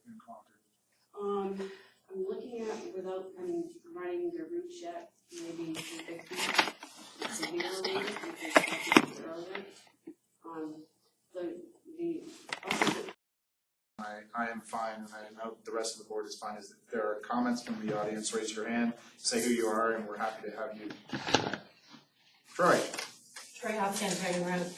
in Concord? I'm looking at, without writing the route yet, maybe 50 severely, because earlier. The opposite. I am fine, and I know the rest of the board is fine. If there are comments from the audience, raise your hand, say who you are, and we're happy to have you. Troy. Troy Hopkins, Reading Road.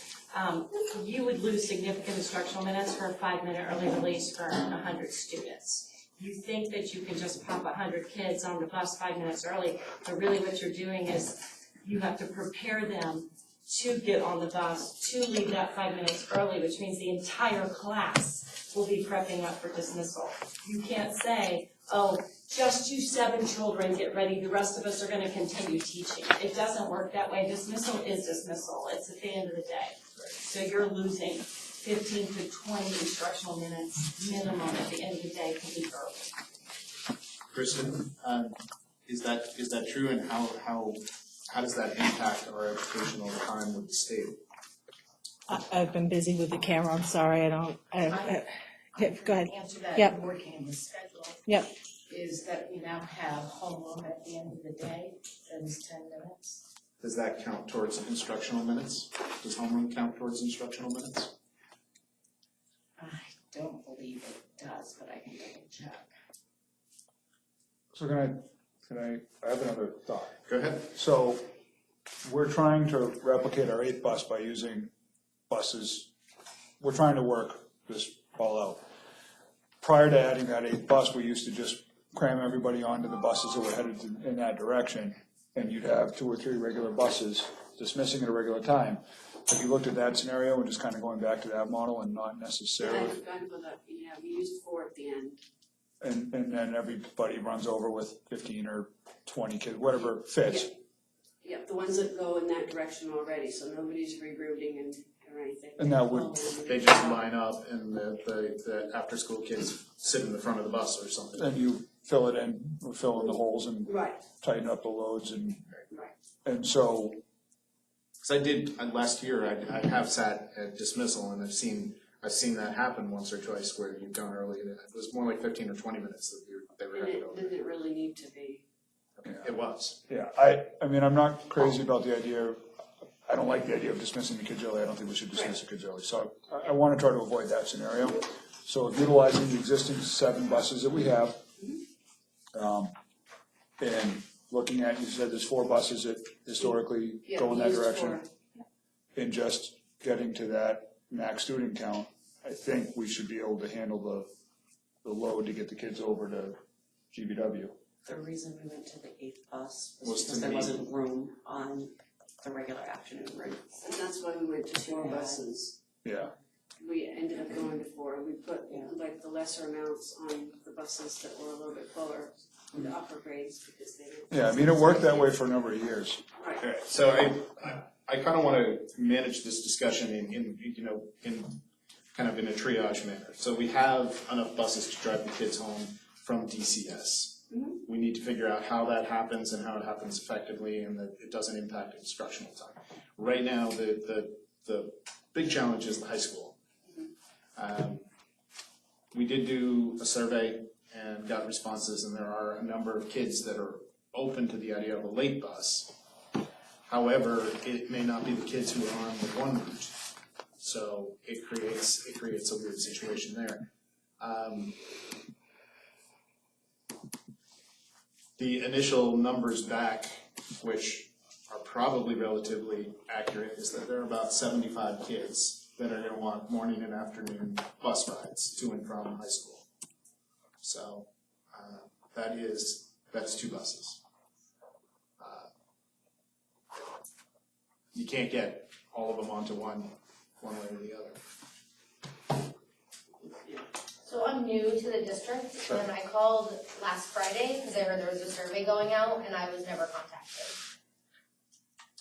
You would lose significant instructional minutes for a 5-minute early release for 100 students. You think that you can just pop 100 kids on the bus 5 minutes early, but really what you're doing is you have to prepare them to get on the bus, to leave that 5 minutes early, which means the entire class will be prepping up for dismissal. You can't say, oh, just you 7 children get ready, the rest of us are going to continue teaching. It doesn't work that way. Dismissal is dismissal. It's at the end of the day. So you're losing 15 to 20 instructional minutes minimum at the end of the day to leave early. Kristen, is that true, and how does that impact our educational time with the state? I've been busy with the camera. I'm sorry. Go ahead. Answer that. Yep. Working in the schedule. Yep. Is that we now have homeroom at the end of the day. That is 10 minutes. Does that count towards instructional minutes? Does homeroom count towards instructional minutes? I don't believe it does, but I can double check. So I have another thought. Go ahead. So we're trying to replicate our 8th bus by using buses. We're trying to work this all out. Prior to adding that 8th bus, we used to just cram everybody onto the buses that were headed in that direction, and you'd have 2 or 3 regular buses dismissing at a regular time. If you looked at that scenario and just kind of going back to that model and not necessarily, I've gone with that. Yeah, we used 4 at the end. and then everybody runs over with 15 or 20 kids, whatever fits. Yeah, the ones that go in that direction already, so nobody's rerouting or anything. And that would, They just line up, and the after-school kids sit in the front of the bus or something. then you fill it in, or fill in the holes and Right, tighten up the loads, and right. so. Because I did last year. I have sat at dismissal, and I've seen that happen once or twice where you've gone early. And it was more like 15 or 20 minutes that they were And headed it over. didn't really need to be. It was. Yeah, I mean, I'm not crazy about the idea. I don't like the idea of dismissing the kids early. I don't think we should dismiss the kids early. So I want to try to avoid that scenario. So utilizing the existing 7 buses that we have, and looking at, you said there's 4 buses that historically go in that direction, and just getting to that max student count, I think we should be able to handle the load to get the kids over to GBW. The reason we went to the 8th bus Was was to because there meet- wasn't room on the regular afternoon routes. And that's why we went to 4 buses. Yeah. We ended up going to 4. We put like the lesser amounts on the buses that were a little bit fuller, the upper grades, because they didn't. Yeah, I mean, it worked that way for a number of years. Right. All right. So I kind of want to manage this discussion in kind of in a triage manner. So we have enough buses to drive the kids home from DCS. Mm-hmm. We need to figure out how that happens and how it happens effectively, and that it doesn't impact instructional time. Right now, the big challenge is the high school. We did do a survey and got responses, and there are a number of kids that are open to the idea of a late bus. However, it may not be the kids who are on the one route, so it creates a weird situation there. The initial numbers back, which are probably relatively accurate, is that there are about 75 kids that are going to want morning and afternoon bus rides to and from high school. So that's 2 buses. You can't get all of them onto one way or the other. So I'm new to the district, and I called last Friday because I heard there was a survey going out, and I was never contacted.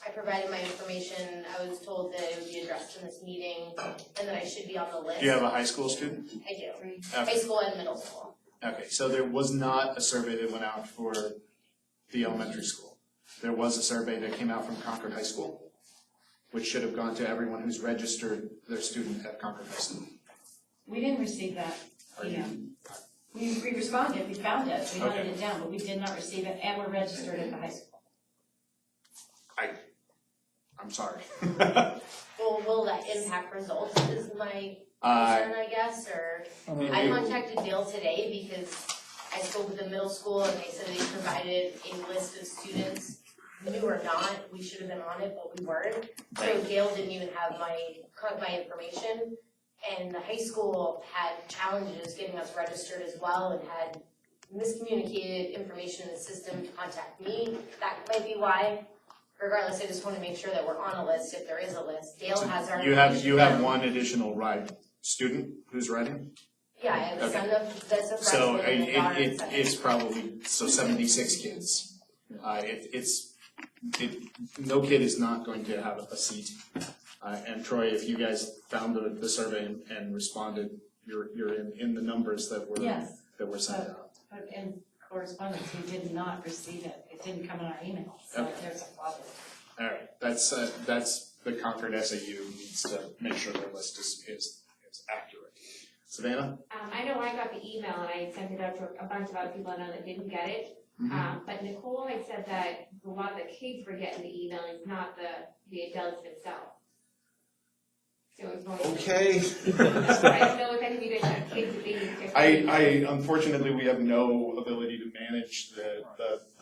I provided my information. I was told that it would be addressed in this meeting, and that I should be on the list. Do you have a high school student? I do. Okay. High school and middle school. Okay, so there was not a survey that went out for the elementary school. There was a survey that came out from Concord High School, which should have gone to everyone who's registered their student at Concord High School. We didn't receive that. We responded, we found it, we noted Okay. it down, but we did not receive it, and we're registered at the high school. I'm sorry. Well, will that impact results is my Uh, concern, I guess, or? mean, I contacted Dale today because I spoke with the middle school and they said they provided a list of students, new or not, we should have been on it, but we weren't. So Dale didn't even have my information, and the high school had challenges getting us registered as well and had miscommunicated information in the system to contact me. That might be why. Regardless, I just want to make sure that we're on a list if there is a list. Dale has our You have information. one additional student who's riding? Yeah, I have a son that's a So freshman and a daughter that's a it's probably, 76 kids. No kid is not going to have a seat. And Troy, if you guys found the survey and responded, you're in the numbers that were Yes. that were sent out. But in correspondence, we did not receive it, it didn't come in our email, so Okay. there's a problem. All right, that's the Concord SAU needs to make sure their list is accurate. Savannah? I know I got the email and I sent it out to a bunch of other people I know that didn't get it. But Nicole had said that a lot of the kids were getting the emailings, not the adults themselves. So it was going to. Okay. I don't know if any of you guys have kids at these. Unfortunately, we have no ability to manage the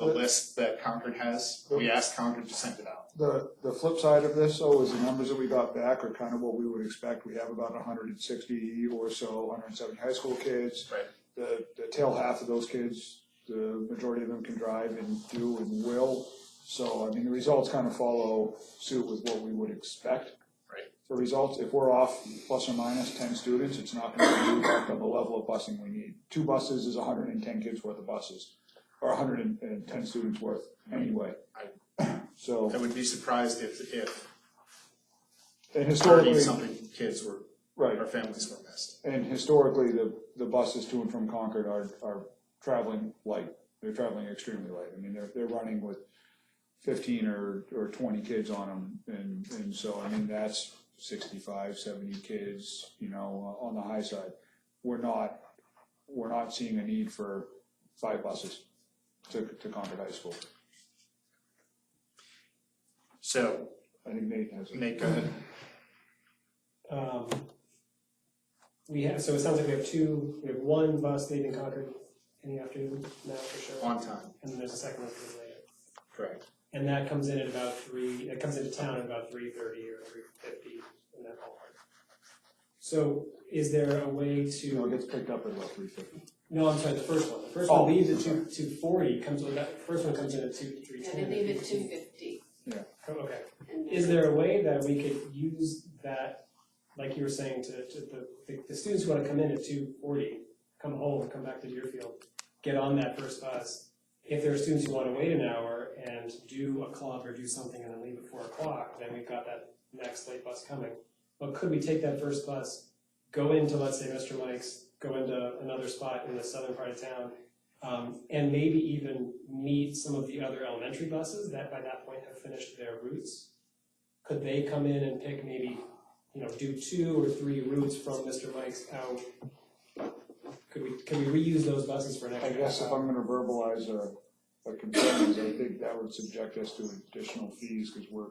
list that Concord has. We asked Concord to send it out. The flip side of this, though, is the numbers that we got back are kind of what we would expect. We have about 160 or so, 170 high school kids. Right. The tail half of those kids, the majority of them can drive and do and will. So, I mean, the results kind of follow suit with what we would expect. Right. The results, if we're off plus or minus 10 students, it's not going to impact on the level of busing we need. 2 buses is 110 kids worth of buses, or 110 students worth anyway. So, I would be surprised if and historically, 30-something kids were, right. or families were missed. And historically, the buses to and from Concord are traveling light. They're traveling extremely light. I mean, they're running with 15 or 20 kids on them, and so, I mean, that's 65, 70 kids, you know, on the high side. We're not seeing a need for 5 buses to Concord High School. So, I think Nate has it. Nate, go ahead. So it sounds like we have 1 bus leaving Concord in the afternoon now for sure. On time. And then there's a second one coming later. Correct. And that comes in at about it comes into town at about 3:30 or 3:50 in that ballpark. So is there a way You know, it to, gets picked up at about 3:50. no, I'm sorry, the first one. The first one leaves at 2:40, that first one comes in at 3:10. And they leave at 2:50. Oh, okay. And Is there a way that we could use that, like you were saying, to the students who want to come in at 2:40, come home, come back to Deerfield, get on that first bus? If there are students who want to wait an hour and do a club or do something and then leave at 4 o'clock, then we've got that next late bus coming. But could we take that first bus, go into, let's say, Mr. Mike's, go into another spot in the southern part of town, and maybe even meet some of the other elementary buses that by that point have finished their routes? Could they come in and pick maybe, do 2 or 3 routes from Mr. Mike's out? Can we reuse those buses for an I extra guess half if hour? I'm gonna verbalize a concern, is I think that would subject us to additional fees, because we're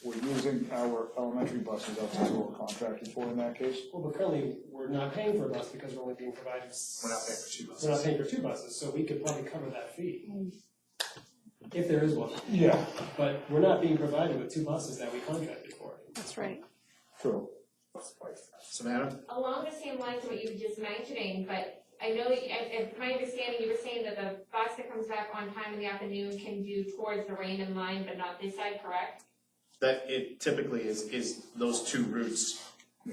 using our elementary buses outside of what we're contracted for in that case. Well, but currently, we're not paying for a bus because we're only being provided. We're not paying for 2 buses. We're not paying for 2 buses, so we could probably cover that fee. If there is one. Yeah. But we're not being provided with 2 buses that we contracted for. That's right. True. Savannah? Along the same lines of what you were just mentioning, but I know, as my understanding, you were saying that the bus that comes back on time in the afternoon can do towards the Raymond line, but not this side, correct? That it typically is those 2 routes.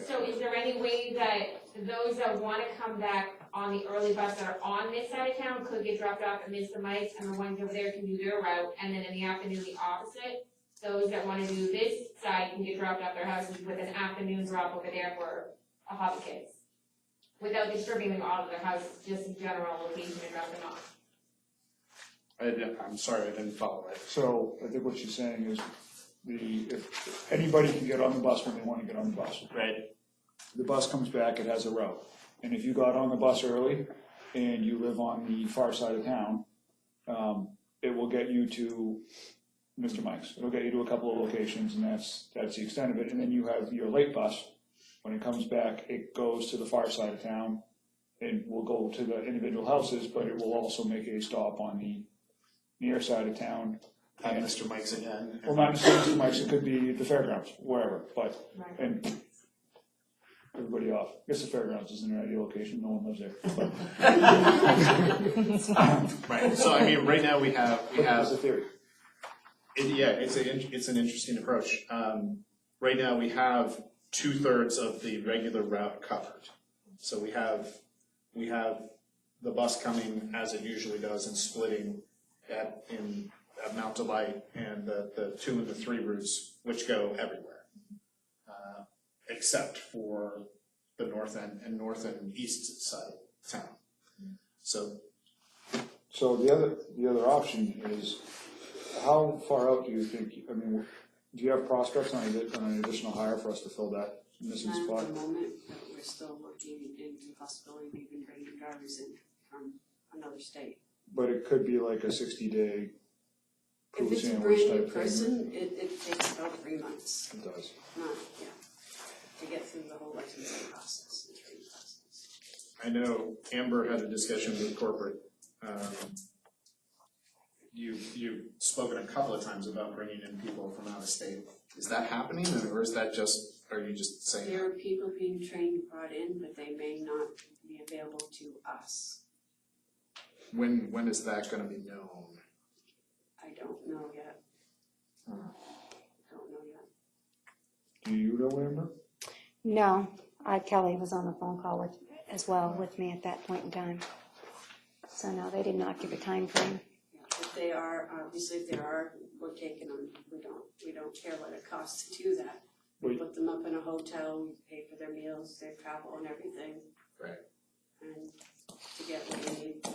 So is there any way that those that wanna come back on the early bus that are on this side of town could get dropped off at Mr. Mike's, and the ones over there can do their route, and then in the afternoon, the opposite? Those that wanna do this side can get dropped off their houses with an afternoon drop over there for a hobby kids, without distributing them all to their houses, just a general location to drop them off. I'm sorry, I didn't follow it. So I think what she's saying is if anybody can get on the bus when they want to get on the bus. Right. The bus comes back, it has a route. And if you got on the bus early and you live on the far side of town, it will get you to Mr. Mike's. It'll get you to a couple of locations, and that's the extent of it. And then you have your late bus. When it comes back, it goes to the far side of town and will go to the individual houses, but it will also make a stop on the near side of town. At Mr. Mike's again. Well, not necessarily Mr. Mike's, it could be the fairgrounds, wherever, but, and everybody off. I guess the fairgrounds isn't an ideal location, no one lives there. But. Right, so I mean, right now we have. That's a theory. It's an interesting approach. Right now we have 2/3 of the regular route covered. So we have the bus coming as it usually does and splitting at Mount Delight and the 2 and the 3 routes, which go everywhere, except for the north end and north and east side of town. So the other option is, how far out do you think, I mean, do you have prospects on an additional hire for us to fill that missing Not spot? at the moment, but we're still looking into the possibility of even bringing drivers in from another state. But it could be like a 60-day If proof it's a sandwich brand new type thing. person, it takes about 3 months, It does. not, to get through the whole licensing process and training process. I know Amber had a discussion with corporate. You've spoken a couple of times about bringing in people from out of state. Is that happening, or is that just, are you just saying? There are people being trained, brought in, but they may not be available to us. When is that gonna be known? I don't know yet. Don't know yet. Do you know, Amber? No, Kelly was on the phone call as well with me at that point in time. So no, they did not give a time frame. If they are, obviously if they are, we're taking them, we don't care what it costs to do that. We put them up in a hotel, we pay for their meals, their travel and everything. Right. And to get what we need, to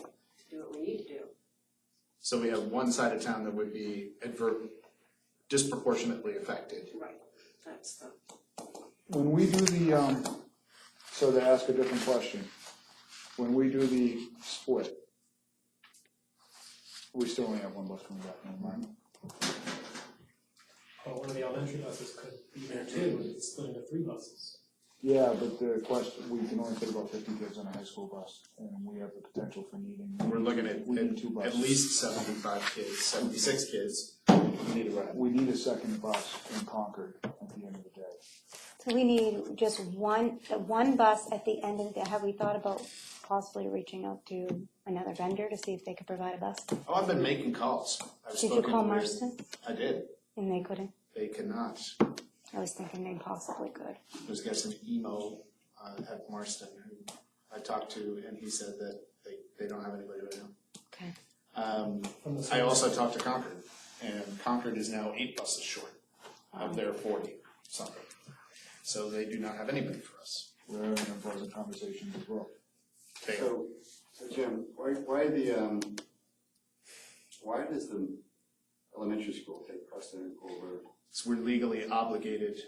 do what we need to do. So we have one side of town that would be disproportionately affected. Right, that's the. When we do the, so to ask a different question, when we do the split, we still only have one bus coming back, never mind. Well, one of the elementary buses could be there too, and it's split into 3 buses. Yeah, but the question, we can only fit about 50 kids on a high school bus, and we have the potential for needing. We're looking at We need 2 buses. at least 75 kids, 76 kids. We need a ride. We need a second bus in Concord at the end of the day. So we need just one bus at the end of the day. Have we thought about possibly reaching out to another vendor to see if they could provide a bus? Oh, I've been making calls. Did you call Marston? I did. And they couldn't? They cannot. I was thinking they possibly could. There's got some emo at Marston who I talked to, and he said that they don't have anybody right now. Okay. I also talked to Concord, and Concord is now 8 buses short of their 40 something. So they do not have anybody for us. We're having unpleasant conversations as well. So Jim, why does the elementary school take precedent over? So we're legally obligated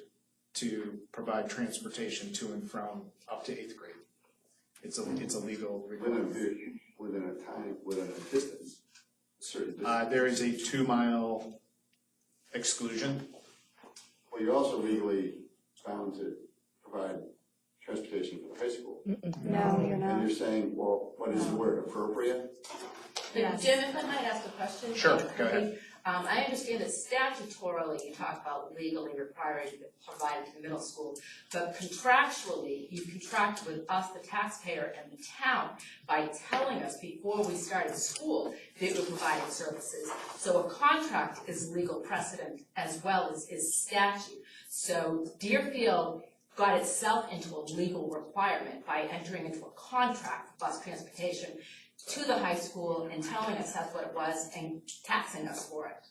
to provide transportation to and from up to 8th grade. It's a legal requirement. Within a distance, a certain distance. There is a 2-mile exclusion. Well, you're also legally bound to provide transportation for the high school. No, you're And not. you're saying, well, what is the word, appropriate? Jim, if I might ask a question? Sure, go ahead. I understand that statutorily you talk about legally requiring to provide to the middle school, but contractually, you contract with us, the taxpayer, and the town by telling us before we started school that we're providing services. So a contract is legal precedent as well as is statute. So Deerfield got itself into a legal requirement by entering into a contract for bus transportation to the high school and telling us that's what it was and taxing us for it.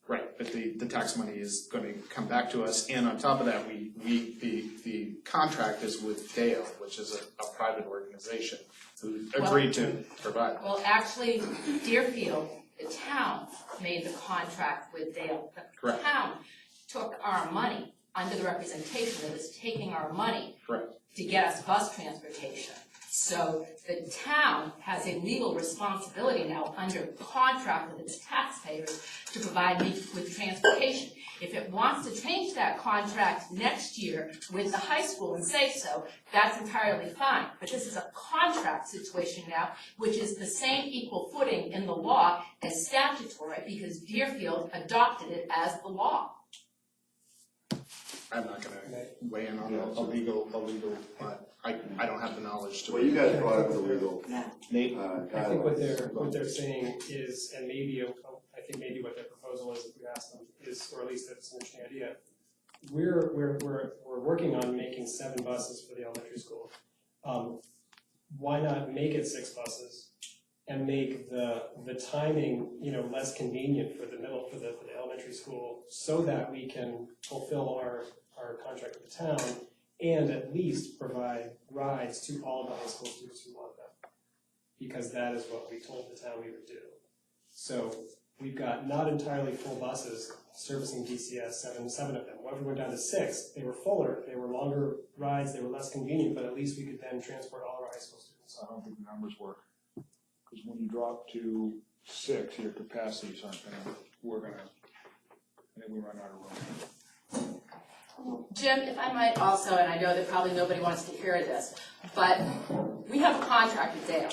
Right, but the tax money is going to come back to us, and on top of that, the contract is with Dale, which is a private organization who agreed to provide. Well, actually, Deerfield, the town, made the contract with Dale. The Correct. town took our money under the representation that it's taking our money Correct. to get us bus transportation. So the town has a legal responsibility now under contract with its taxpayers to provide me with transportation. If it wants to change that contract next year with the high school and say so, that's entirely fine. But this is a contract situation now, which is the same equal footing in the law as statutory because Deerfield adopted it as the law. I'm not gonna weigh in on a legal, but I don't have the knowledge to. Well, you guys brought up the legal. Nate? I think what they're saying is, and maybe, I think maybe what their proposal is, if we ask them, is, or at least that's an interesting idea. We're working on making 7 buses for the elementary school. Why not make it 6 buses and make the timing, less convenient for the elementary school so that we can fulfill our contract with the town and at least provide rides to all the high school students who want them. Because that is what we told the town we would do. So we've got not entirely full buses servicing DCS, seven of them. When we went down to 6, they were fuller, they were longer rides, they were less convenient, but at least we could then transport all of our high school students. I don't think the numbers work. Because when you drop to 6, your capacities aren't gonna, I think we run out of room. Jim, if I might also, and I know that probably nobody wants to hear this, but we have a contract with Dale.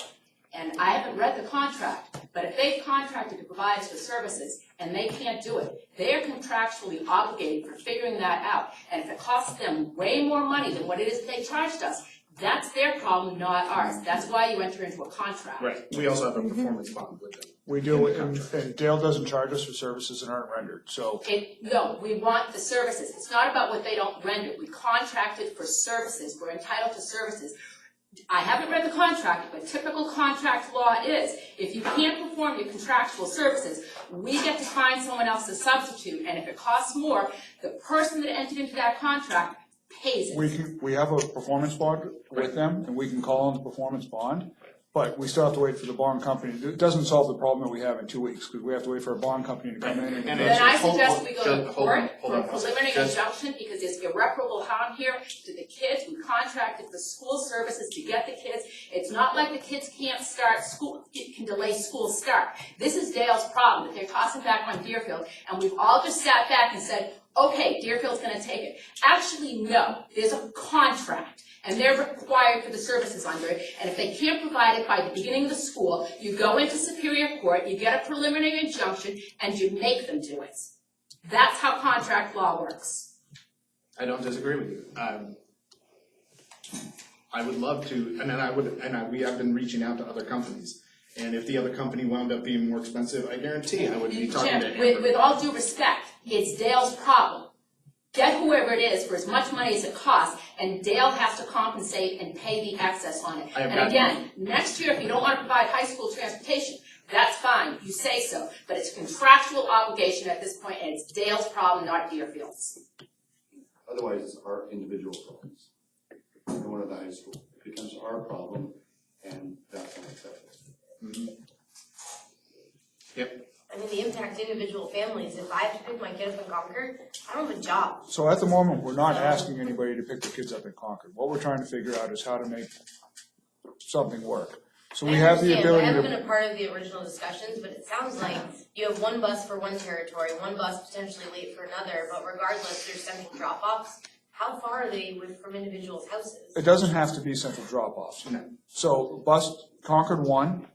And I haven't read the contract, but if they've contracted to provide us with services and they can't do it, they are contractually obligated for figuring that out. And if it costs them way more money than what it is they charged us, that's their problem, not ours. That's why you enter into a contract. Right, we also have a performance bond with them. We do, and Dale doesn't charge us for services that aren't rendered, so. No, we want the services. It's not about what they don't render. We contracted for services. We're entitled to services. I haven't read the contract, but typical contract law is, if you can't perform your contractual services, we get to find someone else to substitute, and if it costs more, the person that entered into that contract pays it. We have a performance bond with them, and we can call on the performance bond, but we still have to wait for the bond company. It doesn't solve the problem that we have in 2 weeks, because we have to wait for a bond company to come in and. Then I suggest we go to court for a preliminary injunction, because there's irreparable harm here to the kids. We contracted for school services to get the kids. It's not like the kids can't start school, it can delay school start. This is Dale's problem, that they're tossing back on Deerfield, and we've all just sat back and said, okay, Deerfield's gonna take it. Actually, no, there's a contract, and they're required for the services under it, and if they can't provide it by the beginning of the school, you go into Superior Court, you get a preliminary injunction, and you make them do it. That's how contract law works. I don't disagree with you. I would love to, we have been reaching out to other companies. And if the other company wound up being more expensive, I guarantee I would be talking to Jim, with all due respect, it's Dale's problem. Get whoever it is for as much money as it costs, and Dale has to compensate and pay the excess on it. And again, next year, if you don't want to provide high school transportation, that's fine, you say so, but it's a contractual obligation at this point, and it's Dale's problem, not Deerfield's. Otherwise, it's our individual problems. Going to the high school, it becomes our problem, and that's unacceptable. Mm-hmm. Yep. I mean, the impact to individual families, if I have to pick my kid up in Concord, I don't have a job. So at the moment, we're not asking anybody to pick the kids up in Concord. What we're trying to figure out is how to make something work. So we have the ability to. I haven't been a part of the original discussions, but it sounds like you have 1 bus for one territory, 1 bus potentially late for another, but regardless, there's central drop-offs. How far are they from individuals' houses? It doesn't have to be central drop-offs. No. So Concord 1,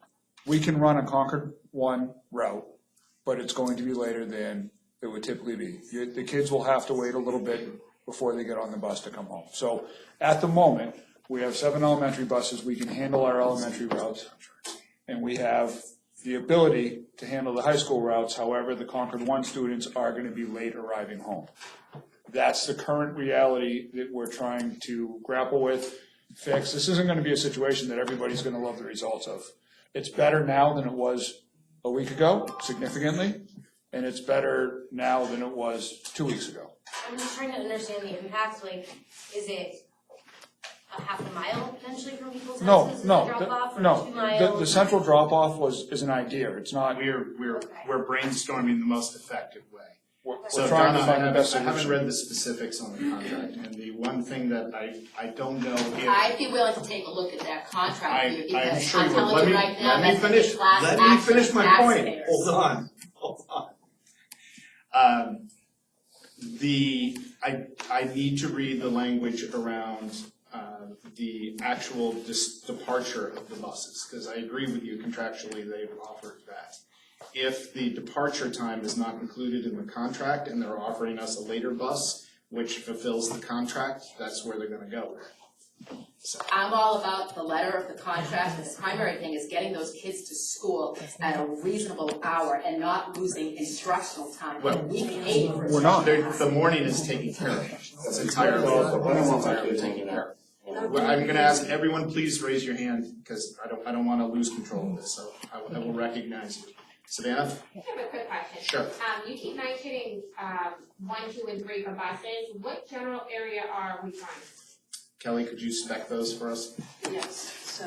we can run a Concord 1 route, but it's going to be later than it would typically be. The kids will have to wait a little bit before they get on the bus to come home. So at the moment, we have 7 elementary buses. We can handle our elementary routes, and we have the ability to handle the high school routes. However, the Concord 1 students are going to be late arriving home. That's the current reality that we're trying to grapple with, fix. This isn't going to be a situation that everybody's going to love the results of. It's better now than it was a week ago, significantly, and it's better now than it was 2 weeks ago. I'm just trying to understand the impact. Like, is it a half a mile potentially from people's houses? No. 2 miles? The central drop-off is an idea. It's not. We're brainstorming the most effective way. we're So trying Donna, to find the best I haven't solution. read the specifics on the contract, and the one thing that I don't know if. I'd be willing to take a look at that contract for you, I'm because sure I'm you will. telling you right now, that's gonna be class Let me action finish my point. taxpayers. Hold on. I need to read the language around the actual departure of the buses, because I agree with you contractually, they've offered that. If the departure time is not included in the contract and they're offering us a later bus, which fulfills the contract, that's where they're gonna go. So, I'm all about the letter of the contract, and the primary thing is getting those kids to school at a reasonable hour and not losing instructional time. Well, We pay for we're not. the morning is taken care of. It's entirely. I don't want my entirely kids taken hanging care out. of. Well, I'm gonna ask everyone, please raise your hand, because I don't wanna lose control of this, so I will recognize you. Savannah? I have a quick question. Sure. You keep mentioning, 1, 2, and 3 for buses. What general area are we trying? Kelly, could you spec those for us? Yes, so,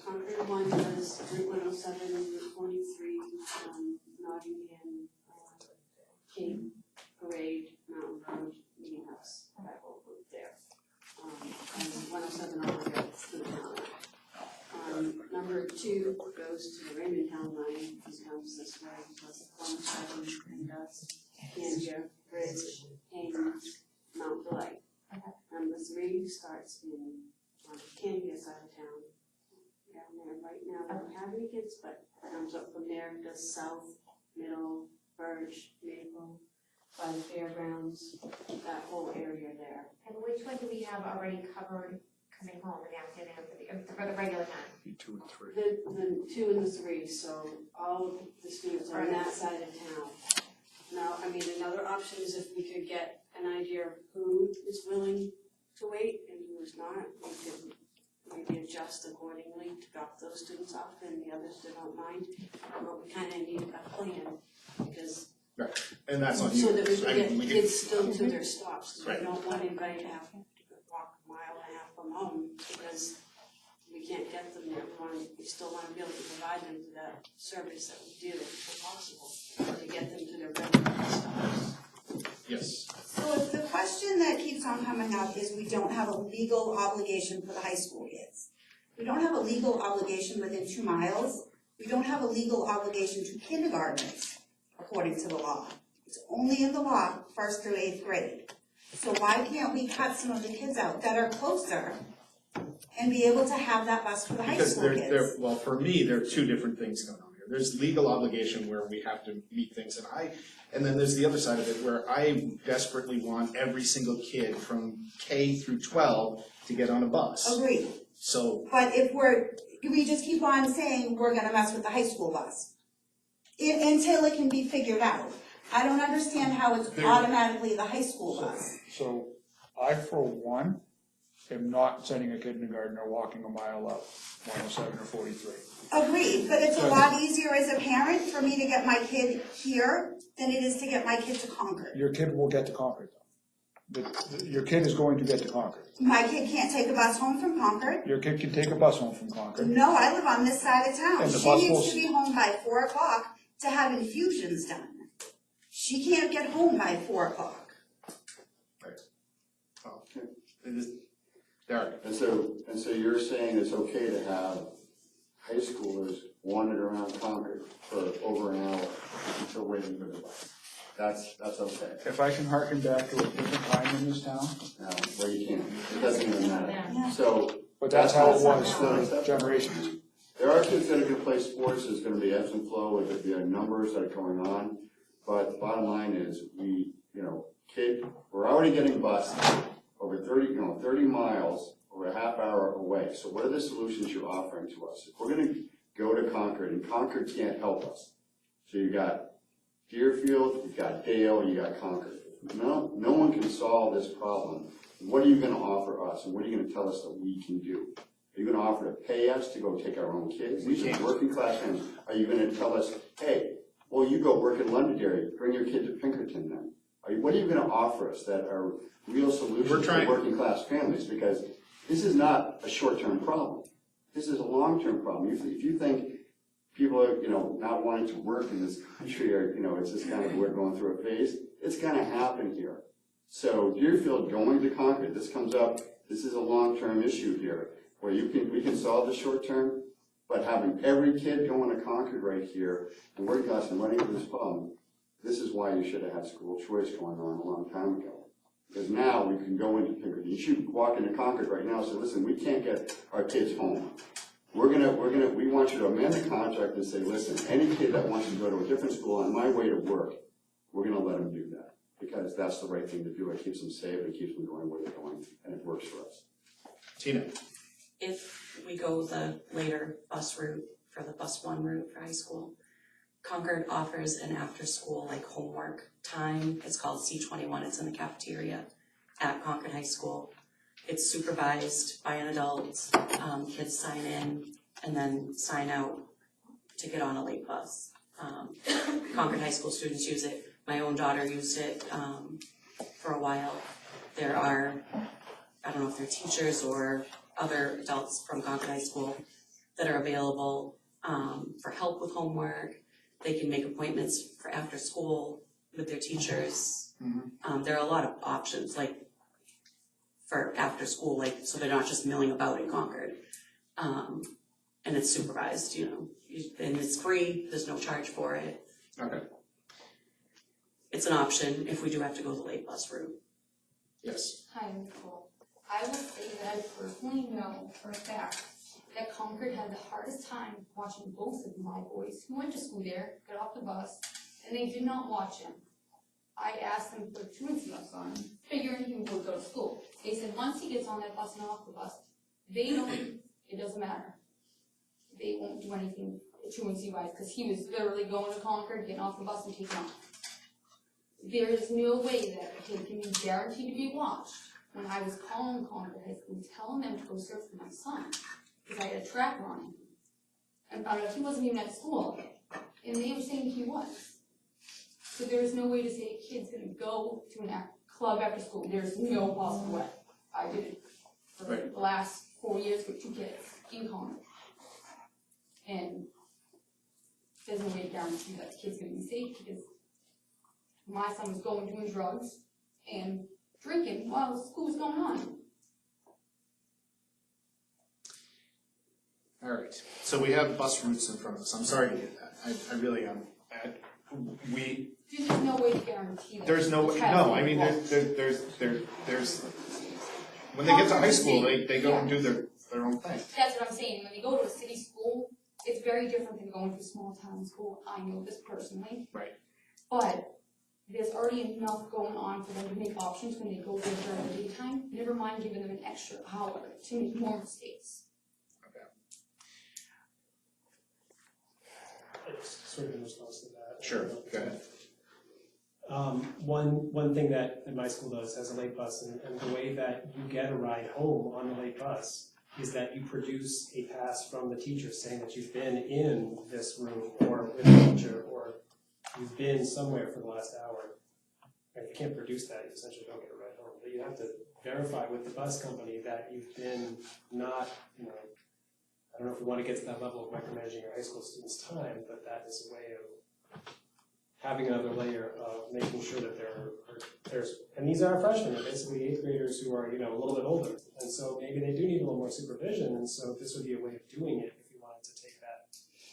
Concord 1 was Route 107, Route 43, Nottingham, Cape, Parade, Mountain Road, Meeting House, that whole group there. And 107 all the way up to the town line. Number 2 goes to the Raymond Town line, this comes this way, plus 107 and does Candia, Bridge, Haynes, Mount Delight. Number 3 starts in Candia side of town. Down there right now, I don't have any kids, but it comes up from there, goes south, middle, Birch, Maple, by the fairgrounds, that whole area there. And which one do we have already covered coming home and after for the regular time? 2 and 3. The 2 and the 3, so all of the students are on that side of town. Now, I mean, another option is if we could get an idea of who is willing to wait and who is not, we could maybe adjust accordingly to drop those students off and the others that don't mind. But we kind of need a plan, because Right, and that's on you. so that we I can mean, get kids still to their stops. Right. We don't want anybody to have to walk a mile and a half from home, because we can't get them there. We still want to be able to provide them to that service that we do, if possible, to get them to their regular stops. Yes. So if the question that keeps on coming up is we don't have a legal obligation for the high school kids. We don't have a legal obligation within 2 miles. We don't have a legal obligation to kindergartners, according to the law. It's only in the law, 1st through 8th grade. So why can't we cut some of the kids out that are closer and be able to have that bus for the high Because school kids? well, for me, there are 2 different things going on here. There's legal obligation where we have to meet things, and then there's the other side of it where I desperately want every single kid from K through 12 to get on a bus. Agreed. So, But if we just keep on saying we're gonna mess with the high school bus until it can be figured out. I don't understand how it's automatically the high school bus. So I, for one, am not sending a kindergartner walking a mile up 107 or 43. Agreed, but it's a lot easier as a parent for me to get my kid here than it is to get my kid to Concord. Your kid will get to Concord, though. Your kid is going to get to Concord. My kid can't take a bus home from Concord. Your kid can take a bus home from Concord. No, I live on this side of town. And the She bus needs will- to be home by 4 o'clock to have infusions done. She can't get home by 4 o'clock. Derek. And so you're saying it's okay to have high schoolers wandering around Concord for over an hour until waiting for the bus? That's okay? If I can harken back to a different time in this town, No, well, you can't. It doesn't even matter. Yeah. So. but that's how it was not for acceptable. generations. There are kids that are gonna play sports, there's gonna be ebbs and flow, there'll be numbers that are going on. But bottom line is, we're already getting bused over 30 miles, over a half hour away. So what are the solutions you're offering to us? If we're gonna go to Concord, and Concord can't help us. So you got Deerfield, you've got Dale, you got Concord. No one can solve this problem. What are you gonna offer us, and what are you gonna tell us that we can do? Are you gonna offer to pay us to go take our own kids? These are working class families. Are you gonna tell us, hey, well, you go work in Londonderry, bring your kid to Pinkerton then? What are you gonna offer us that are real solutions for working class families? Because this is not a short-term problem. This is a long-term problem. If you think people are, not wanting to work in this country, or, it's just kind of, we're going through a phase, it's gonna happen here. So Deerfield going to Concord, this comes up, this is a long-term issue here, where we can solve the short term, but having every kid going to Concord right here and working us and running into this problem, this is why you should have had school choice going on a long time ago. Because now we can go into Concord. You should walk into Concord right now and say, listen, we can't get our kids home. We want you to amend the contract and say, listen, any kid that wants to go to a different school on my way to work, we're gonna let them do that. Because that's the right thing to do. It keeps them safe, it keeps them going where they're going, and it works for us. Tina? If we go the later bus route for the bus 1 route for high school, Concord offers an after-school homework time. It's called C21. It's in the cafeteria at Concord High School. It's supervised by an adult. Kids sign in and then sign out to get on a late bus. Concord High School students use it. My own daughter used it for a while. There are, I don't know if they're teachers or other adults from Concord High School that are available for help with homework. They can make appointments for after school with their teachers. There are a lot of options, for after school, so they're not just milling about in Concord. And it's supervised, and it's free, there's no charge for it. Okay. It's an option if we do have to go the late bus route. Yes. Hi, Nicole. I will say that I personally know for a fact that Concord had the hardest time watching both of my boys who went to school there get off the bus, and they did not watch him. I asked them for truancy on son, figuring he would go to school. They said once he gets on that bus and off the bus, it doesn't matter. They won't do anything truancy-wise, because he was literally going to Concord, getting off the bus and taking off. There is no way that a kid can be guaranteed to be watched. When I was calling Concord High School, telling them to go search for my son, because I had a tracker on him, and found out he wasn't even at school, and they were saying he was. So there's no way to say a kid's gonna go to a club after school. There's no possible way. I did it for the last 4 years with 2 kids in Concord. And there's no way to guarantee that the kid's gonna be safe, because my son was going doing drugs and drinking while school was going on. All right, so we have bus routes in front of us. I'm sorry to hear that. I really am. There's no way to guarantee that. There's no, I mean, there's, when they get to high school, they go and do their own thing. That's what I'm saying. When they go to a city school, it's very different than going to a small town school. I know this personally. Right. But there's already enough going on for them to make options when they go there during the daytime. Never mind giving them an extra hour to make more mistakes. Okay. It's sort of in response to that. Sure, go ahead. One thing that my school does has a late bus, and the way that you get a ride home on the late bus is that you produce a pass from the teacher saying that you've been in this room or with a teacher, or you've been somewhere for the last hour. And if you can't produce that, you essentially don't get a ride home. But you have to verify with the bus company that you've been not, I don't know if we want to get to that level of micromanaging your high school students' time, but that is a way of having another layer of making sure that there's, and these are freshmen, they're basically 8th graders who are, a little bit older. And so maybe they do need a little more supervision, and so this would be a way of doing it if you wanted to take that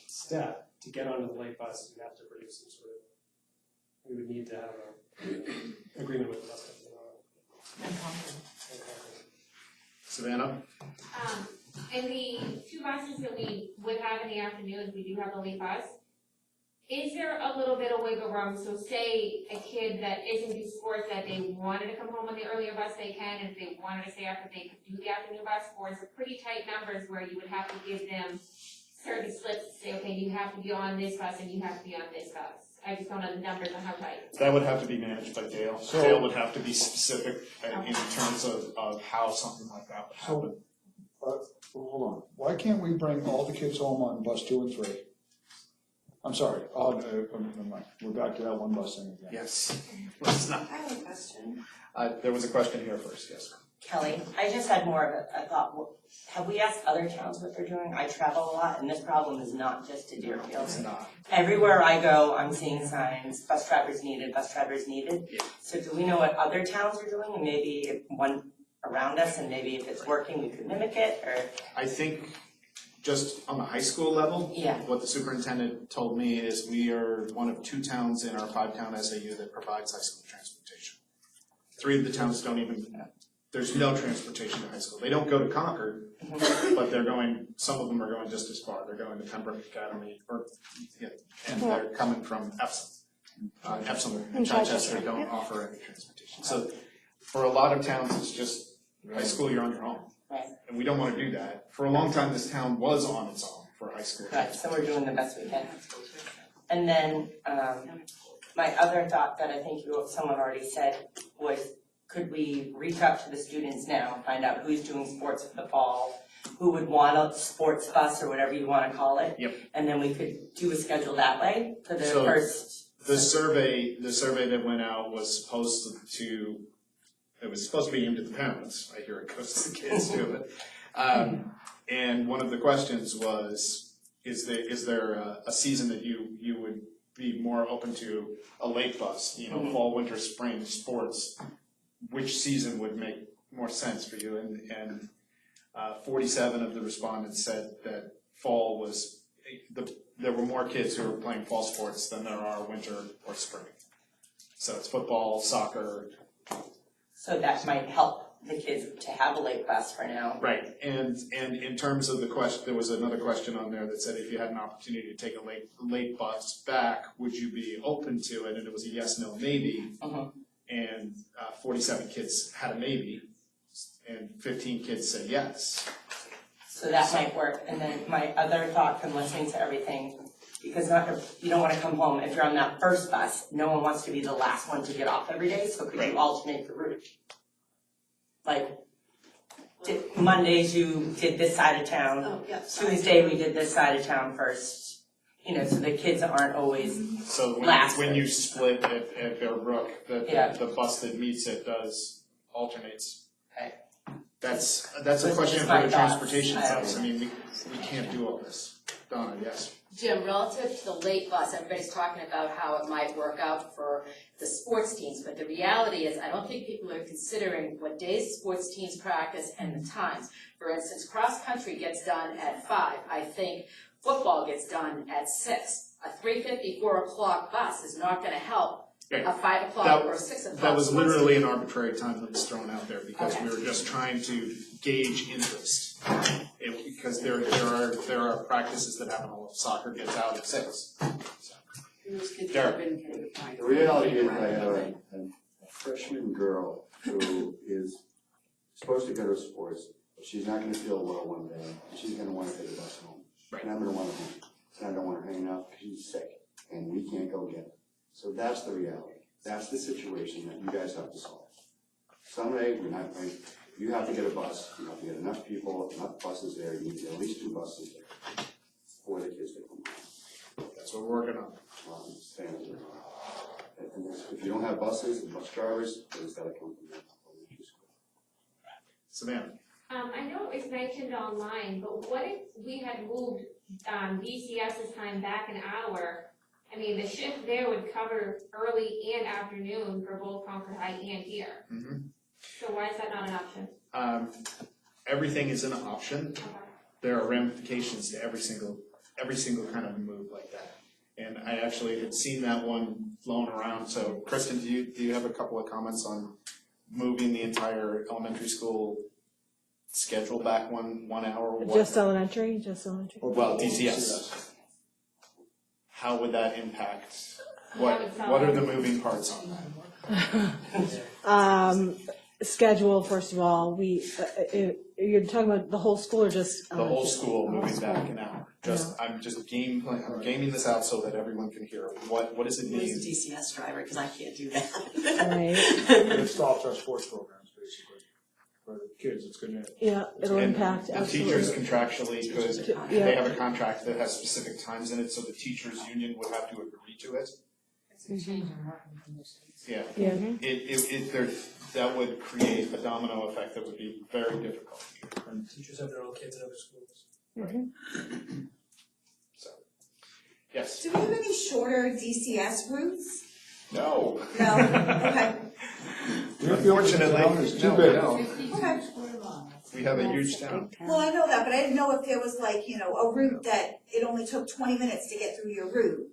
step. To get onto the late bus, you have to produce some sort of, we would need to have an agreement with the bus company. Savannah? In the 2 buses that we would have in the afternoons, we do have the late bus. Is there a little bit of wiggle room? So say a kid that isn't do sports, that they wanted to come home on the earlier bus, they can, and if they wanted to stay after, they could do the afternoon bus, or is it pretty tight numbers where you would have to give them certain slips to say, okay, you have to be on this bus and you have to be on this bus? I just don't know the numbers on how tight. That would have to be managed by Dale. So- Dale would have to be specific in terms of how something like that would happen. Hold on, why can't we bring all the kids home on bus 2 and 3? I'm sorry, never mind, we're back to that one bus thing again. Yes. Let's not. I have a question. There was a question here first, yes. Kelly, I just had more of a thought. Have we asked other towns what they're doing? I travel a lot, and this problem is not just to Deerfield. It's not. Everywhere I go, I'm seeing signs, bus drivers needed, bus drivers needed. Yeah. So do we know what other towns are doing, and maybe if one around us, and maybe if it's working, we could mimic it, or? I think just on the high school level, Yeah. what the superintendent told me is we are one of 2 towns in our 5-town SAU that provides high school transportation. 3 of the towns don't even, there's no transportation to high school. They don't go to Concord, but they're going, some of them are going just as far. They're going to Pembroke Academy, and they're coming from Epsom. Epsom and Chichester don't offer any transportation. So for a lot of towns, it's just high school, you're on your own. Right. And we don't want to do that. For a long time, this town was on its own for high school. Right, so we're doing the best we can. And then, my other thought that I think someone already said was, could we reach out to the students now, find out who's doing sports for the fall, who would want a sports bus or whatever you want to call it? Yep. And then we could do a schedule that way for the So, first. The survey that went out was supposed to be aimed at the parents. I hear it goes to the kids too, but, and one of the questions was, is there a season that you would be more open to a late bus, fall, winter, spring, sports? Which season would make more sense for you? And 47 of the respondents said that fall was, there were more kids who were playing fall sports than there are winter or spring. So it's football, soccer. So that might help the kids to have a late bus for now. Right, and in terms of the question, there was another question on there that said if you had an opportunity to take a late bus back, would you be open to it? And it was a yes, no, maybe. And 47 kids had a maybe, and 15 kids said yes. So that might work. And then my other thought from listening to everything, because you don't want to come home, if you're on that first bus, no one wants to be the last one to get off every day, so could you alternate the route? Like, Mondays you did this side of town, Oh, yeah. Tuesday we did this side of town first, so the kids aren't always So last. when you split at Bear Brook, the bus that meets it alternates. Okay. That's a question for the transportation folks. I mean, we can't do all this. Donna, yes. Jim, relative to the late bus, everybody's talking about how it might work out for the sports teams, but the reality is I don't think people are considering what days sports teams practice and the times. For instance, cross-country gets done at 5. I think football gets done at 6. A 3:50, 4 o'clock bus is not gonna help a 5 o'clock or 6 o'clock. That was literally an arbitrary time that was thrown out there because we were just trying to gauge interest. Because there are practices that happen, soccer gets out at 6. Derek. The reality is I have a freshman girl who is supposed to go to sports, but she's not gonna feel well one day, and she's gonna wanna take a bus home. And I'm gonna want her home, and I don't want her hanging out because she's sick, and we can't go get her. So that's the reality. That's the situation that you guys have to solve. Someday, you have to get a bus, you have to get enough people, enough buses there, you need to get at least 2 buses there for the kids to come home. That's what we're working on. And if you don't have buses and bus drivers, then it's gotta come from the elementary school. Savannah. I know it was mentioned online, but what if we had moved DCS's time back an hour? I mean, the shift there would cover early and afternoon for both Concord High and here. So why is that not an option? Everything is an option. There are ramifications to every single kind of move like that. And I actually had seen that one flown around. So Kristen, do you have a couple of comments on moving the entire elementary school schedule back one hour? Just elementary? Well, DCS. How would that impact? What are the moving parts on that? Schedule, first of all, you're talking about the whole school or just? The whole school moving back an hour. I'm gaming this out so that everyone can hear. What does it mean? Who's the DCS driver, because I can't do that. It stops our sports programs, basically, for the kids, it's gonna. Yeah, it'll impact, the absolutely. teachers contractually could, they have a contract that has specific times in it, so the teachers union would have to agree to it. It's a change in working conditions. Yeah. Yeah. That would create a domino effect that would be very difficult. And teachers have their own kids in other schools. So, yes. Do we have any shorter DCS routes? No. No, okay. Unfortunately, It's too no, big. we don't. Okay. We have a huge town. Well, I know that, but I didn't know if there was like, you know, a route that it only took 20 minutes to get through your route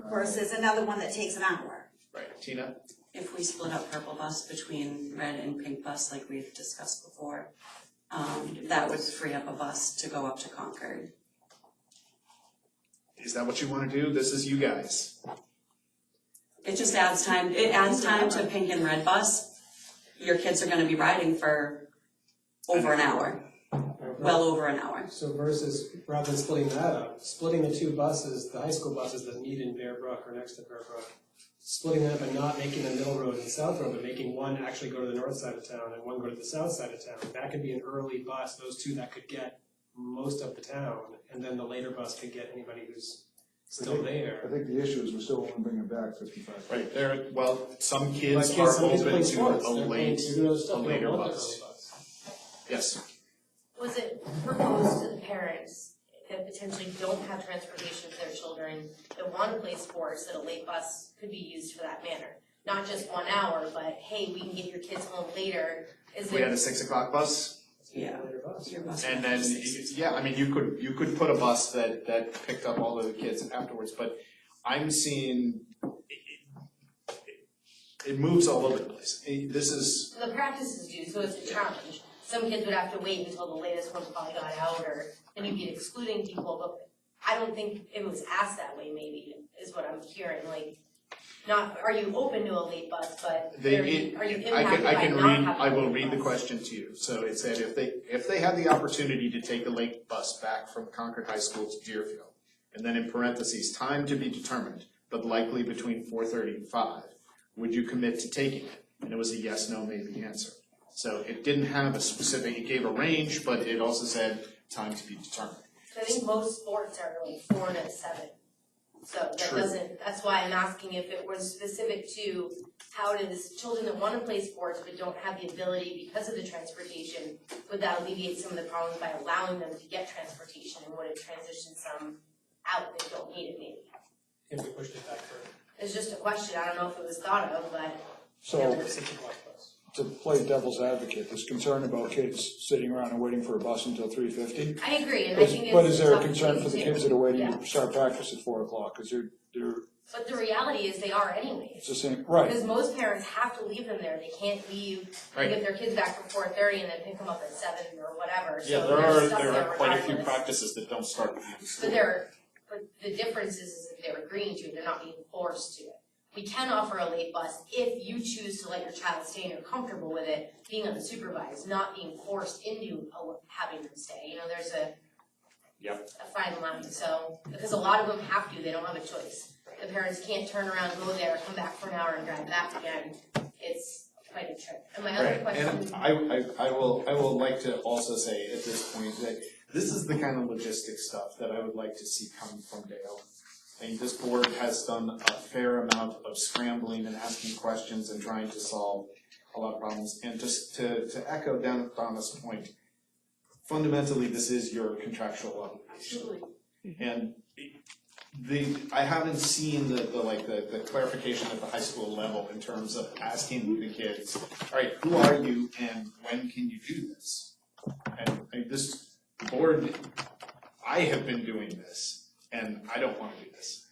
versus another one that takes an hour. Right, Tina? If we split up purple bus between red and pink bus like we've discussed before, that would free up a bus to go up to Concord. Is that what you want to do? This is you guys. It just adds time to pink and red bus. Your kids are gonna be riding for over an hour, well over an hour. So versus, rather than splitting that up, splitting the two buses, the high school buses that meet in Bear Brook or next to Bear Brook, splitting them up and not making the middle road and the south road, but making one actually go to the north side of town and one go to the south side of town. That could be an early bus, those two that could get most of the town, and then the later bus could get anybody who's still there. I think the issue is we still want to bring it back 55. Right, there, well, some kids Like are some kids open play to sports, a they're playing late, two other stuff, a they later don't want the bus. early bus. Yes. Was it proposed to the parents that potentially don't have transportation for their children, that want to play sports, that a late bus could be used for that manner? Not just 1 hour, but hey, we can get your kids home later. Is We had it, a 6 o'clock bus, Yeah. Later bus. Your bus and would then, be 6. yeah, I mean, you could put a bus that picked up all of the kids afterwards, but I'm seeing, it moves all over the place. This is, the practices do, so it's a challenge. Some kids would have to wait until the latest one probably got out, or then you'd be excluding people, but I don't think it was asked that way maybe, is what I'm hearing, like, not, are you open to a late bus, but are you impacted by not having I will a late read the bus? question to you. So it said, if they had the opportunity to take a late bus back from Concord High School to Deerfield, and then in parentheses, time to be determined, but likely between 4:30 and 5, would you commit to taking it? And it was a yes, no, maybe answer. So it didn't have a specific, it gave a range, but it also said time to be determined. So I think most sports are like 4 to 7. So that True. that's why I'm asking if it was specific to how does children that want to play sports but don't have the ability because of the transportation, would that alleviate some of the problems by allowing them to get transportation, and would it transition some out that don't need it maybe? If we pushed it back further. It's just a question, I don't know if it was thought of, but So, 6 o'clock bus. to play devil's advocate, this concern about kids sitting around and waiting for a bus until 3:50. I agree, and I think it's But is there a tough concern to for the do, kids that are waiting yeah. to start practice at 4 o'clock? Because they're, But the reality is they are anyways. it's the same, right. Because most parents have to leave them there, they can't leave, Right. get their kids back for 4:30 and then pick them up at 7 or whatever, Yeah, so there they're are stuck there quite a few regardless. practices that don't start at the end of school. But the difference is that they're agreeing to it, they're not being forced to it. We can offer a late bus if you choose to let your child stay and you're comfortable with it, being unsupervised, not being forced into having them stay. You know, there's a fine line, so, because a lot of them have to, they don't have a choice. The parents can't turn around, go there, come back for an hour and drive back again. It's quite a trip. And my other Right, and question, I will like to also say at this point that this is the kind of logistic stuff that I would like to see come from Dale. I think this board has done a fair amount of scrambling and asking questions and trying to solve a lot of problems. And just to echo Donna's point, fundamentally, this is your contractual obligation. And I haven't seen the clarification at the high school level in terms of asking the kids, all right, who are you and when can you do this? And this board, I have been doing this and I don't want to do this.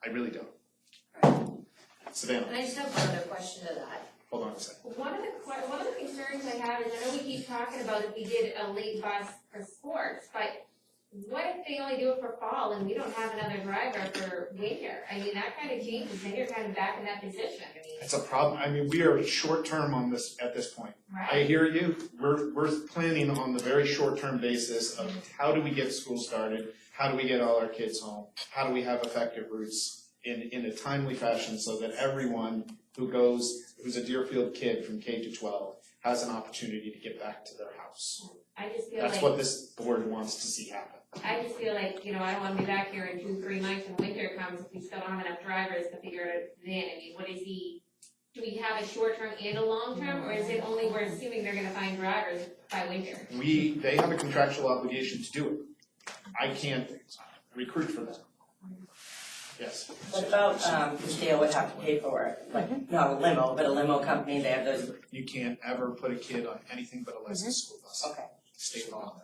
I really don't. Savannah, and I just have one other question to that. hold on a second. One of the concerns I have is, I know we keep talking about if we did a late bus for sports, but what if they only do it for fall and we don't have another driver for winter? I mean, that kind of changes, then you're kind of back in that position, I mean. It's a problem. I mean, we are short term on this at this point. Right. I hear you. We're planning on the very short term basis of how do we get school started? How do we get all our kids home? How do we have effective routes in a timely fashion so that everyone who's a Deerfield kid from K to 12 has an opportunity to get back to their house. I just feel That's like, what this board wants to see happen. I just feel like, I don't wanna be back here in 2-3 months when winter comes if we still don't have enough drivers to figure it in. I mean, do we have a short term and a long term, or is it only we're assuming they're gonna find drivers by winter? They have a contractual obligation to do it. I can't recruit for them. Yes. What about, Dale would have to pay for it, like, not a limo, but a limo company, they have those. You can't ever put a kid on anything but a licensed school bus. Okay. State law.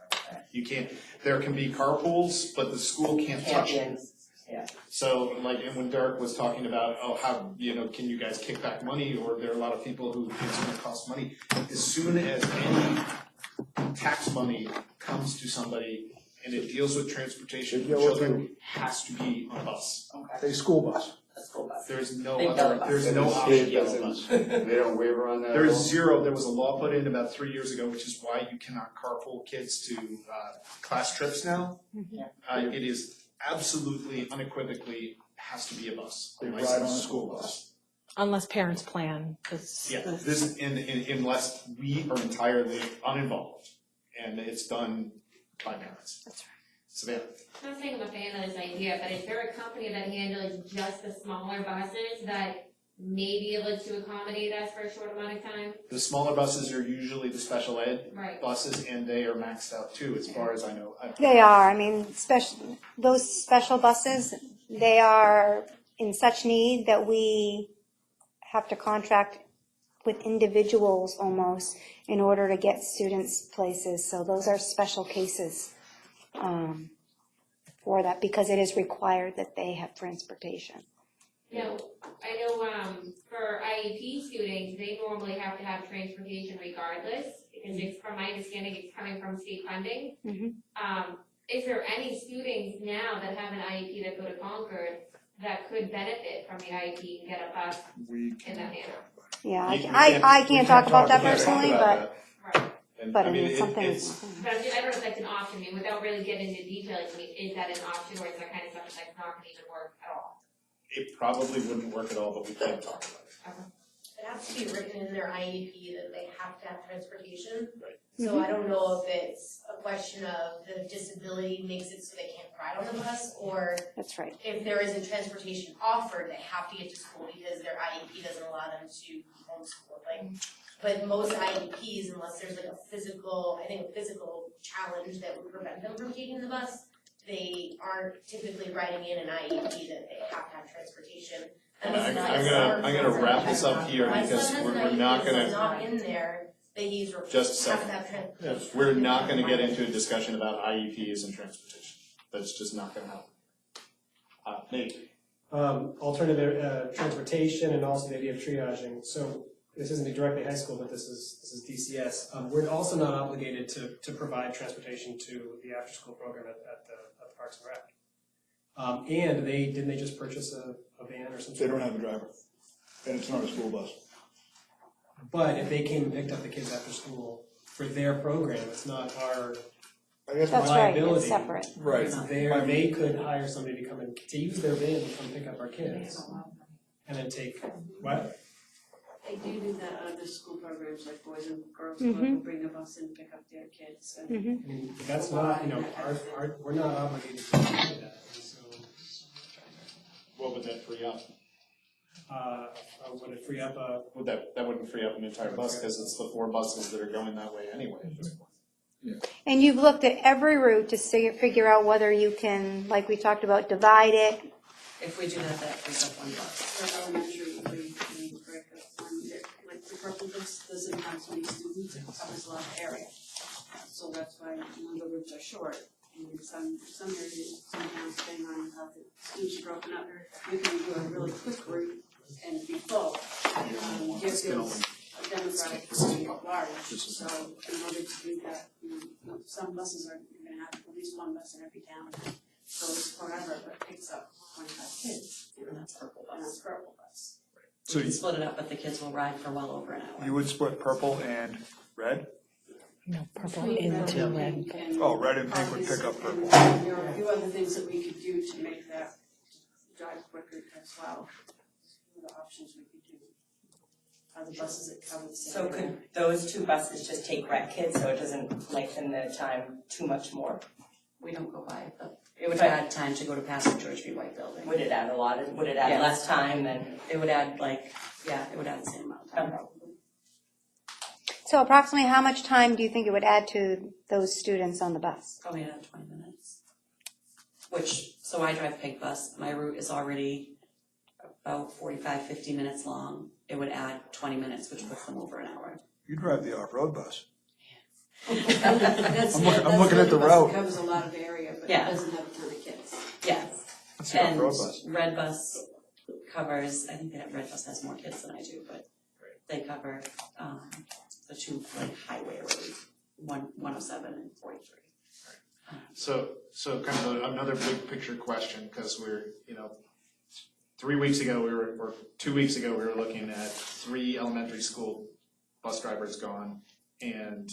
You can't, there can be carpools, but the school can't touch it. Yeah. So and when Derek was talking about, how, can you guys kick back money, or there are a lot of people who it's gonna cost money. As soon as any tax money comes to somebody and it deals with transportation for children, has to be on a bus. A school bus. A school bus. There's no Big other, bus. there's no The option state beyond a doesn't- bus. They don't waiver on that? There at is all? zero, there was a law put in about 3 years ago, which is why you cannot carpool kids to class trips now. It is absolutely, unequivocally, has to be a bus. They ride licensed on a school bus. Unless parents plan, 'cause Yeah, the- this, unless we are entirely uninvolved, and it's done by parents. That's right. Savannah? I'm not saying I'm a fan of this idea, but is there a company that handles just the smaller buses that may be able to accommodate us for a short amount of time? The smaller buses are usually the special ed Right. buses, and they are maxed out too, as far as I know. They are, I mean, those special buses, they are in such need that we have to contract with individuals almost in order to get students places. So those are special cases for that, because it is required that they have transportation. No, I know, for IEP students, they normally have to have transportation regardless, because it's, from my understanding, it's coming from state funding. Is there any students now that have an IEP that go to Concord that could benefit from the IEP and get a bus in that manner? Yeah, We I can't talk about that we can't talk personally, about but, that. And, but I mean, it- it's something. it's- But I don't know if that's an option, I mean, without really getting into details, I mean, is that an option, or is that kind of something that's not gonna even work at all? It probably wouldn't work at all, but we can talk about it. It has to be written in their IEP that they have to have transportation. Right. So I don't know if it's a question of the disability makes it so they can't ride on the bus, or That's right. if there isn't transportation offered, they have to get to school because their IEP doesn't allow them to homeschool. But most IEPs, unless there's like a physical challenge that would prevent them from taking the bus, they aren't typically writing in an IEP that they have to have transportation. I'm gonna wrap this up here because we're not gonna. It's not in there, they use. Just a have second. to have transportation. We're not gonna get into a discussion about IEPs and transportation. That's just not gonna happen. Nate? Alternative transportation and also the idea of triaging. So this isn't directly high school, but this is DCS. We're also not obligated to provide transportation to the after-school program at the Parks and Rec. And didn't they just purchase a van or something? They don't have a driver, and it's not a school bus. But if they came and picked up the kids after school for their program, it's not our I guess That's right, it's separate. Right. It's their, they could hire somebody to come in, to use their van to come pick up our kids. And then take, what? They do that out of the school programs, like Boys and Girls Club will bring a bus and pick up their kids. And I mean, that's not, we're not obligated to do that, and so. What would that free up? Would it free up That wouldn't free up an entire bus, because it's the 4 buses that are going that way anyway at this point. And you've looked at every route to figure out whether you can, like we talked about, divide it. If we do that frees up one bus. for elementary, we break up one, like the purple bus doesn't have so many students, it covers a lot of area. So that's why the routes are short. And in some areas, sometimes depending on how the students are broken up, we can do a really quick route and be full. Give this a demographic pretty large, so in order to do that, some buses are, you're gonna have at least one bus in every town. Goes forever, but picks up 25 kids. And that's purple And that's bus. purple bus. So We can split it up, but the kids will ride for well over an hour. you would split purple and red? No, purple into red. Oh, red and pink would pick up purple. There are a few other things that we could do to make that drive quicker as well. Some of the options we could do. are the buses that cover the same So area. could those two buses just take rec kids, so it doesn't lengthen the time too much more? We don't go by it, but it would But- add time to go to past the George B. White building. Would it add a lot, would it add Yes. less time than? It would add it would add the same amount of time Okay. probably. So approximately how much time do you think it would add to those students on the bus? Probably add 20 minutes. So I drive Pig Bus, my route is already about 45, 50 minutes long. It would add 20 minutes, which puts them over an hour. You drive the off-road bus. That's, I'm looking at the bus route. covers a lot of area, but it Yeah. doesn't have a ton of kids. Yes. That's the off-road bus. And Red Bus covers, I think that Red Bus has more kids than I do, but they cover the two highway roads, 107 and 43. So kind of another big picture question, because we're, 3 weeks ago, or 2 weeks ago, we were looking at 3 elementary school bus drivers gone and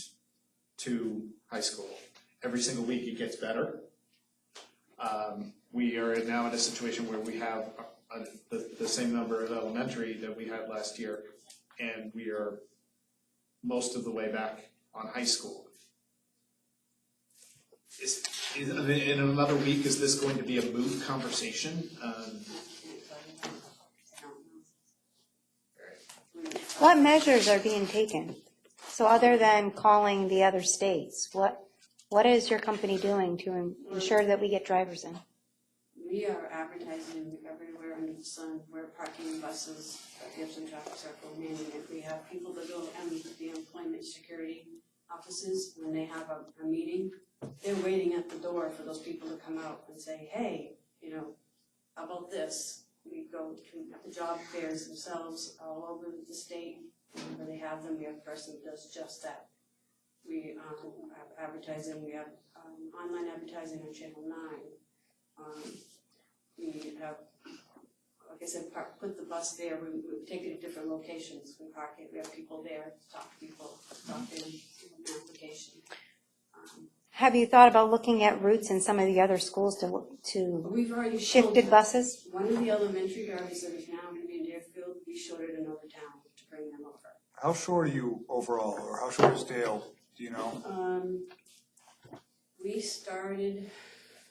2 high school. Every single week it gets better. We are now in a situation where we have the same number of elementary that we had last year, and we are most of the way back on high school. In another week, is this going to be a moot conversation? What measures are being taken? So other than calling the other states, what is your company doing to ensure that we get drivers in? We are advertising everywhere under the sun. We're parking buses at the Epsom Traffic Circle, meaning if we have people that go and the employment security offices, when they have a meeting, they're waiting at the door for those people to come out and say, hey, how about this? We go to the job fairs themselves all over the state, where they have them. We have a person that does just that. We have advertising. We have online advertising on Channel 9. We have, like I said, put the bus there. We take it to different locations. We park it. We have people there to talk to people, talk to them, give them an application. Have you thought about looking at routes in some of the other schools to We've already shifted showed buses? one of the elementary drivers that is now going to be in Deerfield, we showed it in another town to bring them over. How short are you overall, or how short is Dale, do you know? We started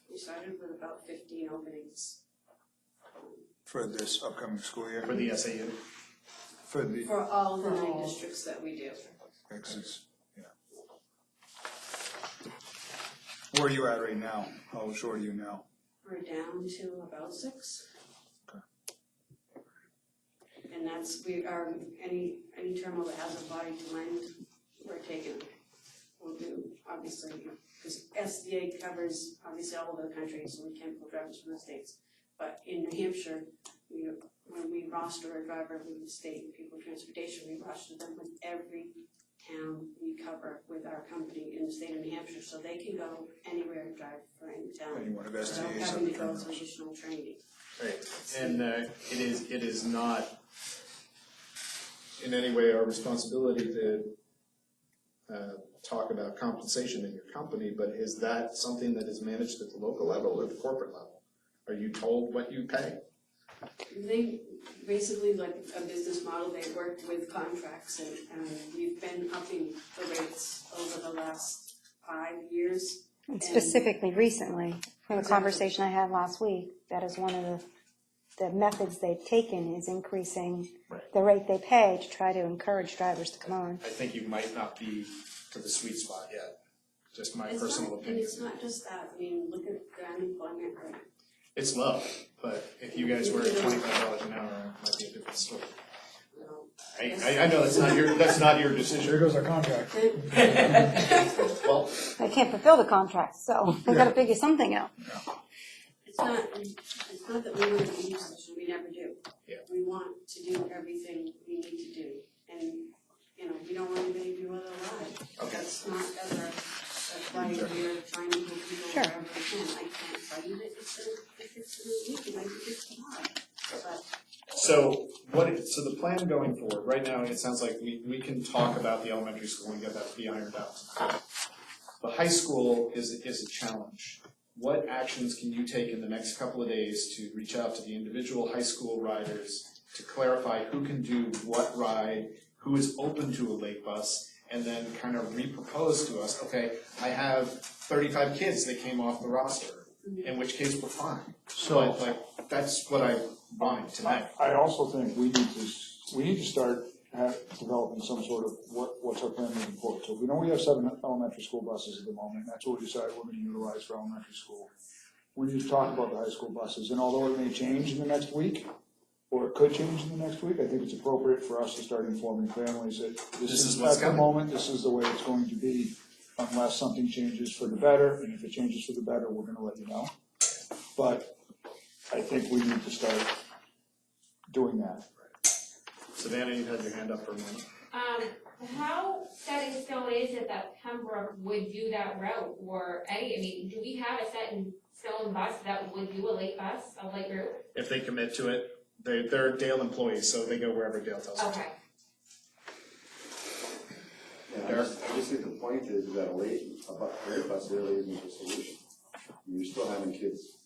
with about 15 openings. For this upcoming school year? For the SAU? For all the 9 districts that we do. Yeah. Where are you at right now? How short are you now? We're down to about 6. Okay. And that's, any terminal that has a body to lend, we're taking it. We'll do, obviously, because SDA covers obviously all over the country, so we can't pull drivers from the states. But in New Hampshire, when we roster a driver from the state, People Transportation, we roster them with every town we cover with our company in the state of New Hampshire, so they can go anywhere and drive for any town. Any one of without SDA's having to go terminals. through additional training. Right, and it is not in any way our responsibility to talk about compensation in your company, but is that something that is managed at the local level or the corporate level? Are you told what you pay? They basically, like a business model, they work with contracts, and we've been upping the rates over the last 5 years. And specifically recently, from the conversation I had last week, that is one of the methods they've taken is increasing the rate they pay to try to encourage drivers to come on. I think you might not be to the sweet spot yet, just my It's personal not- opinion. And it's not just that, I mean, look at the unemployment rate. It's low, but if you guys were at $25 an hour, it might be a different story. I know that's not your decision. There goes our contract. Well, They can't fulfill the contract, so they've got to figure something out. It's not that we want to be in a position, we never do. Yeah. We want to do everything we need to do, and, we don't want anybody to do other lives. Okay. That's not ever, that's why we're trying to move people Sure. wherever we can. I can't tell you that if it's in a week, it might be just tomorrow, but so the plan going forward, right now, it sounds like we can talk about the elementary school and get that to be ironed out. The high school is a challenge. What actions can you take in the next couple of days to reach out to the individual high school riders to clarify who can do what ride, who is open to a late bus, and then kind of repropose to us, okay, I have 35 kids that came off the roster, in which case we're fine. So- But like, that's what I wanted tonight. I also think we need to start developing some sort of what's our plan moving forward. So we know we have 7 elementary school buses at the moment, that's what we decided we're gonna utilize for elementary school. We need to talk about the high school buses, and although it may change in the next week, or it could change in the next week, I think it's appropriate for us to start informing families that This is at what's the coming. moment, this is the way it's going to be, unless something changes for the better, and if it changes for the better, we're gonna let you know. But I think we need to start doing that. Savannah, you've had your hand up for a minute. How set in stone is it that Pembroke would do that route, or any, I mean, do we have a set in stone bus that would do a late bus, a late route? If they commit to it, they're Dale employees, so they go wherever Dale tells them. Okay. Yeah, I just think the point is that a late bus really isn't a solution. You're still having kids,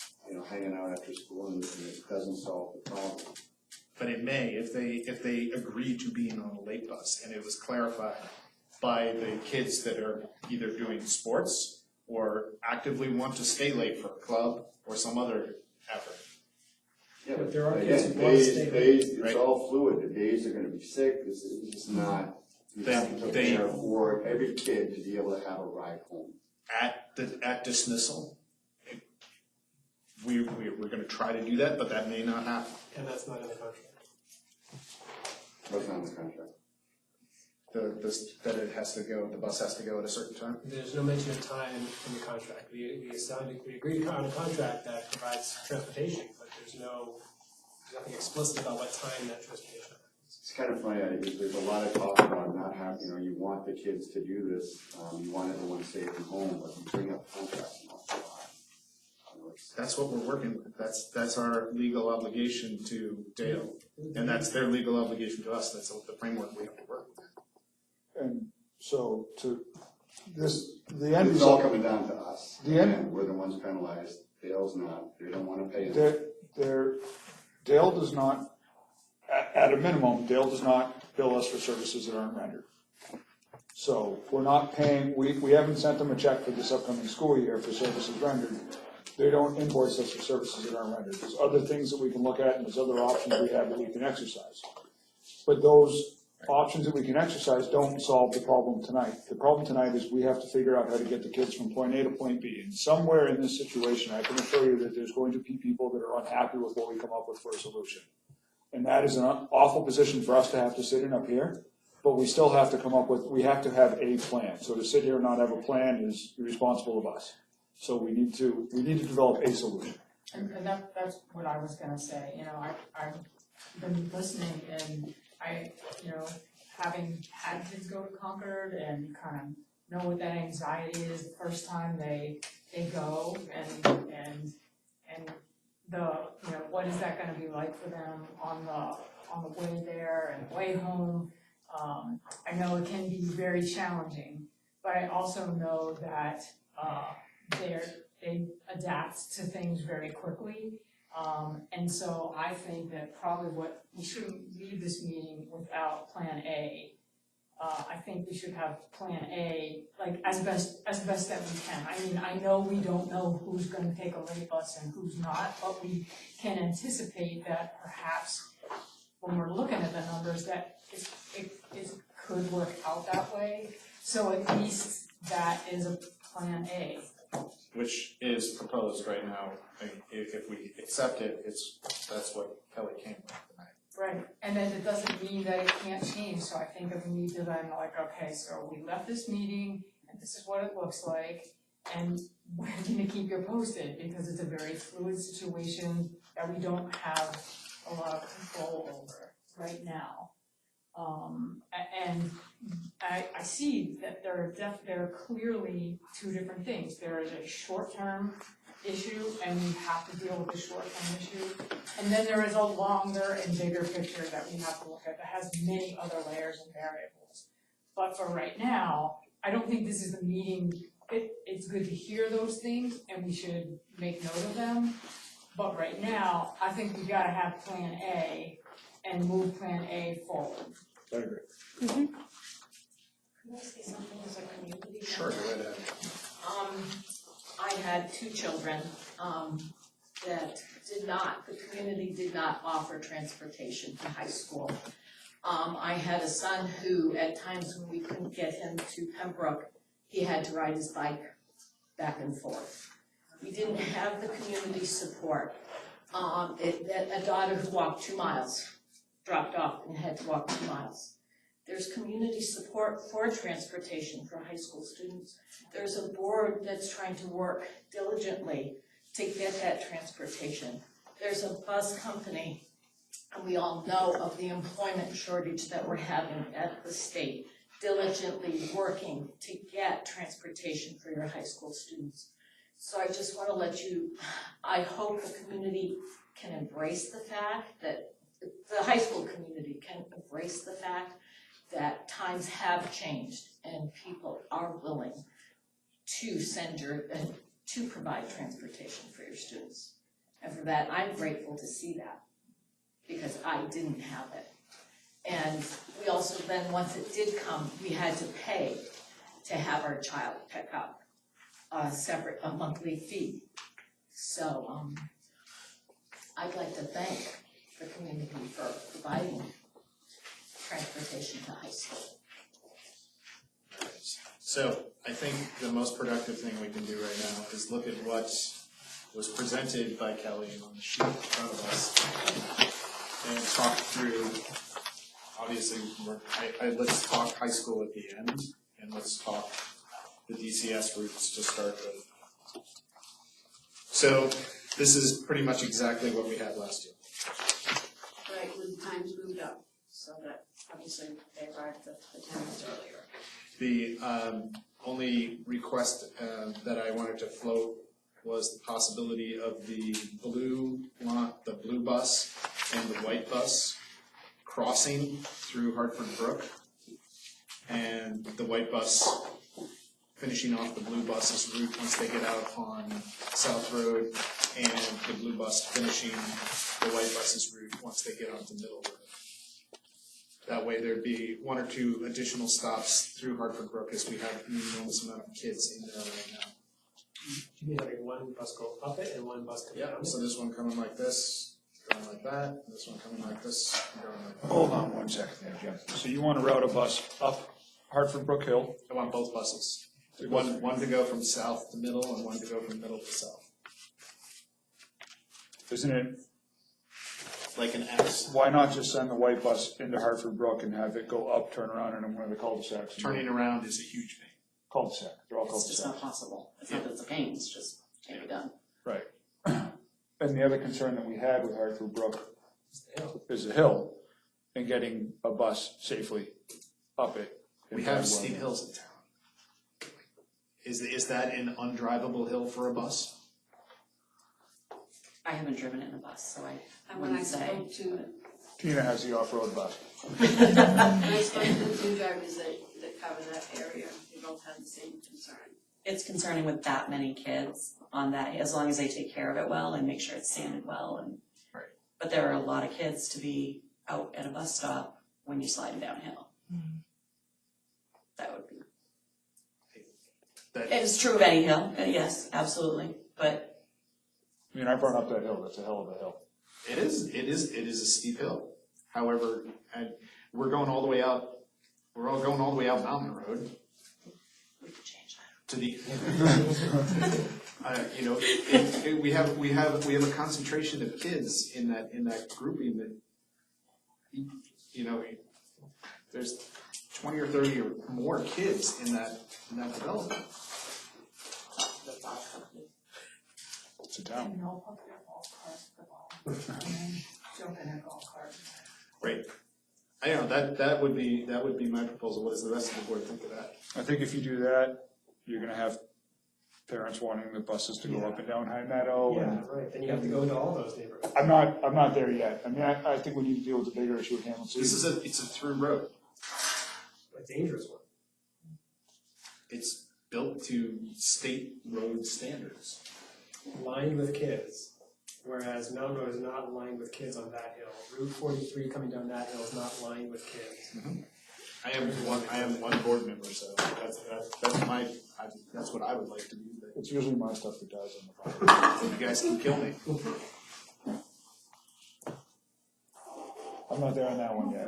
hanging out after school, and it doesn't solve the problem. But it may, if they agree to being on a late bus, and it was clarified by the kids that are either doing sports or actively want to stay late for a club or some other effort. Yeah, but there are kids who want to stay late. Days, it's Right. all fluid. The days are gonna be sick. This is not, you have to prepare for every kid to be able to have a ride home. At dismissal, we're gonna try to do that, but that may not happen. And that's not in the contract. What's not in the contract? That it has to go, the bus has to go at a certain time. There's no mention of time in the contract. We agreed on a contract that provides transportation, but there's nothing explicit about what time that transportation happens. It's kind of funny, there's a lot of talk about not having, you want the kids to do this, you want everyone safe and home, but you bring up contracts and all that. That's what we're working with. That's our legal obligation to Dale, and that's their legal obligation to us. That's the framework we have to work with. And so the end It's result. all coming down to us. The end- And we're the ones penalized. Dale's not. They don't want to pay us. Dale does not, at a minimum, Dale does not bill us for services that aren't rendered. So we're not paying, we haven't sent them a check for this upcoming school year for services rendered. They don't invoice us for services that aren't rendered. There's other things that we can look at, and there's other options we have that we can exercise. But those options that we can exercise don't solve the problem tonight. The problem tonight is we have to figure out how to get the kids from point A to point B. And somewhere in this situation, I can assure you that there's going to be people that are unhappy with what we come up with for a solution. And that is an awful position for us to have to sit in up here, but we still have to come up with, we have to have a plan. So to sit here and not have a plan is irresponsible of us. So we need to develop a solution. And that's what I was gonna say, I've been listening and having had kids go to Concord and kind of know what that anxiety is the first time they go and the, what is that gonna be like for them on the way there and way home. I know it can be very challenging, but I also know that, they adapt to things very quickly. And so I think that probably we shouldn't leave this meeting without plan A. I think we should have plan A, like as best that we can. I mean, I know we don't know who's gonna take a late bus and who's not, but we can anticipate that perhaps when we're looking at the numbers, that it could work out that way. So at least that is a plan A. Which is proposed right now. If we accept it, that's what Kelly came with tonight. Right, and then it doesn't mean that it can't change, so I think that we need to then okay, so we left this meeting, and this is what it looks like, and we're gonna keep you posted, because it's a very fluid situation that we don't have a lot of control over right now. And I see that there are clearly two different things. There is a short-term issue, and we have to deal with the short-term issue. And then there is a longer and bigger picture that we have to look at that has many other layers and variables. But for right now, I don't think this is the meeting. It's good to hear those things, and we should make note of them. But right now, I think we gotta have plan A and move Plan A forward. I agree. Mm-hmm. Can I say something as a community? Sure, go right ahead. I had two children, that the community did not offer transportation to high school. I had a son who, at times when we couldn't get him to Pembroke, he had to ride his bike back and forth. We didn't have the community support. A daughter who walked 2 miles, dropped off and had to walk 2 miles. There's community support for transportation for high school students. There's a board that's trying to work diligently to get that transportation. There's a bus company, and we all know of the employment shortage that we're having at the state, diligently working to get transportation for your high school students. So I just want to let you, I hope the community can embrace the fact that, the high school community can embrace the fact that times have changed and people are willing to to provide transportation for your students. And for that, I'm grateful to see that, because I didn't have it. And we also then, once it did come, we had to pay to have our child pick up a monthly fee. So I'd like to thank the community for providing transportation to high school. So I think the most productive thing we can do right now is look at what was presented by Kelly on the sheet in front of us and talk through, obviously, let's talk high school at the end, and let's talk the DCS routes to start with. So this is pretty much exactly what we had last year. Right, when times moved up, so that obviously they arrived at the 10 minutes earlier. The only request that I wanted to float was the possibility of the blue bus and the white bus crossing through Hartford Brook, and the white bus finishing off the blue bus's route once they get out on South Road, and the blue bus finishing the white bus's route once they get onto Middle Road. That way there'd be 1 or 2 additional stops through Hartford Brook, as we have an enormous amount of kids in there right now. You mean having one bus go up it and one bus come down it? So this one coming like this, going like that, this one coming like this, and going like that. Hold on 1 second there, Jim. So you want to route a bus up Hartford Brook Hill? I want both buses. One to go from south to middle, and one to go from middle to south. Isn't it, Like an X. why not just send the white bus into Hartford Brook and have it go up, turn around, and then one of the cul-de-sacs? Turning around is a huge pain. Cul-de-sac, they're all It's just not cul-de-sacs. possible. It's not that it's a pain, it's just can't be done. Right. And the other concern that we had with Hartford Brook is the hill, and getting a bus safely up it. We have steep hills in town. Is that an undrivable hill for a bus? I haven't driven in a bus, so I And when I wouldn't say. spoke to, Tina has the off-road bus. when I spoke to the two drivers that cover that area, they both had the same concern. It's concerning with that many kids on that, as long as they take care of it well and make sure it's sanded well and. Right. But there are a lot of kids to be out at a bus stop when you're sliding downhill. That would be. It's true of any hill, yes, absolutely, but. I mean, I've run up that hill, that's a hell of a hill. It is a steep hill. However, we're going all the way out, Mountain Road. We could change that. To the, we have a concentration of kids in that grouping that, there's 20 or 30 or more kids in that development. It's a town. And they'll hook their golf carts to the ball, and then jump in their golf cart. Right. I know, that would be my proposal. What does the rest of the board think of that? I think if you do that, you're gonna have parents wanting the buses to go up and down High Meadow. Yeah, and right, then you have to go into all those neighborhoods. I'm not there yet. I mean, I think we need to deal with the bigger issue with Hamilton. It's a through road. A dangerous one. It's built to state road standards. Lined with kids. whereas Mountain Road is not lined with kids on that hill. Route 43 coming down that hill is not lined with kids. I am one board member, so that's what I would like to do. But It's usually my stuff that dies on the fire. you guys can kill me. I'm not there on that one yet.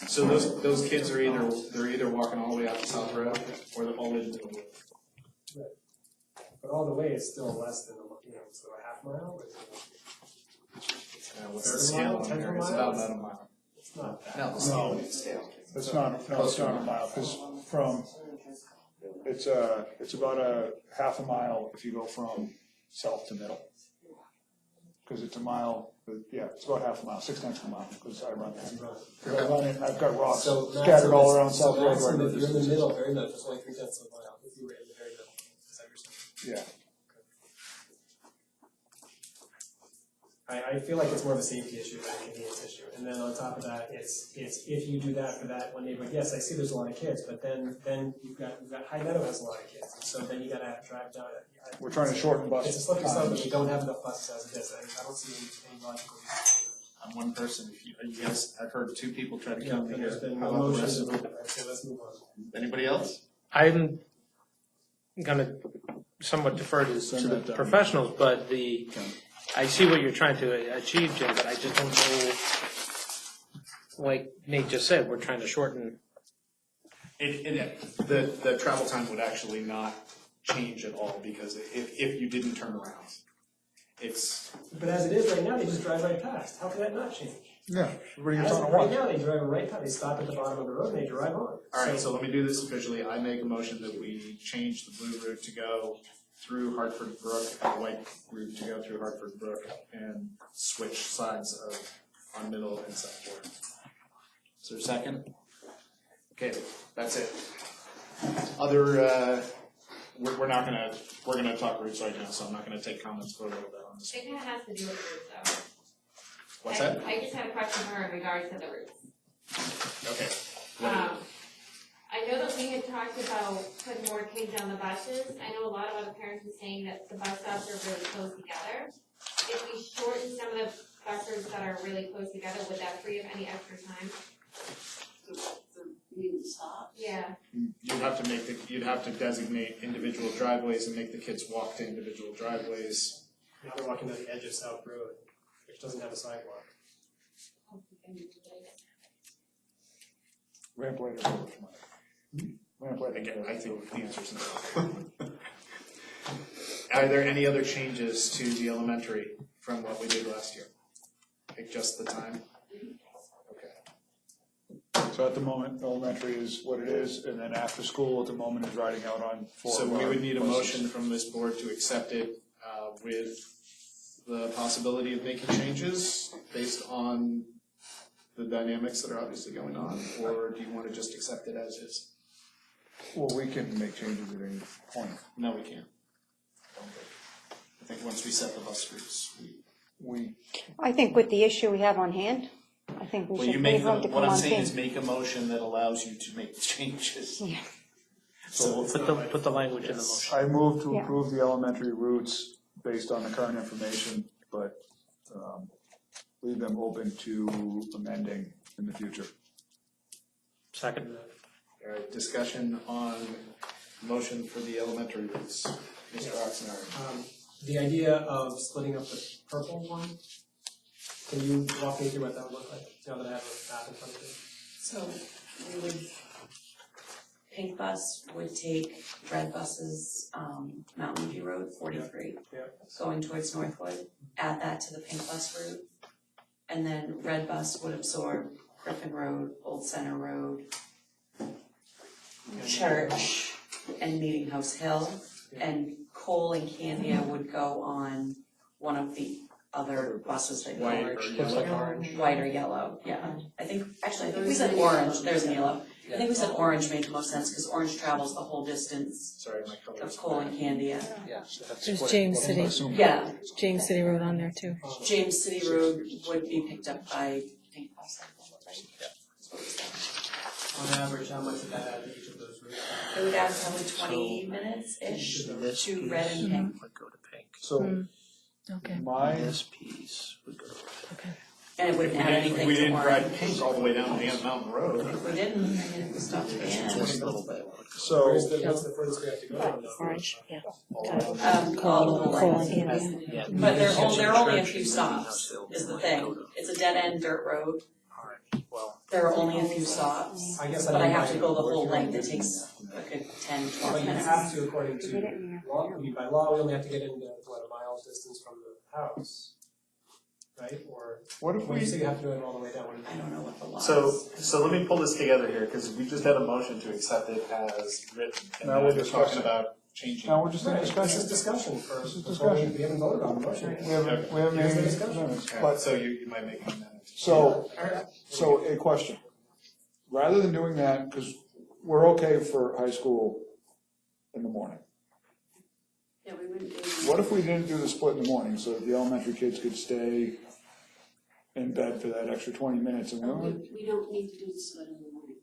So those kids are either walking all the way out to South Road or they're all in the middle. But all the way is still less than, so a half mile? Or is it What's the scale on there? It's about a mile. It's not that. No, the scale. It's not a mile, because it's about a half a mile if you go from south to middle. Because it's a mile, it's about half a mile, 6/10 of a mile, because I run it. And I've got rocks scattered all around South Road. So if you're in the middle, very much, it's only 3/10 of a mile, if you were in the very middle, is that what you're saying? Yeah. I feel like it's more of a safety issue than a convenience issue. And then on top of that, it's if you do that for that one neighborhood, yes, I see there's a lot of kids, but then you've got High Meadow has a lot of kids. So then you gotta drive down it. We're trying to shorten bus It's a slippery slope, but times. we don't have enough buses as it is. I don't see any logical reason. I'm one person. If you guys, I've heard 2 people try to kill me And here. there's been How no about the motion rest to of move them? it. Okay, let's move on. Anybody else? I'm gonna somewhat defer to the professionals, but I see what you're trying to achieve, Jim, but I just don't know, like Nate just said, we're trying to shorten. The travel time would actually not change at all because if you didn't turn around, it's. But as it is right now, they just drive right past. How can that not change? Yeah, everybody gets As on of at right once. now, they drive right past. They stop at the bottom of the road and they drive on. All right, so let me do this officially. I make a motion that we change the blue route to go through Hartford Brook, and the white route to go through Hartford Brook, and switch sides on Middle and South Ward. Is there a second? Okay, that's it. We're gonna talk routes right now, so I'm not gonna take comments for a little bit on this. It kind of has to do with the roots though. What's that? I just had a question for her in regards to the roots. Okay. I know that we had talked about putting more kids on the buses. I know a lot of other parents were saying that the bus stops are really close together. If we shorten some of the buses that are really close together, would that free up any extra time? Yeah. You'd have to designate individual driveways and make the kids walk to individual driveways. Now they're walking to the edge of South Road, which doesn't have a sidewalk. Ramp later. Ramp later. Again, I think the answer is no. Are there any other changes to the elementary from what we did last year? Like just the time? So at the moment, elementary is what it is, and then after school, at the moment, is riding out on 4 So we would need a buses. motion from this board to accept it with the possibility of making changes based on the dynamics that are obviously going on, or do you want to just accept it as is? Well, we can make changes at any point. No, we can't. I think once we set the bus routes, I think with the issue we have on hand, I think we well, should you make leave them to what come I'm on saying in. is make a motion that allows you to make the changes. Yeah. So Put the language in the motion. I move to Yeah. approve the elementary routes based on the current information, but leave them open to amending in the future. Second. All right, discussion on motion for the elementary routes. Mr. Oxnard. The idea of splitting up the purple one, can you walk me through what that would look like, now that I have a map in front of me? So we would, pink bus would take red buses, Mountain View Road, 43, going towards Northwood, add that to the pink bus route. And then red bus would absorb Griffin Road, Old Center Road, Church, and Meeting House Hill. And Cole and Candia would go on one of the other buses that go White or orange. yellow? White or yellow, yeah. I think we said orange, there's a yellow. I think we said orange made the most sense, because orange travels the whole distance Sorry, my color. of Cole and Candia. There's James City. Yeah, James City Road on there too. James City Road would be picked up by pink bus, right? On average, how much would that add to each of those routes? It would add probably 20 minutes-ish This to piece red and pink. would go to pink. So Okay. This piece would go to red. And it wouldn't add anything We to didn't ride orange. pink all the way down Ant Mountain Road. If we didn't, I mean, if we stopped at the end. Just a little bit. So, What's the furthest we have to go on those? Orange, yeah. All of the lines. Yeah. But there are only a few stops, is the thing. It's a dead-end dirt road. Well, There are only a few stops. I guess But I didn't have to mind go the what whole you length. were It takes a good 10, 12 But you minutes. have to, according to law, I mean, by law, we only have to get into, what, a mile's distance from the house, right? Or, what if when you we, say you have to do it all the way down, I don't know what the law So, is. so let me pull this together here, because we just had a motion to accept it as written. And Now we're we're talking discussing. about changing. now we're just in Right, this discussion. is discussion for, This is before discussion. we haven't voted on the motion. We haven't made Here's the any discussion. amendments, But, but, so you might make an amendment. so a question. Rather than doing that, because we're okay for high school in the morning. Yeah, we wouldn't do. What if we didn't do the split in the morning, so that the elementary kids could stay in bed for that extra 20 minutes, and We don't need to do the split in the morning.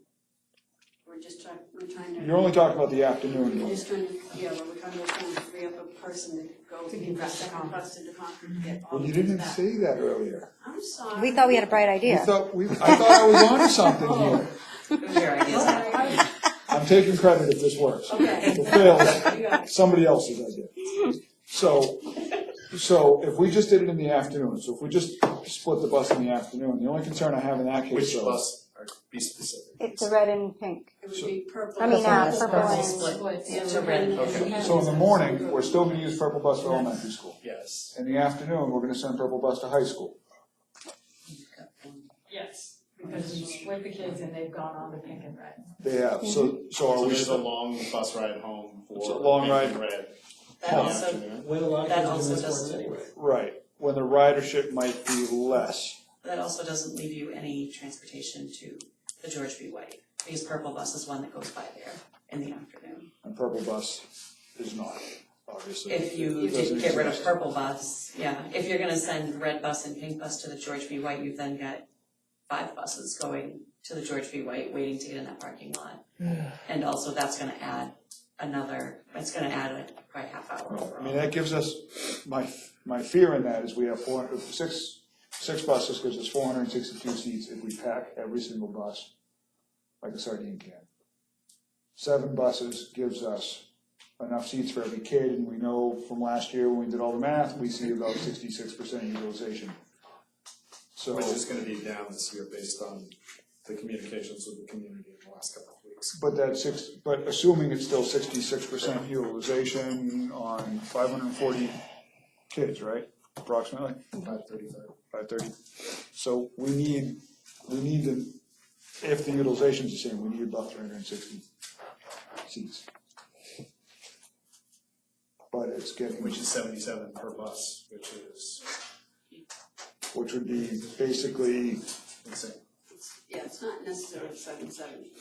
We're trying to. you're only talking about the afternoon. We're just trying to, yeah, we're trying to free up a person to go To to get the back to second Concord. bus into Concord to get all Well, you the kids didn't back. say that earlier. I'm sorry. We thought we had a bright idea. I thought I was onto something here. It was your idea. I'm taking credit if this works. Okay. If it fails, somebody else's idea. So if we just did it in the afternoon, so if we just split the bus in the afternoon, the only concern I have in that case, Which though, bus, or be specific? It's a red and pink. It would be purple. I mean, Purple purple bus and- split. Yeah, To we're red. gonna- Okay. so in the morning, we're still gonna use purple bus for elementary school. Yes. In the afternoon, we're gonna send purple bus to high school. Yes, because you split the kids and they've gone on to pink and red. They have, so are So we there's a still, long bus ride home for. It's a long pink and ride. red. That in the also, afternoon. When a lot of That kids are also doing sports doesn't- anyway. right, when the ridership might be less. that also doesn't leave you any transportation to the George B. White, because Purple Bus is one that goes by there in the afternoon. And purple bus is not, obviously. If you It doesn't get rid of exist. Purple Bus, yeah, if you're gonna send red bus and pink bus to the George B. White, you've then got 5 buses going to the George B. White, waiting to get in that parking lot. And also that's gonna add it's gonna add probably half hour I overall. mean, that gives us, my fear in that is we have six buses gives us 462 seats if we pack every single bus like a sardine can. 7 buses gives us enough seats for every kid, and we know from last year when we did all the math, we see about 66% utilization. So, Which is gonna be down this year based on the communications with the community in the last couple of weeks. but assuming it's still 66% utilization on 540 kids, right, approximately? 530. So we need to, if the utilization's the same, we need about 360 seats. But it's getting, Which is 77 per bus, which would be basically, insane. Yeah, it's not necessarily 770.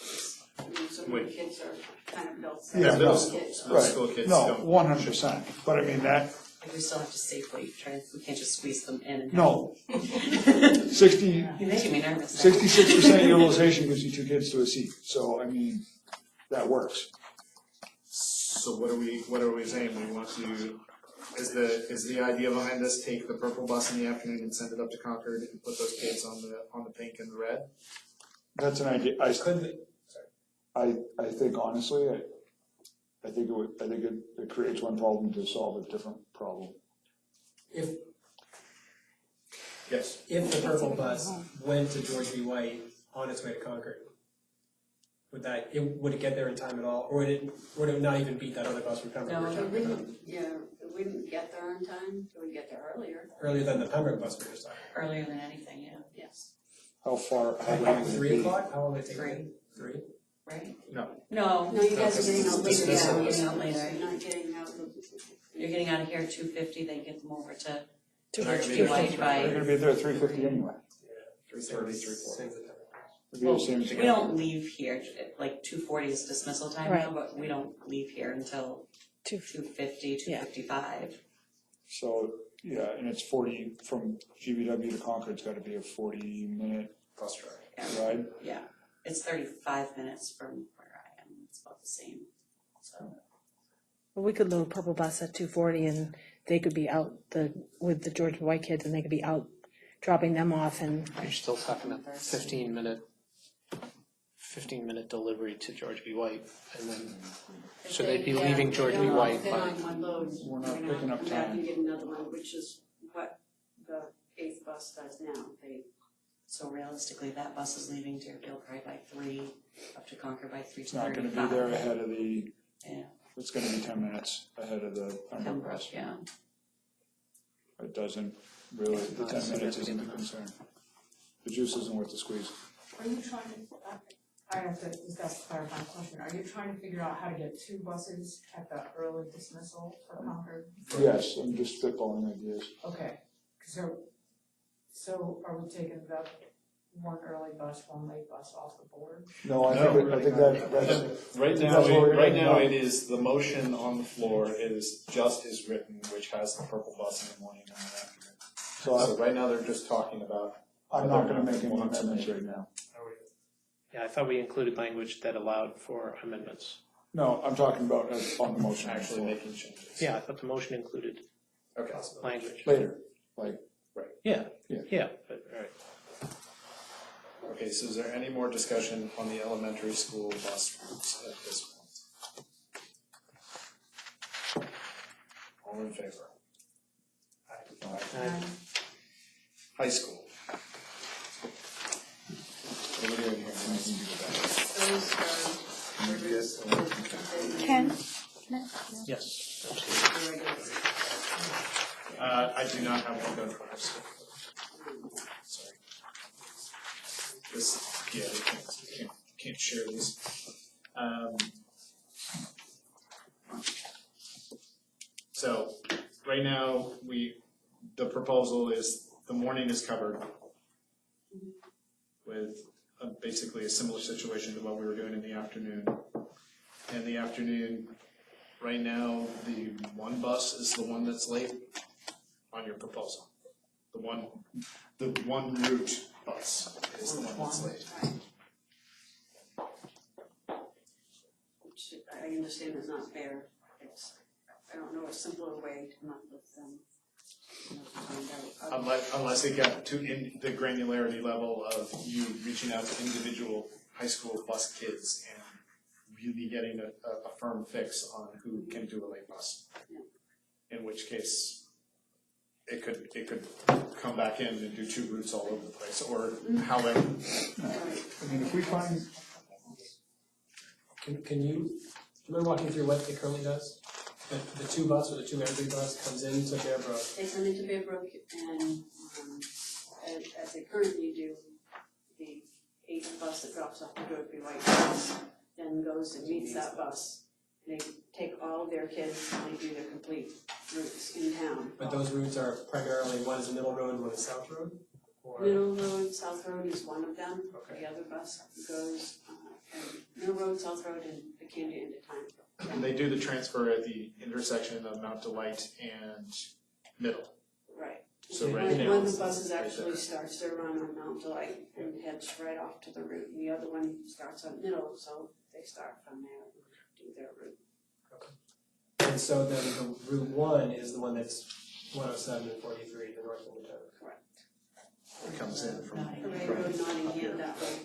I mean, some of the Wait. kids are kind of built. Yeah, middle no, school, kids. middle school kids no, don't. 100%. But I mean, that, Like we still have to safely we can't just squeeze them in and. no. 60, You're making me nervous. 66% utilization gives you 2 kids to a seat. So, I mean, that works. So what are we saying? We want to, is the idea behind this, take the purple bus in the afternoon and send it up to Concord and put those kids on the pink and the red? That's an idea. I think honestly, I think it creates one problem to solve a different problem. Yes. If the Purple Bus went to George B. White on its way to Concord, would it get there in time at all, or would it not even beat that other bus from Pembroke? No, we were it talking about? wouldn't, yeah, it wouldn't get there on time, it would get there earlier. Earlier than the Pembroke bus we were just talking Earlier than anything, yeah. Yes. How far, how late about. would it 3 be? o'clock, how long would it take? 3. 3? Right? No. No. No, you guys are getting out This later. is- Yeah, this is- you're not later. You're not getting out. You're getting out of here at 2:50, they get them over to They're not George gonna B. be there White till by. They're gonna be there at 3:50 anyway. 3:30, 3:40. It'd be Well, the same as- we don't leave here, like 2:40 is dismissal time now, Right. but we don't leave here until 2:50, 2:55. So, yeah, and it's 40, from GBW to Concord's gotta be a 40-minute Bus drive. Yeah. ride. Yeah. It's 35 minutes from where I am, it's about the same, so. We could load Purple Bus at 2:40 and they could be out with the George White kids and they could be out dropping them off and. You're still talking a 15-minute delivery to George B. White, and then, so they'd be leaving George B. White They're by. on one load. We're not They're picking gonna up come back time. and get another one, which is what the 8th bus does now. So realistically, that bus is leaving Deerfield probably by 3, up to Concord by 3:35. It's not gonna be there ahead of the, Yeah. it's gonna be 10 minutes ahead of the Pembroke bus. Yeah. It doesn't really, the 10 minutes isn't the concern. The juice isn't worth the squeeze. Are you trying to, I have to just ask a clarifying question, are you trying to figure out how to get 2 buses at the early dismissal for Concord? Yes, I'm just spitballing ideas. Okay, so are we taking the one early bus, one late bus off the board? No, I think that's. Right now, that's what we're right gonna now, do. it is, the motion on the floor is just as written, which has the purple bus in the morning and the afternoon. So right now, they're just talking about. I'm not gonna whether or make any they want to amendments make- right now. Yeah, I thought we included language that allowed for amendments. No, I'm talking about on the motion. Actually making changes. Yeah, I thought the motion included Okay. language. Later, like. Yeah, Yeah. but, all right. Okay, so is there any more discussion on the elementary school bus routes at this point? All in favor? Aye. High school. What are we doing here? Ken? Yes. I do not have one done for high school. Sorry. This, yeah, you can't share these. So, right now, the proposal is, the morning is covered with basically a similar situation to what we were doing in the afternoon. In the afternoon, right now, the one bus is the one that's late on your proposal. The one route bus is the one that's late. Which I understand is not fair. I don't know a simpler way to not let them. Unless it got to the granularity level of you reaching out to individual high school bus kids and really getting a firm fix on who can do a late bus. In which case, it could come back in and do 2 routes all over the place, or however. I mean, if we find. Can you mind walking through what it currently does? The 2 bus or the 2 every bus comes into Bearbrook. They come into Bearbrook and, as they currently do, the 8th bus that drops off the George B. White bus then goes and meets that bus. They take all of their kids and they do their complete routes in town. But those routes are primarily, one is Middle Road and one is South Road? Or Middle Road, South Road is one of them. Okay. The other bus goes, from Middle Road, South Road, and Candia into Time. And they do the transfer at the intersection of Mount Delight and Middle. Right. So One right of now. the buses actually starts their run on Mount Delight and heads right off to the route, and the other one starts on Middle, so they start from there and do their route. And so then the Route 1 is the one that's 107 and 43, the north end of town. Correct. It comes in from. Parade Road, Nottingham, that way.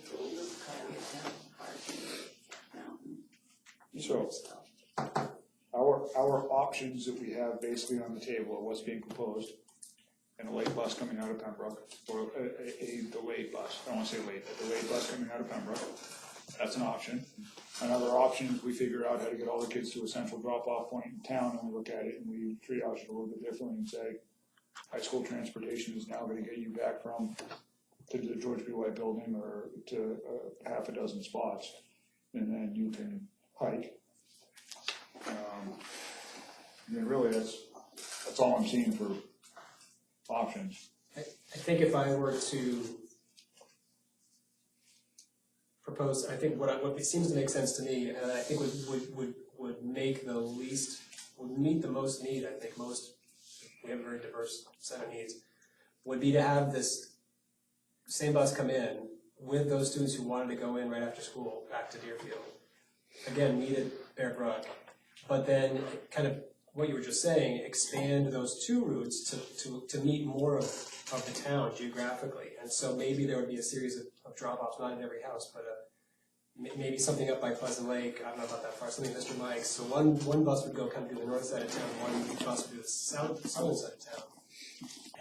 So, our options that we have basically on the table are what's being proposed, and a late bus coming out of Pembroke, or a delayed bus, I don't wanna say late, a delayed bus coming out of Pembroke, that's an option. Another option is we figure out how to get all the kids to a central drop-off point in town, and we look at it and we triage it a little bit differently and say, high school transportation is now gonna get you back to the George B. White building or to half a dozen spots, and then you can hike. I mean, really, that's all I'm seeing for options. I think if I were to propose, I think what it seems to make sense to me, and I think would make the least, would meet the most need, I think we have a very diverse set of needs, would be to have this same bus come in with those students who wanted to go in right after school back to Deerfield. Again, meet at Bear Brook, but then kind of what you were just saying, expand those two routes to meet more of the town geographically. And so maybe there would be a series of drop-offs, not in every house, but maybe something up by Pleasant Lake, I don't know about that far, something Mr. Mike's. So one bus would go kind of to the north side of town, one bus would do the southern side of town.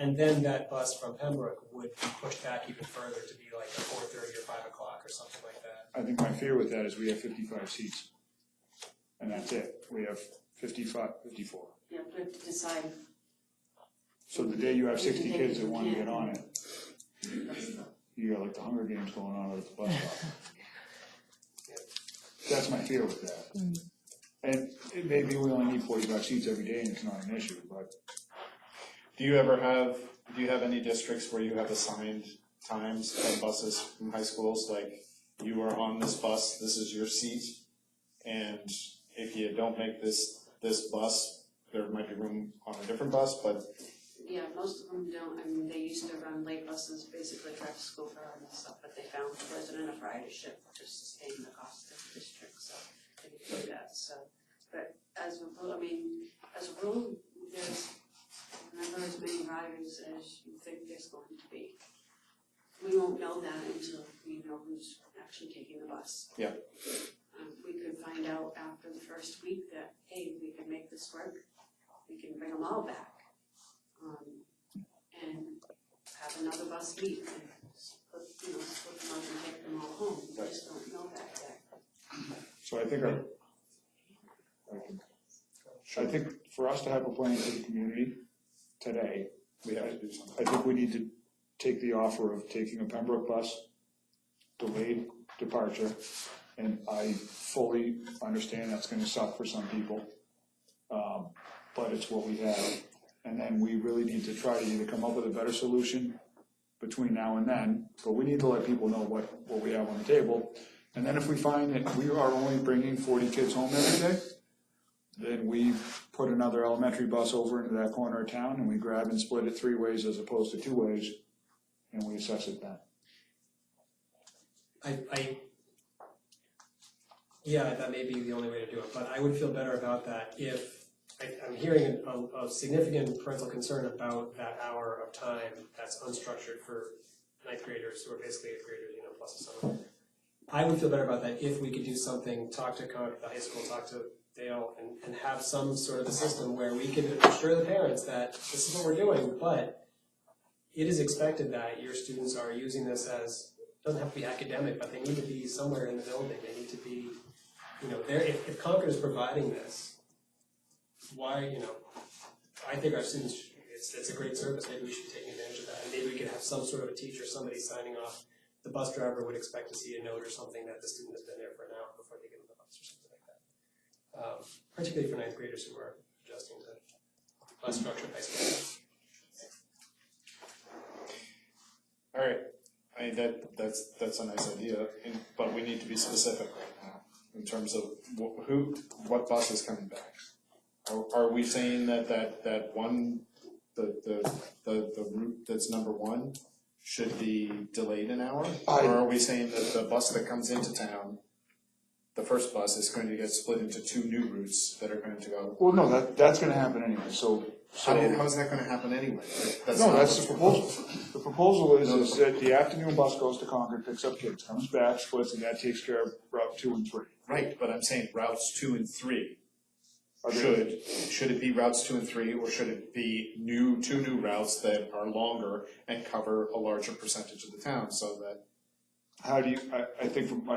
And then that bus from Pembroke would be pushed back even further to be like a 4:30 or 5 o'clock or something like that. I think my fear with that is we have 55 seats. And that's it. We have 54. Yeah, but to decide. So the day you have 60 kids that want to get on it, you got like the Hunger Games going on at the bus stop. That's my fear with that. And maybe we only need 45 seats every day and it's not an issue, but. Do you have any districts where you have assigned times on buses from high schools, like you are on this bus, this is your seat, and if you don't make this bus, there might be room on a different bus, but Yeah, most of them don't. I mean, they used to run late buses, basically track to school for and stuff, but they found it wasn't enough ridership to sustain the cost of the district, so they didn't do that, so. But as a rule, there's never as many riders as you think there's going to be. We won't know that until we know who's actually taking the bus. Yeah. We could find out after the first week that, hey, we can make this work, we can bring them all back. And have another bus meet and split them up and take them all home. We just don't know that yet. So I think for us to have a plan for the community today, we have to do something. I think we need to take the offer of taking a Pembroke bus, delayed departure, and I fully understand that's gonna suck for some people. But it's what we have. And then we really need to try to either come up with a better solution between now and then, but we need to let people know what we have on the table. And then if we find that we are only bringing 40 kids home every day, then we put another elementary bus over into that corner of town and we grab and split it 3 ways as opposed to 2 ways, and we assess it then. Yeah, that may be the only way to do it, but I would feel better about that if, I'm hearing a significant parental concern about that hour of time that's unstructured for 9th graders who are basically 8th graders, plus the summer. I would feel better about that if we could do something, talk to the high school, talk to Dale, and have some sort of a system where we can assure the parents that this is what we're doing, but it is expected that your students are using this as, doesn't have to be academic, but they need to be somewhere in the building. They need to be, if Concord is providing this, why, I think our students, it's a great service, maybe we should take advantage of that, and maybe we could have some sort of a teacher, somebody signing off. The bus driver would expect to see a note or something that the student has been there for an hour before they get on the bus or something like that. Particularly for 9th graders who are adjusting to less structured high school. all right. I mean, that's a nice idea, but we need to be specific right now in terms of what bus is coming back. Are we saying that one, the route that's number 1 should be delayed an hour? Or are we saying that the bus that comes into town, the first bus, is going to get split into 2 new routes that are going to go? Well, no, that's gonna happen anyway, so. How is that gonna happen anyway? That's the proposal. The proposal is that the afternoon bus goes to Concord, picks up kids, comes back, splits, and that takes care of route 2 and 3. Right, but I'm saying routes 2 and 3. Should it be routes 2 and 3, or should it be 2 new routes that are longer and cover a larger percentage of the town, so that? How do you, I think from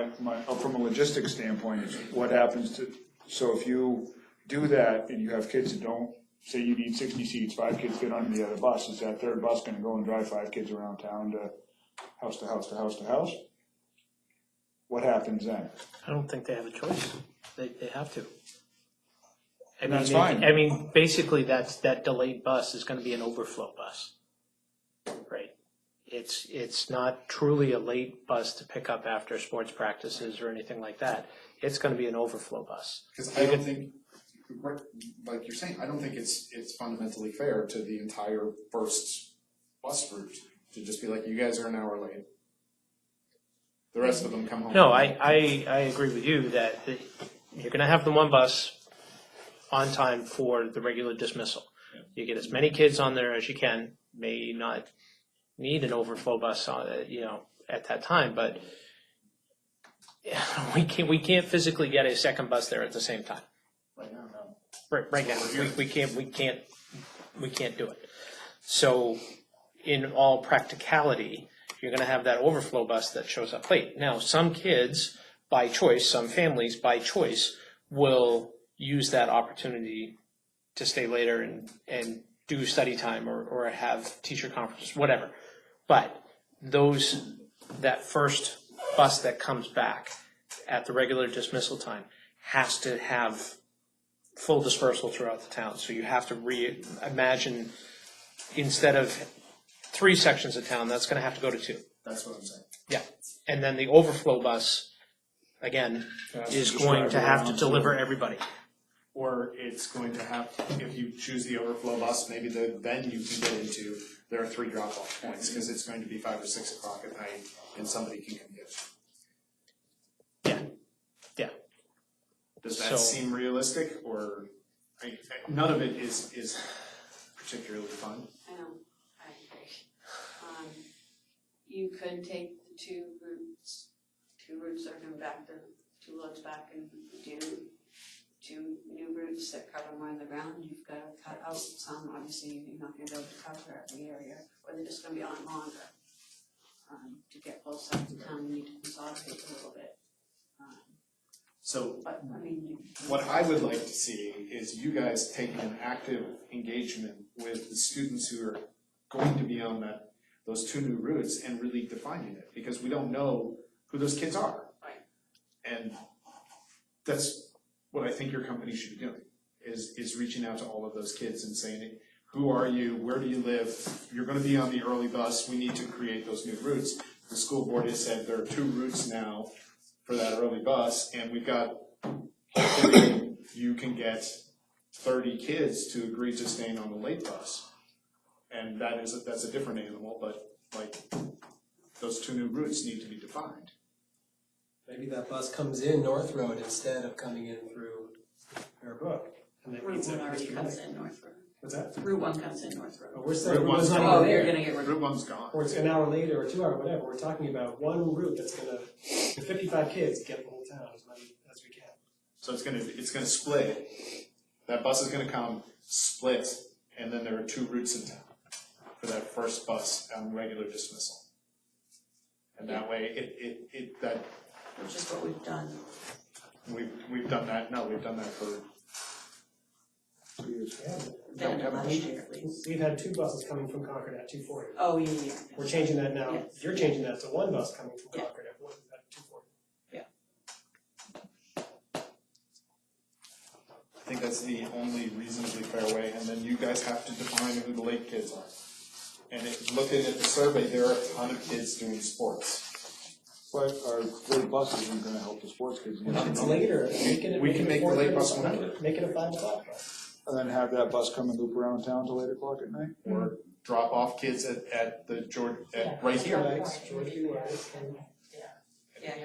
a logistics standpoint, is what happens so if you do that and you have kids that don't, say you need 60 seats, 5 kids get on the other bus, is that 3rd bus gonna go and drive 5 kids around town to house to house to house to house? What happens then? I don't think they have a choice. They have to. And that's fine. I mean, basically, that delayed bus is gonna be an overflow bus, right? It's not truly a late bus to pick up after sports practices or anything like that. It's gonna be an overflow bus. Because I don't think, like you're saying, I don't think it's fundamentally fair to the entire first bus route to just be like, you guys are an hour late. The rest of them come home. No, I agree with you that you're gonna have the one bus on time for the regular dismissal. You get as many kids on there as you can, may not need an overflow bus on, at that time, but we can't physically get a second bus there at the same time. Right now, no. Right now, we can't do it. So in all practicality, you're gonna have that overflow bus that shows up late. Now, some kids, by choice, some families, by choice, will use that opportunity to stay later and do study time or have teacher conferences, whatever. But that first bus that comes back at the regular dismissal time has to have full dispersal throughout the town. So you have to reimagine, instead of 3 sections of town, that's gonna have to go to 2. That's what I'm saying. Yeah, and then the overflow bus, again, is going to have to deliver everybody. Or it's going to have, if you choose the overflow bus, maybe then you can get into, there are 3 drop-off points, because it's going to be 5 or 6 o'clock at night, and somebody can come get it. Yeah. Does that seem realistic, or, none of it is particularly fun? I know, I agree. You could take the 2 routes that are coming back, the 2 loads back, and do 2 new routes that cover more of the ground. You've got to cut out some, obviously you're not going to be able to cover every area, or they're just going to be on longer. To get both sides of town, you need to consolidate a little bit. So, But, I mean, what I would like to see is you guys taking an active engagement with the students who are going to be on those 2 new routes and really defining it, because we don't know who those kids are. Right. And that's what I think your company should be doing, is reaching out to all of those kids and saying, who are you, where do you live, you're gonna be on the early bus, we need to create those new routes. The school board has said there are 2 routes now for that early bus, and we've got, you can get 30 kids to agree to staying on the late bus. And that's a different animal, but like, those 2 new routes need to be defined. Maybe that bus comes in North Road instead of coming in through our book. And that Route means 1 that already Mr. comes in North Road. What's that? Route 1 comes in North Road. Oh, we're saying Route Route 1's one's not gone. even there. You're gonna get rid of Route 1's gone. Or it's an hour later or 2 hours, whatever. We're talking about one route that's gonna, with 55 kids, get the whole town as many as we can. So it's gonna split. That bus is gonna come, split, and then there are 2 routes in town for that first bus on regular dismissal. And that way, Which is what we've done. we've done that for 2 years. Then last year at least. We've had 2 buses coming from Concord at 2:40. Oh, yeah. We're changing that now. Yes. You're changing that to 1 bus coming from Concord at 2:40. I think that's the only reasonably fair way, and then you guys have to define who the late kids are. And looking at the survey, there are a ton of kids doing sports. But our late buses isn't gonna help the sports kids. If it's later, We can make the late bus whenever. Make it a 5 o'clock bus. And then have that bus come and loop around town till 8 o'clock at night? Or drop off kids at the right here.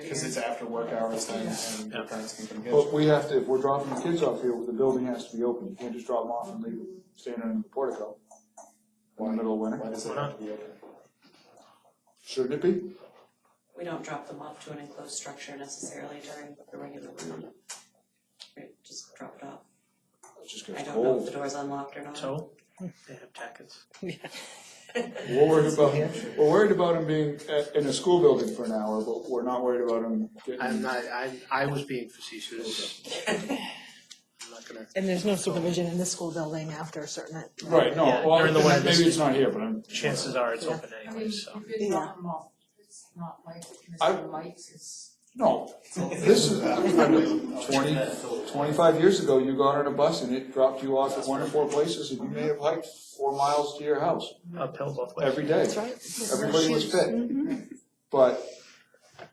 Because it's after work hours and their parents can come get But you. we have to, if we're dropping the kids off here, the building has to be open. You can't just drop them off and leave them standing in the portico in the middle of winter. Why does it have to be open? Shouldn't it be? We don't drop them off to an enclosed structure necessarily during the regular route. We just drop it off. It just I gets don't know if cold. the door's unlocked or not. So, they have jackets. We're worried about them being in a school building for an hour, but we're not worried about them getting. I was being facetious. I'm not gonna. And there's no supervision in the school building after a certain. Right, no, Yeah, well, during the winter, maybe it's not here, but I'm. Chances are it's open I mean, anyway, so. you could drop them off, it's not like I- Mr. Mike's is. No, this is, I mean, 25 years ago, you got on a bus and it dropped you off at 1 or 4 places and you may have hiked 4 miles to your house Uphill both ways. every day. That's right. Everybody was fit. But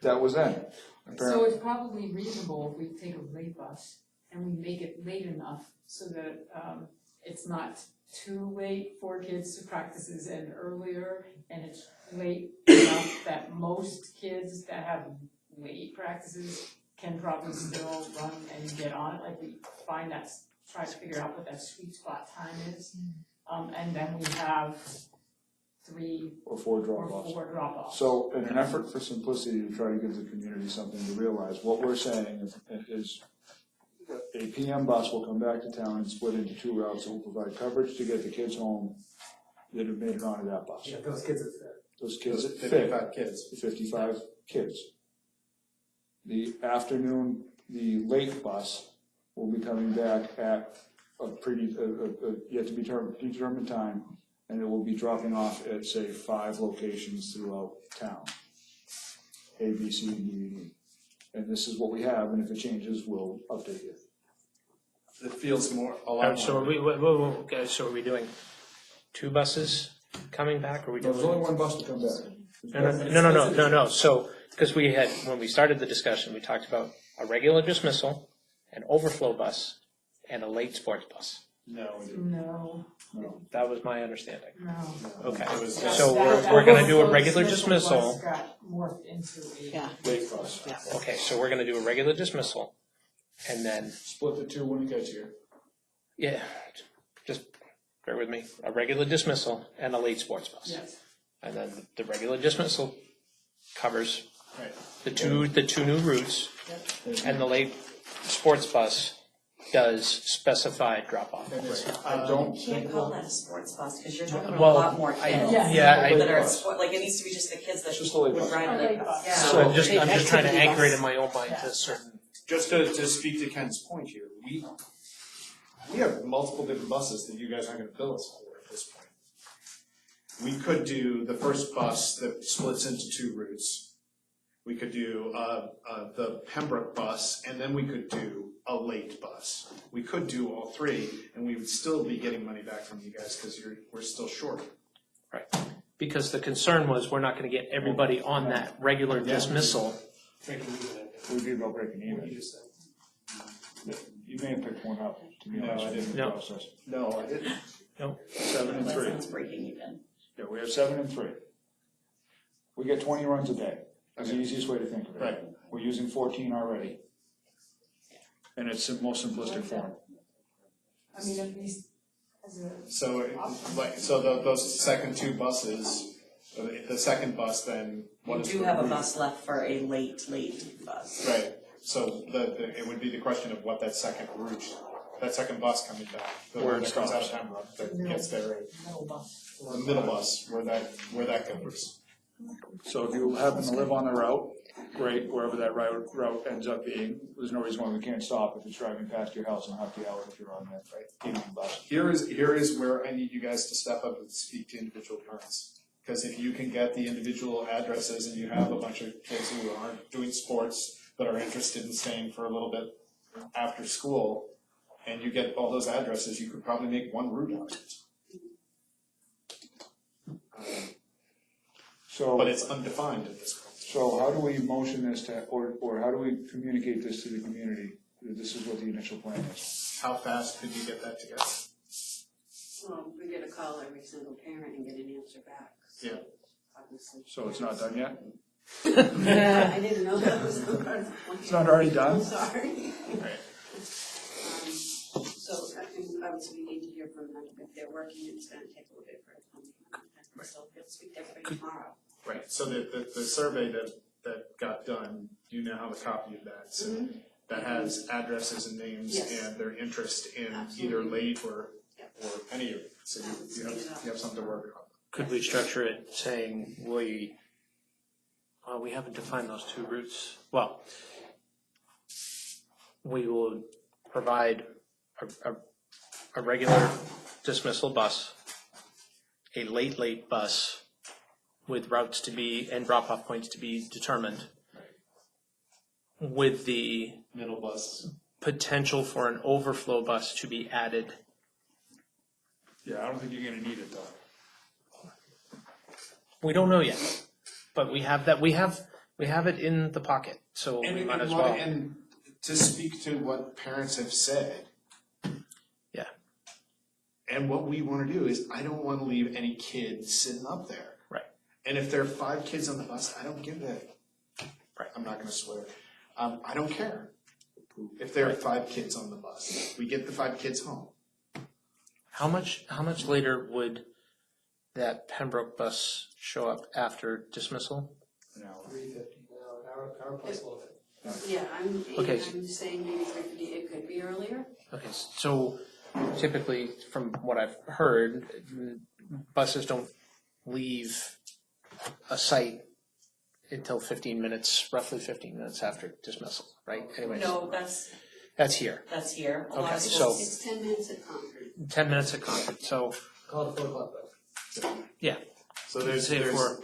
that was then. So Apparently, it's probably reasonable if we take a late bus and we make it late enough so that, it's not too late for kids to practices end earlier, and it's late enough that most kids that have late practices can probably still run and get on it, like we find that, try to figure out what that sweet spot time is. And then we have 3 or 4 or drop-offs. 4 drop-offs. So in an effort for simplicity to try to give the community something to realize, what we're saying is a PM bus will come back to town and split into 2 routes that will provide coverage to get the kids home that have made it onto that bus. Yeah, those kids that fit. Those kids that fit. 55 kids. 55 kids. The afternoon, the late bus will be coming back at a yet to be determined time, and it will be dropping off at, say, 5 locations throughout town. A, B, C, and D, and E. And this is what we have, and if it changes, we'll update you. It feels a lot So more. okay, so are we doing 2 buses coming back, or are we doing? There's only 1 bus to come back. No. So, because when we started the discussion, we talked about a regular dismissal, an overflow bus, and a late sports bus. No, we didn't. No, That was my understanding. no. Okay, It was so That we're gonna do a overflow regular bus dismissal. got morphed into a. Late bus. Okay, so we're gonna do a regular dismissal, and then, Split the 2 when it gets here. yeah, just bear with me, a regular dismissal and a late sports bus. Yes. And then the regular dismissal covers Right. the two new routes, and the late sports bus does specified drop-off. I don't You can't think, call that a sports bus, because you're talking about Well, a lot more kids. yeah, That are, like, it needs to be just the kids that Just a late would bus. ride a late bus. Yeah. So I'm just trying to anchor it in my own mind to certain. Just to speak to Ken's point here, we have multiple different buses that you guys aren't gonna bill us for at this point. We could do the first bus that splits into 2 routes. We could do the Pembroke bus, and then we could do a late bus. We could do all 3, and we would still be getting money back from you guys, because we're still short. Right, because the concern was we're not gonna get everybody on that regular dismissal. we'd be about breaking even. You may have picked one up, to be No, honest I with you, in the No. process. No, I didn't. 7 and 3. It's breaking even. Yeah, we have 7 and 3. We get 20 runs a day. That's the easiest way to think of it. Right. We're using 14 already. In its most simplistic form. I mean, at least as a. So, those second 2 buses, the second bus then, what We is do the have a route? bus left for a late bus. Right, so it would be the question of what that second route, that second bus coming back, the Where one it that comes out of stops. Pembroke, that gets there, Middle bus. the middle bus, where that goes. So if you happen to live on the route, great, wherever that route ends up being, there's no reason why we can't stop if it's driving past your house and help you out if you're on that evening bus. Here is where I need you guys to step up and speak to individual parents. Because if you can get the individual addresses and you have a bunch of kids who aren't doing sports but are interested in staying for a little bit after school, and you get all those addresses, you could probably make 1 route out of it. But it's undefined at this point. So how do we motion this to, or how do we communicate this to the community, that this is what the initial plan is? How fast could you get that together? Well, we get a call every single parent and get an answer back. So Yeah. obviously. So it's not done yet? I didn't know that was the part of the plan. It's not already done? I'm sorry. Right. So I think obviously we need to hear from them. If they're working, it's gonna take a little bit for it to come. So we'll speak to everybody tomorrow. Right, so the survey that got done, you now have a copy of that, so that has addresses and names Yes. and their interest in Absolutely. either late or any of it, so you have something to work on. Could we structure it saying we haven't defined those 2 routes? Well, we will provide a regular dismissal bus, a late bus with routes to be, and drop-off points to be determined, with the Middle bus. potential for an overflow bus to be added. Yeah, I don't think you're gonna need it though. We don't know yet, but we have it in the pocket, so we might as well. And to speak to what parents have said. Yeah. And what we wanna do is, I don't wanna leave any kid sitting up there. Right. And if there are 5 kids on the bus, I don't give a, I'm not gonna swear, I don't care. If there are 5 kids on the bus, we get the 5 kids home. How much later would that Pembroke bus show up after dismissal? 3:50, no, hour plus a little bit. Yeah, I'm Okay. saying maybe 3:50, it could be earlier. Okay, so typically, from what I've heard, buses don't leave a site until 15 minutes, roughly 15 minutes after dismissal, right? Anyways, No, that's here. a lot Okay, of so schools. It's 10 minutes at Concord. 10 minutes at Concord, so, Call it 4 o'clock, though. yeah. So there's Say four.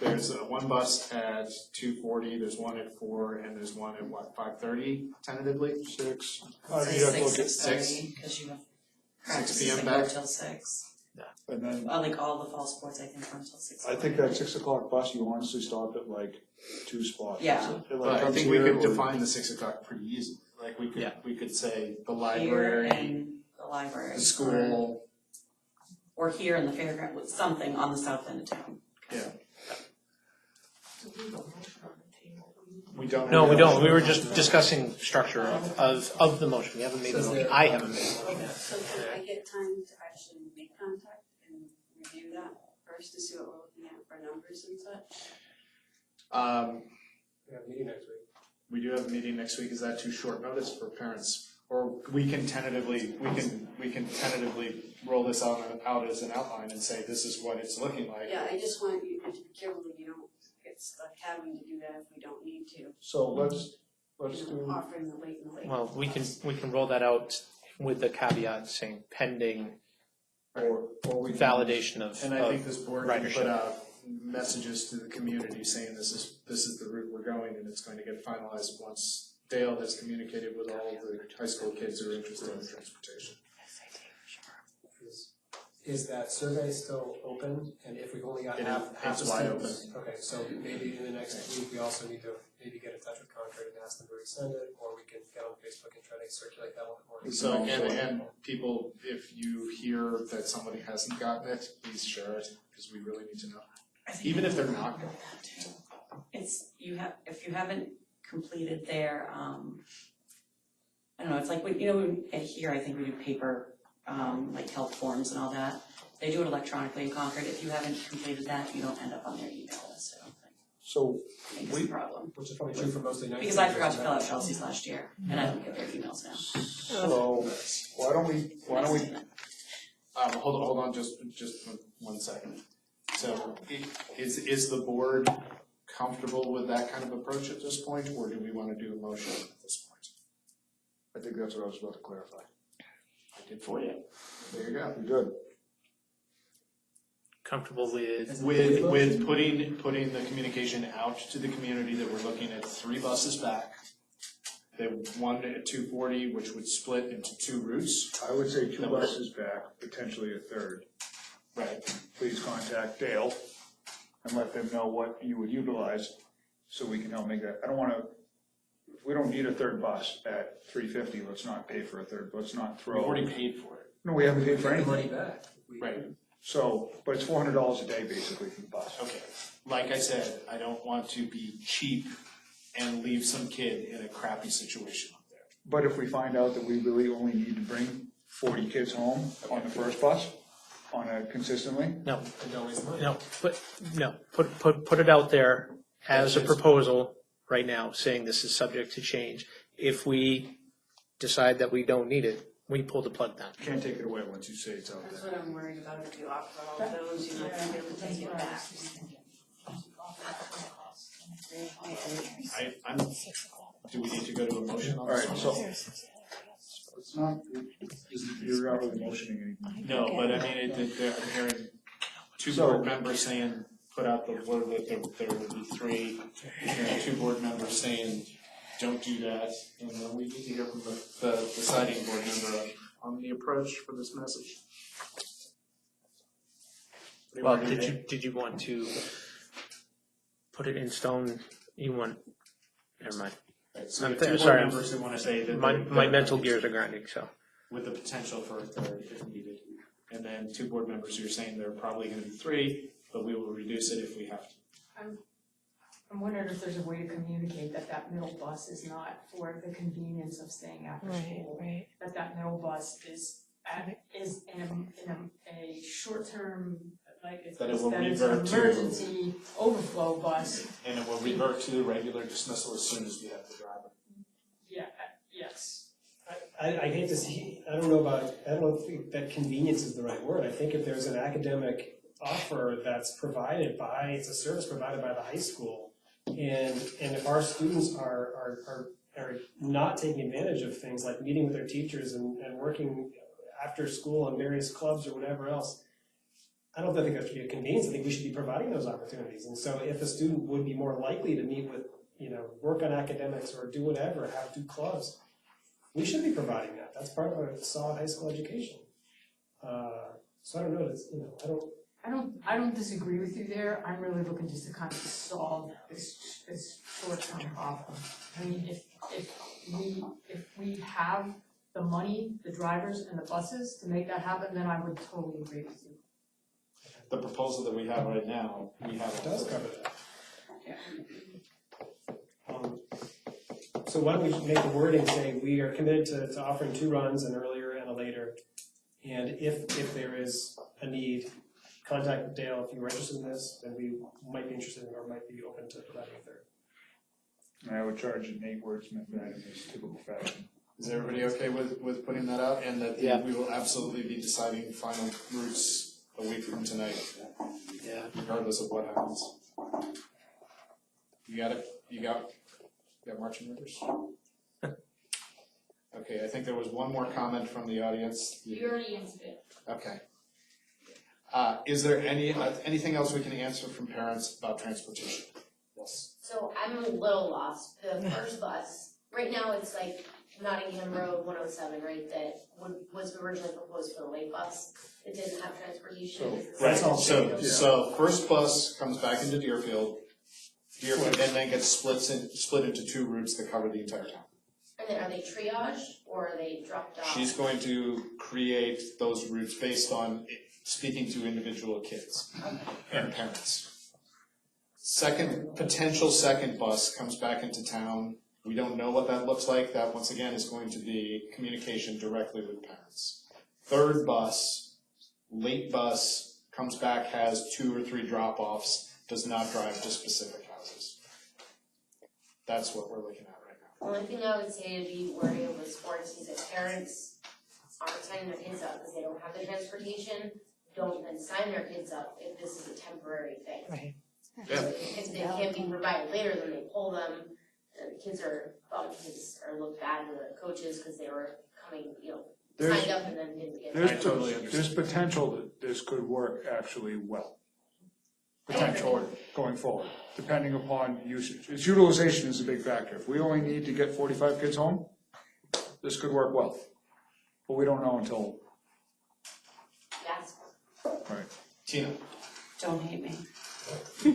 one bus at 2:40, there's one at 4, and there's one at what, 5:30 tentatively? 6. Say 6:30, because you have 6 practices p.m. that back? go till 6. And then Like all the fall sports, I think, run till 6. I think that 6 o'clock bus, you honestly stop at like 2 spots. Yeah. It like But I comes think we here could or- define the 6 o'clock pretty easily. Like Yeah. we could say the Here library, and the library. the school, Or here in the fairground, with something on the south end of town. yeah. We don't. No, have we a don't, motion. we were just discussing structure of the motion, we haven't made a motion, I haven't made a motion. So can I get time to actually make contact and review that first to see what we're looking at for numbers and such? We have a meeting next week. We do have a meeting next week. Is that too short notice for parents? Or we can tentatively roll this out as an outline and say, this is what it's looking like. Yeah, I just want you to be careful that you don't get stuck having to do that if we don't need to. So let's You know, do, offering the late and the late. Well, we can roll that out with the caveat saying pending or we. validation of And I think this board can ridership. put out messages to the community saying this is the route we're going, and it's going to get finalized once Dale has communicated with all of the high school kids who are interested in transportation. Is that survey still open? And if we've only got It half is the wide students? Okay, so maybe in the next week, we also need to maybe get in touch with Concord and ask them to resend it, or we can get on Facebook and try to circulate that a little bit more. So, and people, if you hear that somebody hasn't gotten it, please share it, because we really need to know. Even if they're not going. It's, if you haven't completed their, I don't know, it's like, here, I think we do paper, like health forms and all that. They do it electronically in Concord. If you haven't completed that, you don't end up on their email list, I don't think. So I think it's a problem. Which is probably true for most of the night. Because I forgot to fill out Chelsea's last year, and I don't get their emails now. So why don't we, Hold on, just 1 second. So, is the board comfortable with that kind of approach at this point, or do we want to do a motion at this point? I think that's what I was about to clarify. I did for you. There you go. You're good. Comfortable with, With putting the communication out to the community that we're looking at 3 buses back. The one at 2:40, which would split into 2 routes. I would say 2 buses back, potentially a third. Right. Please contact Dale and let them know what you would utilize so we can help make that. I don't wanna, if we don't need a third bus at 350, let's not pay for a third, let's not throw. We've already paid for it. No, we haven't paid for anything. Money back. Right. So, but it's $400 a day basically for the bus. Okay. Like I said, I don't want to be cheap and leave some kid in a crappy situation up there. But if we find out that we really only need to bring 40 kids home on the first bus, consistently, no, And don't waste money. put it out there as a proposal right now, saying this is subject to change. If we decide that we don't need it, we pull the plug then. you can't take it away once you say it's out That's there. what I'm worried about, if you offer all of those, you're not gonna be able to take it back. Do we need to go to a motion on All this right, one? so it's not, you're not really motioning anything. No, but I mean, I'm hearing 2 board members saying, put out the word that there would be 3. I'm hearing 2 board members saying, don't do that. And then we need to hear from the deciding board member on the approach for this message. Well, did you want to put it in stone? You want, never mind. Right, so I'm we have 2 board sorry, members who want to say that. My mental gears are grinding, so. With the potential for a third if needed. And then 2 board members, you're saying there are probably gonna be 3, but we will reduce it if we have to. I'm wondering if there's a way to communicate that that middle bus is not for the convenience of staying after school. Right. That middle bus is in a short-term, like it's That it will an revert to- emergency overflow bus. And it will revert to the regular dismissal as soon as we have the driver. Yeah, yes. I hate to see, I don't know if that convenience is the right word. I think if there's an academic offer that's provided by, it's a service provided by the high school, and if our students are not taking advantage of things like meeting with their teachers and working after school on various clubs or whatever else, I don't think that should be a convenience. I think we should be providing those opportunities. And so if a student would be more likely to meet with, work on academics or do whatever, do clubs, we should be providing that. That's part of a solid high school education. So I don't know, I don't disagree with you there. I'm really looking just to kind of solve this short-term problem. I mean, if we have the money, the drivers, and the buses to make that happen, then I would totally agree with you. The proposal that we have right now, It does cover that. So why don't we make the wording say we are committed to offering 2 runs, an earlier and a later. And if there is a need, contact Dale if you're interested in this, then we might be interested in or might be open to providing a 3rd. And I would charge an 8 wordsmith that in this typical fashion. Is everybody okay with putting that out? And that we will absolutely be deciding final routes a week from tonight. Yeah. Regardless of what happens. You got it? You got marching orders? Okay, I think there was one more comment from the audience. You already answered it. Okay. Is there anything else we can answer from parents about transportation? Yes. So I'm a little lost. The first bus, right now it's like Nottingham Road 107, right, that was originally proposed for the late bus. It didn't have transportation. Right, so first bus comes back into Deerfield, and then gets split into 2 routes that cover the entire town. And then are they triaged or are they dropped off? She's going to create those routes based on speaking to individual kids and parents. Potential second bus comes back into town. We don't know what that looks like. That, once again, is going to be communication directly with parents. 3rd bus, late bus, comes back, has 2 or 3 drop-offs, does not drive to specific houses. That's what we're looking at right now. The only thing I would say to be wary of with sports is if parents aren't signing their kids up because they don't have the transportation, don't then sign their kids up if this is a temporary thing. Right. Yeah. If they can't be provided later, then they pull them, and kids are looked bad to the coaches because they were coming, signed up and then didn't get. There's potential that this could work actually well. Potential going forward, depending upon usage. Its utilization is a big factor. If we only need to get 45 kids home, this could work well. But we don't know until. Yes. Right. Tina. Don't hate me.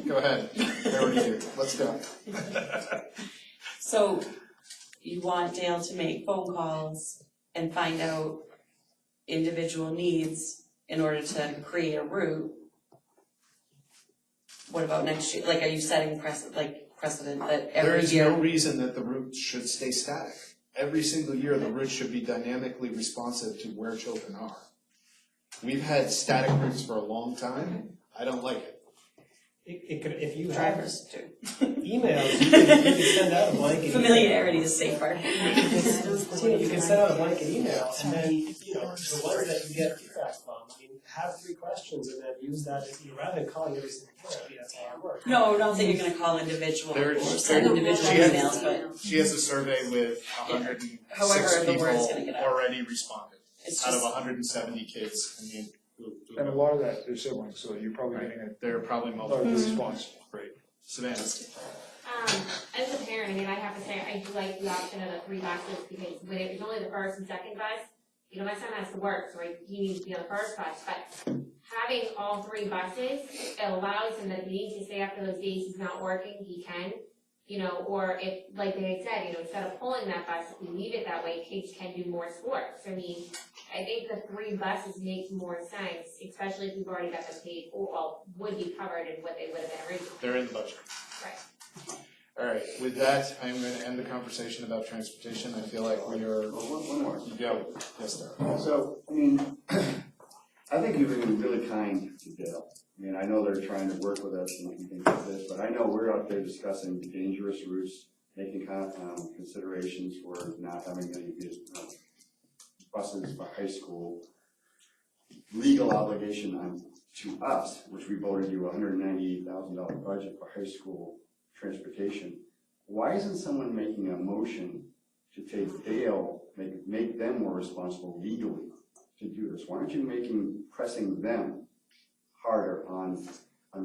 Go ahead. I already do. Let's go. So you want Dale to make phone calls and find out individual needs in order to create a route. What about next year? Like, are you setting precedent that every year? There is no reason that the route should stay static. Every single year, the route should be dynamically responsive to where children are. We've had static routes for a long time. I don't like it. It could, if you have Drivers do. emails, you can send out a blanket. Familiarity is safer. You can send out a blanket email, and then, the ones that you get feedback from, have 3 questions, and then use that, rather than calling every single parent, that's hard work. No, not that you're gonna call individual or send individual She has- emails, but She has a survey with 106 However, the word's gonna people get out. already responded, It's out of just- 170 kids. I mean, And a lot of that is siblings, so you're probably Right. getting They're probably a multiple. response rate. Savannah. As a parent, I mean, I have to say, I do like the option of the 3 buses because when it was only the first and second bus, my son has to work, so he needs to be on the first bus, but having all 3 buses, it allows him that if he needs to stay after those days he's not working, he can, or if, like they had said, instead of pulling that bus, if we leave it that way, kids can do more sports. I mean, I think the 3 buses makes more sense, especially if we've already got them paid for, well, would be covered in what they would have been originally. They're in the budget. Right. All right, with that, I'm going to end the conversation about transportation. I feel like we are. One more. You go. Yes, sir. So, I mean, I think you've been really kind to Dale. I mean, I know they're trying to work with us and things like this, but I know we're out there discussing dangerous routes, making considerations for not having any buses for high school. Legal obligation to us, which we voted you a $198,000 budget for high school transportation. Why isn't someone making a motion to take Dale, make them more responsible legally to do this? Why aren't you pressing them harder on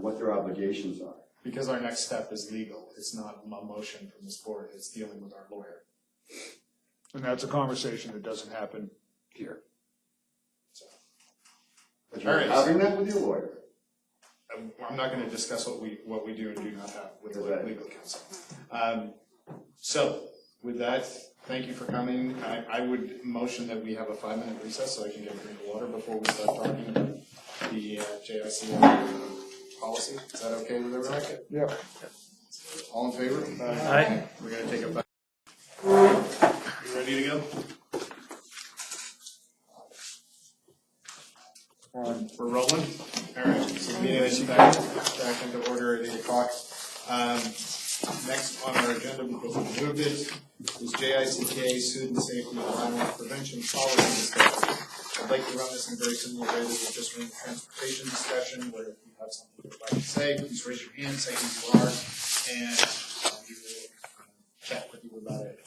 what their obligations are? Because our next step is legal. It's not a motion from this board. It's dealing with our lawyer. And that's a conversation that doesn't happen here. But you're having that with your lawyer. I'm not going to discuss what we do and do not have with the legal counsel. So, with that, thank you for coming. I would motion that we have a 5-minute recess so I can get a drink of water before we start talking about the JIC policy. Is that okay with everyone? Yeah. All in favor? Aye. We're going to take a 5. You ready to go? We're rolling. All right. So the meeting is back into order at 8 o'clock. Next on our agenda, because we moved it, is JICK Student Safety and Violence Prevention Policy Discussion. I'd like to run this in a very similar way that we just ran the transportation discussion, where if you have something you'd like to say, please raise your hand, say who you are, and we will chat with you about it.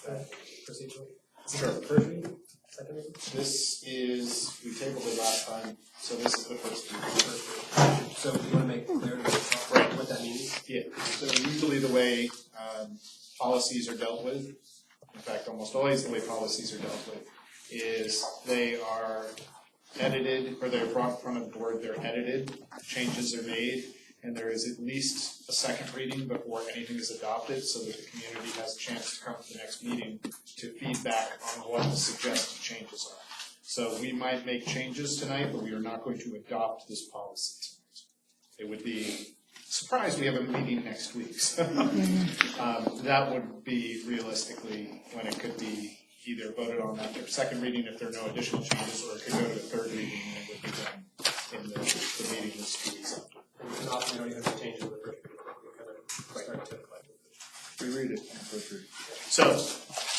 Procedurally. Sure. First reading, second reading? This is, we tabled it last time, so this is the first reading. So you want to make clear what that means? Yeah, so usually the way policies are dealt with, in fact, almost always the way policies are dealt with, is they are edited, or they're brought in front of the board, they're edited, changes are made, and there is at least a second reading before anything is adopted, so that the community has a chance to come to the next meeting to feedback on what the suggested changes are. So we might make changes tonight, but we are not going to adopt this policy tonight. It would be surprised we have a meeting next week. So that would be realistically when it could be either voted on after second reading if there are no additional changes, or it could go to the third reading and it would be done in the meeting that's 2 weeks after. And often you don't even have to change it with the first reading. You kind of start to collect it. We read it on the first reading. So,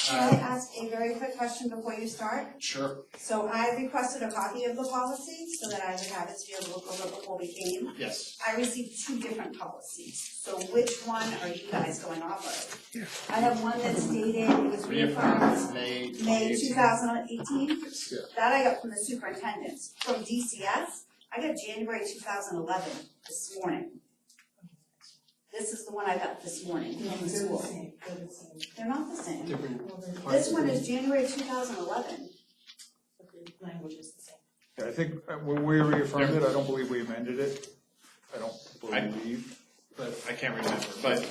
Can I ask a very quick question before you start? sure. So I requested a copy of the policy so that I would have it to be able to look over before we came. Yes. I received 2 different policies, so which one are you guys going off of? I have one that's dated, it was reaffirmed May May 2018. Yeah. That I got from the superintendent. From DCS, I got January 2011 this morning. This is the one I got this morning from the school. They're not the same. This one is January 2011. The language is the same. Yeah, I think when we reaffirmed it, I don't believe we amended it. I don't believe. But I can't remember. But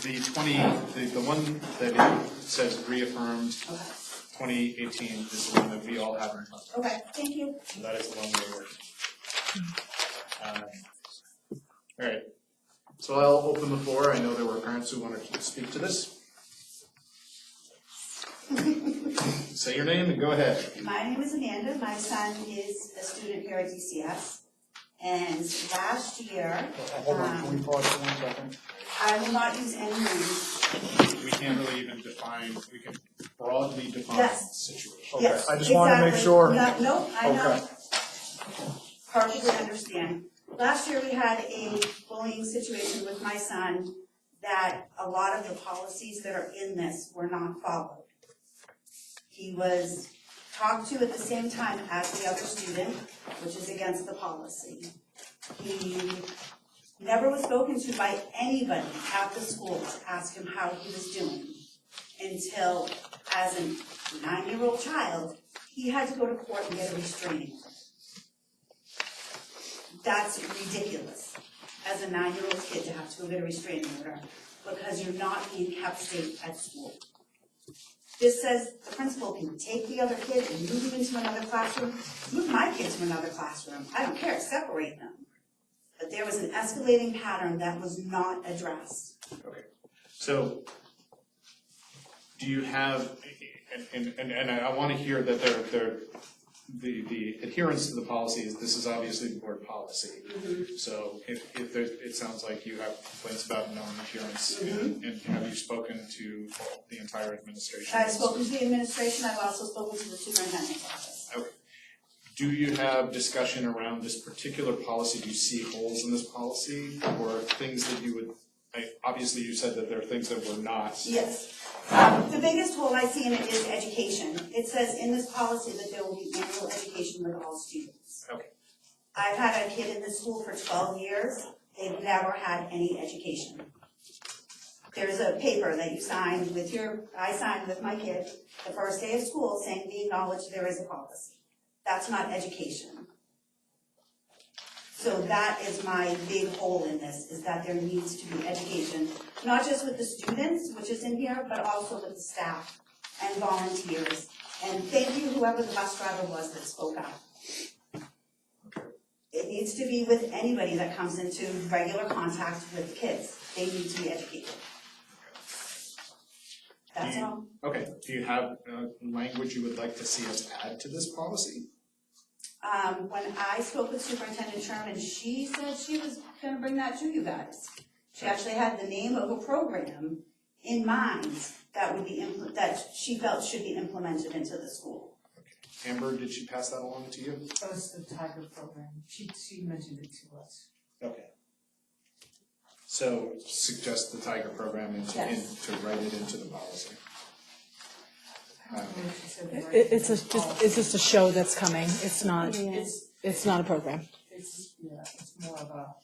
the one that it says reaffirmed 2018 is the one that we all have in front of us. Okay, thank you. So that is the one we work. All right. So I'll open the floor. I know there were parents who wanted to speak to this. Say your name and go ahead. My name is Amanda. My son is a student here at DCS. And last year, Hold on, can we pause for 1 second? I will not use any names. We can't really even define, we can broadly define Yes. situation. Okay, Yes, I just wanted to make exactly. sure. No, I know. Okay. Perfectly understand. Last year, we had a bullying situation with my son that a lot of the policies that are in this were not followed. He was talked to at the same time as the other student, which is against the policy. He never was spoken to by anybody at the school to ask him how he was doing until, as a 9-year-old child, he had to go to court and get a restraining order. That's ridiculous, as a 9-year-old kid to have to go get a restraining order because you're not being kept safe at school. This says the principal can take the other kid and move him into another classroom, move my kid to another classroom, I don't care, separate them. But there was an escalating pattern that was not addressed. Okay, so do you have, and I want to hear that the adherence to the policy is, this is obviously the board policy. So if there's, it sounds like you have complaints about non-adherence, and have you spoken to the entire administration? I've spoken to the administration, I've also spoken to the superintendent's office. Okay. Do you have discussion around this particular policy? Do you see holes in this policy, or things that you would, obviously you said that there are things that were not. Yes. The biggest hole I see in it is education. It says in this policy that there will be annual education with all students. Okay. I've had a kid in this school for 12 years. They've never had any education. There's a paper that you signed with I signed with my kid the first day of school saying we acknowledge there is a policy. That's not education. So that is my big hole in this, is that there needs to be education, not just with the students, which is in here, but also with the staff and volunteers. And thank you, whoever the bus driver was that spoke up. It needs to be with anybody that comes into regular contact with kids. They need to be educated. That's all. Okay, do you have language you would like to see us add to this policy? When I spoke with Superintendent Sherman, she said she was gonna bring that to you guys. She actually had the name of a program in mind that would be, that she felt should be implemented into the school. Amber, did she pass that along to you? That was the Tiger program. She mentioned it to us. Okay. So suggest the Tiger program to write it into the policy. It's just a show that's coming. It's not a program. It's more of a.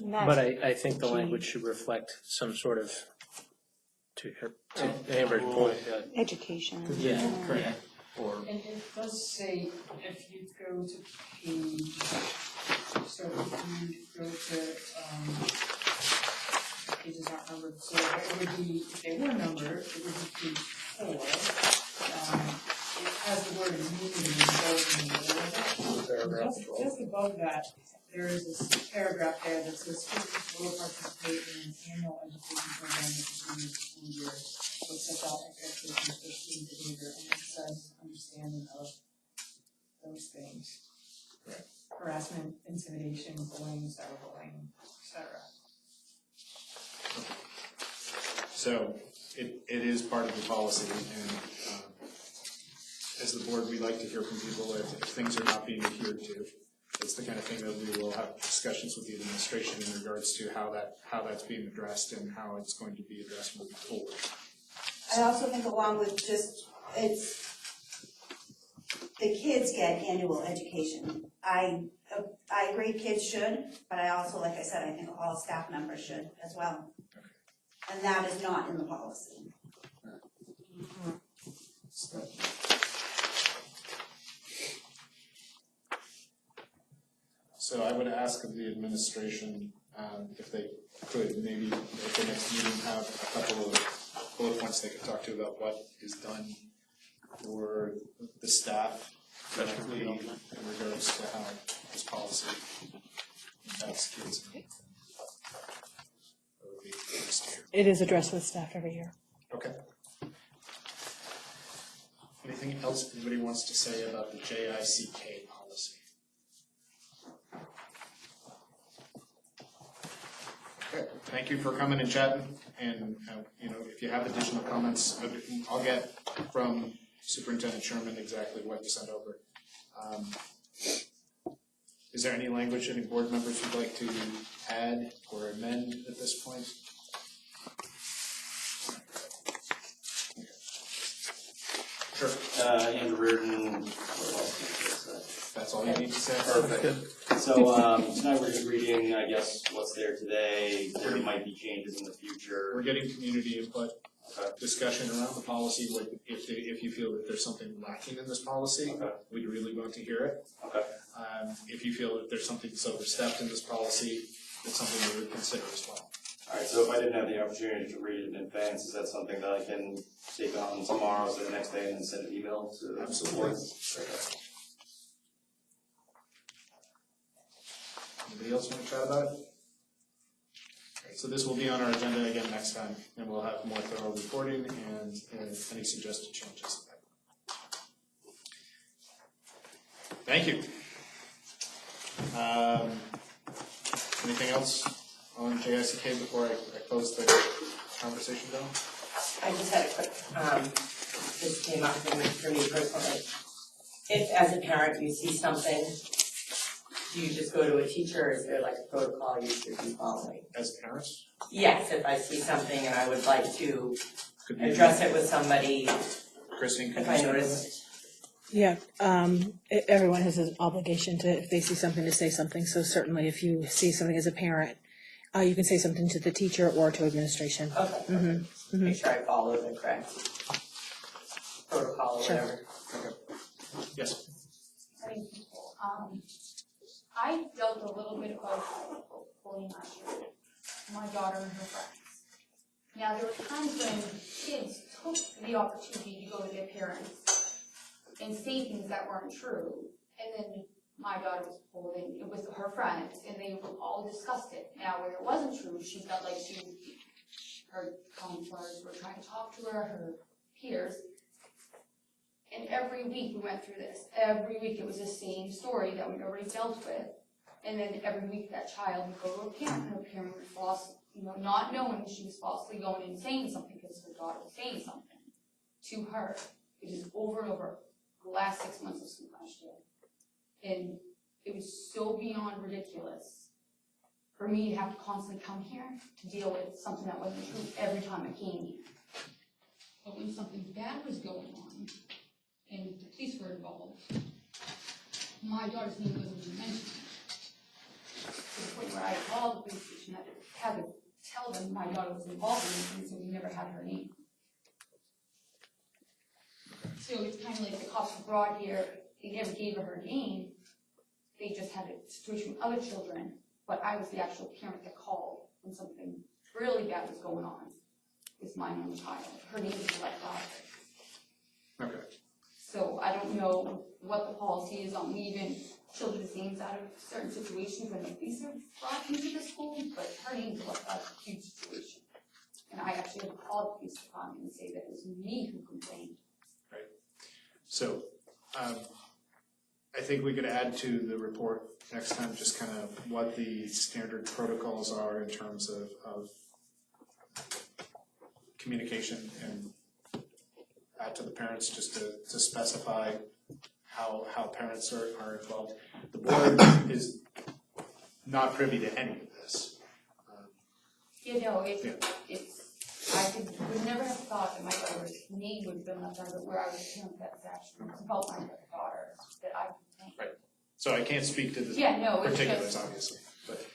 But I think the language should reflect some sort of, to Amber's point. Education. Yeah, correct. Or And it does say, if you go to page, so if you go to, pages aren't numbered, so it would be, if they were numbered, it would be page 4. It has the word immunity in bold. Just above that, there is this paragraph there that says students will participate in an annual education program at the beginning of the school year, which sets out expectations for student behavior, and it says understanding of those things. Right. Harassment, intimidation, bullying, cyberbullying, etc. so it is part of the policy, and as the board, we like to hear from people if things are not being adhered to. It's the kind of thing that we will have discussions with the administration in regards to how that's being addressed and how it's going to be addressed moving forward. I also think along with the kids get annual education. I agree kids should, but I also, like I said, I think all staff members should as well. And that is not in the policy. So I would ask of the administration if they could maybe at the next meeting have a couple of bullet points they could talk to about what is done for the staff directly in regards to how this policy impacts kids. It is addressed with staff every year. Okay. Anything else anybody wants to say about the JICK policy? Okay, thank you for coming and chatting, and if you have additional comments, I'll get from Superintendent Sherman exactly what you sent over. Is there any language any board members would like to add or amend at this point? Sure. Andrew Reardon. That's all you need to say? Perfect. So tonight we're just reading, I guess, what's there today. There might be changes in the future. We're getting community input, discussion around the policy. If you feel that there's something lacking in this policy, we'd really want to hear it. Okay. If you feel that there's something that's overstepped in this policy, it's something we would consider as well. Alright, so if I didn't have the opportunity to read it in advance, is that something that I can take on tomorrow, so the next day, and then send an email to the board? Okay. Anybody else want to chat about it? Okay, so this will be on our agenda again next time, and we'll have more thorough reporting and any suggested changes. Thank you. Anything else on JICK before I close the conversation down? I just had a quick, this came up for me personally. If as a parent you see something, do you just go to a teacher, or is there like a protocol you should be following? As parents? Yes, if I see something and I would like to address it with somebody, Christine, if I notice. Yeah, everyone has an obligation to, if they see something, to say something. So certainly if you see something as a parent, you can say something to the teacher or to administration. Okay. Make sure I follow the correct protocol or whatever. Okay. Yes. I dealt a little bit of bullying last year, my daughter and her friends. Now, there were times when kids took the opportunity to go to their parents and say things that weren't true, and then my daughter was pulled in with her friends, and they all discussed it. Now, when it wasn't true, she felt like her counselors were trying to talk to her peers. And every week we went through this. Every week it was the same story that we'd already dealt with. And then every week that child would go to a parent, and her parent would false, not knowing she was falsely going and saying something because her daughter was saying something to her. It is over and over the last 6 months of school last year. And it was so beyond ridiculous for me to have to constantly come here to deal with something that wasn't true every time I came here. But when something bad was going on, and the police were involved, my daughter's name wasn't even mentioned. To the point where I called the police station, I had to tell them my daughter was involved in it, so we never had her name. So it's kind of like the cops were brought here, they never gave her her name, they just had a situation with other children, but I was the actual parent that called when something really bad was going on with my own child. Her name was left off. Okay. So I don't know what the policy is on leaving children's names out of certain situations when the police are brought into the school, but her name was left out of a huge situation. And I actually had to call the police department and say that it was me who complained. Right. So, I think we could add to the report next time just kind of what the standard protocols are in terms of communication, and add to the parents just to specify how parents are involved. The board is not privy to any of this. I would never have thought that my daughter's name would have been left out of it where I was parent that's actually about my daughter that I complained. Right. So I can't speak to the it's particulars, just obviously, but.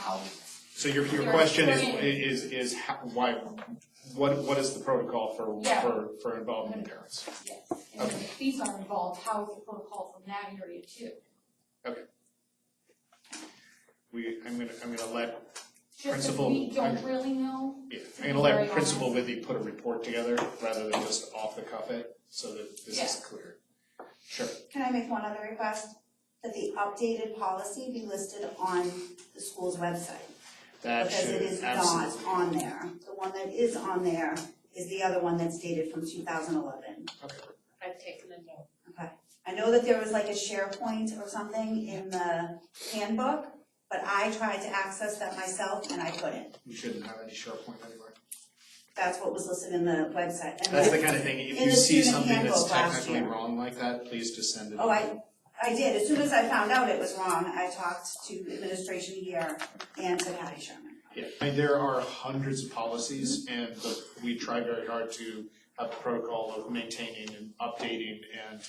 how. So your question is how, why, what is the protocol for involving parents? Yes, and if the police are involved, how is the protocol from that area too? Okay. I'm gonna let Just Principal. we don't really know. Yeah, I'm gonna let Principal Withy put a report together rather than just off the cuff it, so that this is clear. Sure. Can I make one other request? That the updated policy be listed on the school's website. That because should it is absolutely. not on there. The one that is on there is the other one that's dated from 2011. Okay. I've taken a note. Okay. I know that there was like a SharePoint or something in the handbook, but I tried to access that myself and I couldn't. You shouldn't have any SharePoint anywhere. That's what was listed in the website. And That's the kind of thing, if you see something that's technically year. wrong like that, please just send it. Oh, I did. As soon as I found out it was wrong, I talked to administration here and to Patty Sherman. Yeah, I mean, there are hundreds of policies, and we try very hard to have the protocol of maintaining and updating, and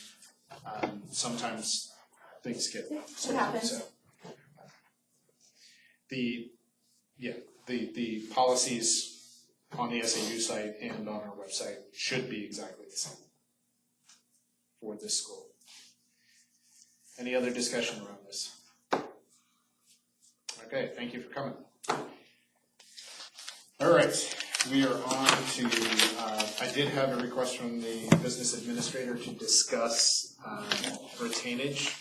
sometimes things get What happens? so. The policies on the SAU site and on our website should be exactly the same for this school. Any other discussion around this? Okay, thank you for coming. All right, we are on to, I did have a request from the business administrator to discuss retainage.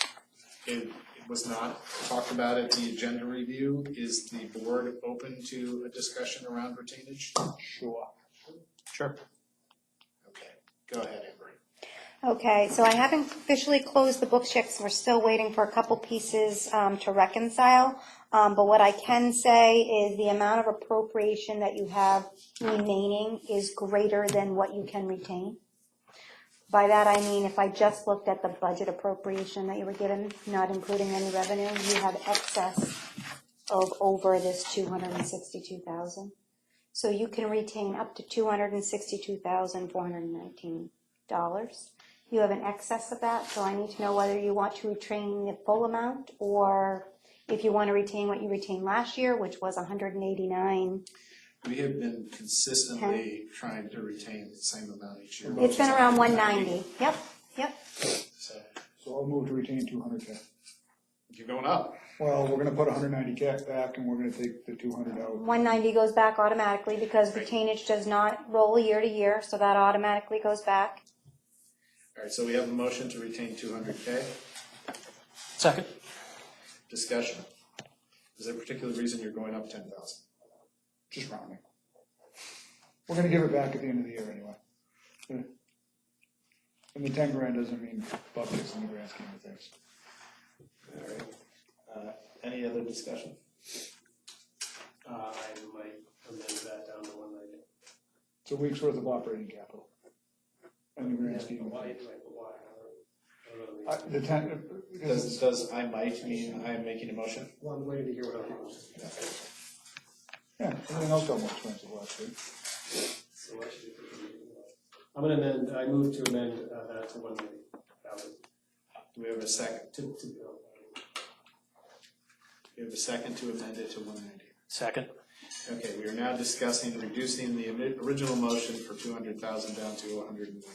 It was not talked about at the agenda review. Is the board open to a discussion around retainage? Sure. Sure. Okay, go ahead, Amber. Okay, so I haven't officially closed the book checks. We're still waiting for a couple pieces to reconcile. But what I can say is the amount of appropriation that you have remaining is greater than what you can retain. By that I mean, if I just looked at the budget appropriation that you were given, not including any revenue, you have excess of over this $262,000. So you can retain up to $262,419. You have an excess of that, so I need to know whether you want to retain the full amount, or if you want to retain what you retained last year, which was $189. We have been consistently trying to retain the same amount each year. It's been around 190. Yep. So I'll move to retain 200K. you're going up. Well, we're gonna put 190K back and we're gonna take the 200 out. 190 goes back automatically because retainage does not roll year to year, so that automatically goes back. All right, so we have a motion to retain 200K. Second. Discussion. Is there a particular reason you're going up 10,000? Just rounding. We're gonna give it back at the end of the year anyway. And the 10 grand doesn't mean buckets in the grand scheme of things. All right. Any other discussion? I might amend that down to 190. It's a week's worth of operating capital. In the grand scheme of Why? things. Why? The 10, because Does I might mean I am making a motion? Well, I'm waiting to hear what other people say. yeah, everything else got more expensive last year. So what should we do? I'm gonna amend, I move to amend that to 190,000. Do we have a second? To We have a second to amend it to 190. Second. Okay, we are now discussing reducing the original motion for 200,000 down to 190.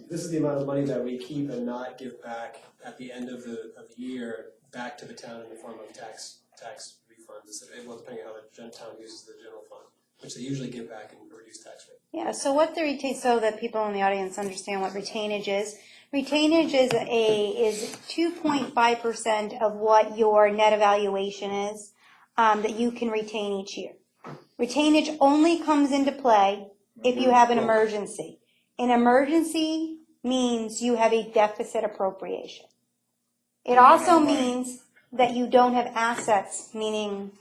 This is the amount of money that we keep and not give back at the end of the year back to the town in the form of tax refunds. Well, depending on how the town uses the general fund, which they usually give back in a reduced tax rate. Yeah, so what the retain, so that people in the audience understand what retainage is. Retainage is 2.5% of what your net evaluation is, that you can retain each year. Retainage only comes into play if you have an emergency. An emergency means you have a deficit appropriation. It also means that you don't have assets, meaning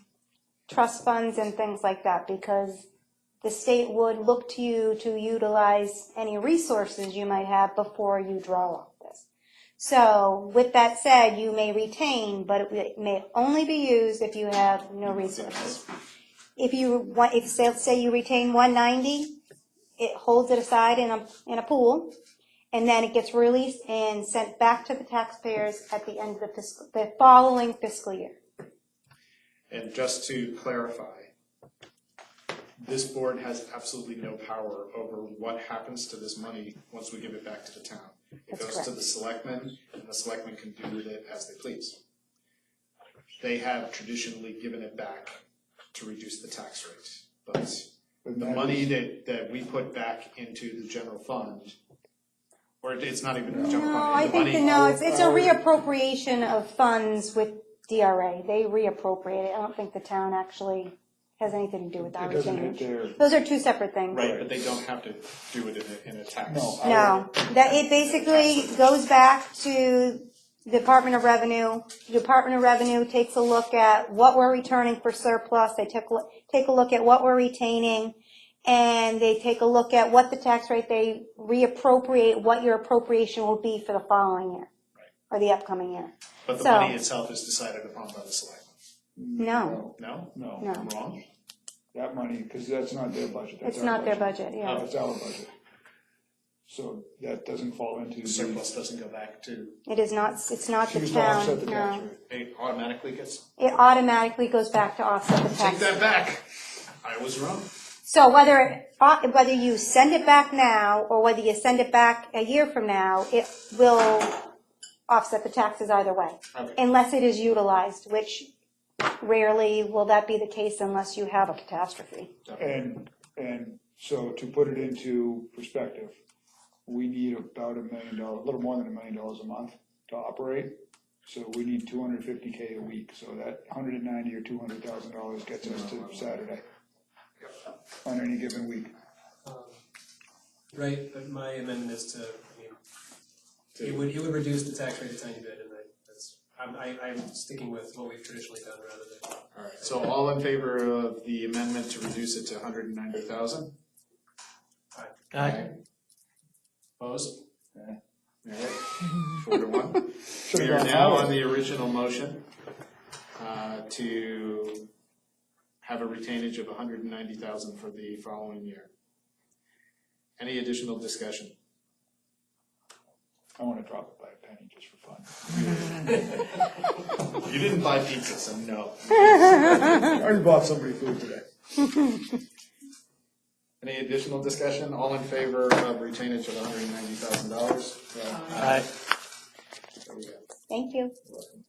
trust funds and things like that, because the state would look to you to utilize any resources you might have before you draw off this. So with that said, you may retain, but it may only be used if you have no resources. If you want, if say you retain 190, it holds it aside in a pool, and then it gets released and sent back to the taxpayers at the end of the following fiscal year. And just to clarify, this board has absolutely no power over what happens to this money once we give it back to the town. It goes to the selectmen, and the selectmen can do with it as they please. They have traditionally given it back to reduce the tax rate, but the money that we put back into the general fund, or it's not even the general No, fund. I think it's a reappropriation of funds with DRA. They reappropriate it. I don't think the town actually has anything to do with that. It doesn't hit their. Those are two separate things. Right, but they don't have to do it in a tax. No, that it basically goes back to Department of Revenue. Department of Revenue takes a look at what we're returning for surplus. They take a look at what we're retaining, and they take a look at what the tax rate, they reappropriate what your appropriation will be for the following year, or the upcoming year. But the money itself is decided upon by the selectmen. No. No? No. No. I'm wrong? That money, because that's not their budget. That's It's our not their budget, yeah. That's our budget. So that doesn't fall into the. Surplus doesn't go back to. It is not, it's not the Choose to offset town, the tax no. rate. It automatically gets. It automatically goes back to offset the Take tax. that back. I was wrong. So whether you send it back now, or whether you send it back a year from now, it will offset the taxes either way. Okay. Unless it is utilized, which rarely will that be the case unless you have a catastrophe. And so to put it into perspective, we need about $1 million, a little more than $1 million a month to operate. So we need $250K a week, so that $190,000 or $200,000 gets us to Saturday on any given week. Right, but my amendment is to, it would reduce the tax rate a tiny bit, and I'm sticking with what we've traditionally done rather than. All right, so all in favor of the amendment to reduce it to 190,000? Aye. Opposed? All right, 4-1. We are now on the original motion to have a retainage of 190,000 for the following year. Any additional discussion? I want to drop it by a penny just for fun. You didn't buy pizza, so no. I already bought somebody food today. Any additional discussion? All in favor of retainage of $190,000? Aye. There we go. Thank you.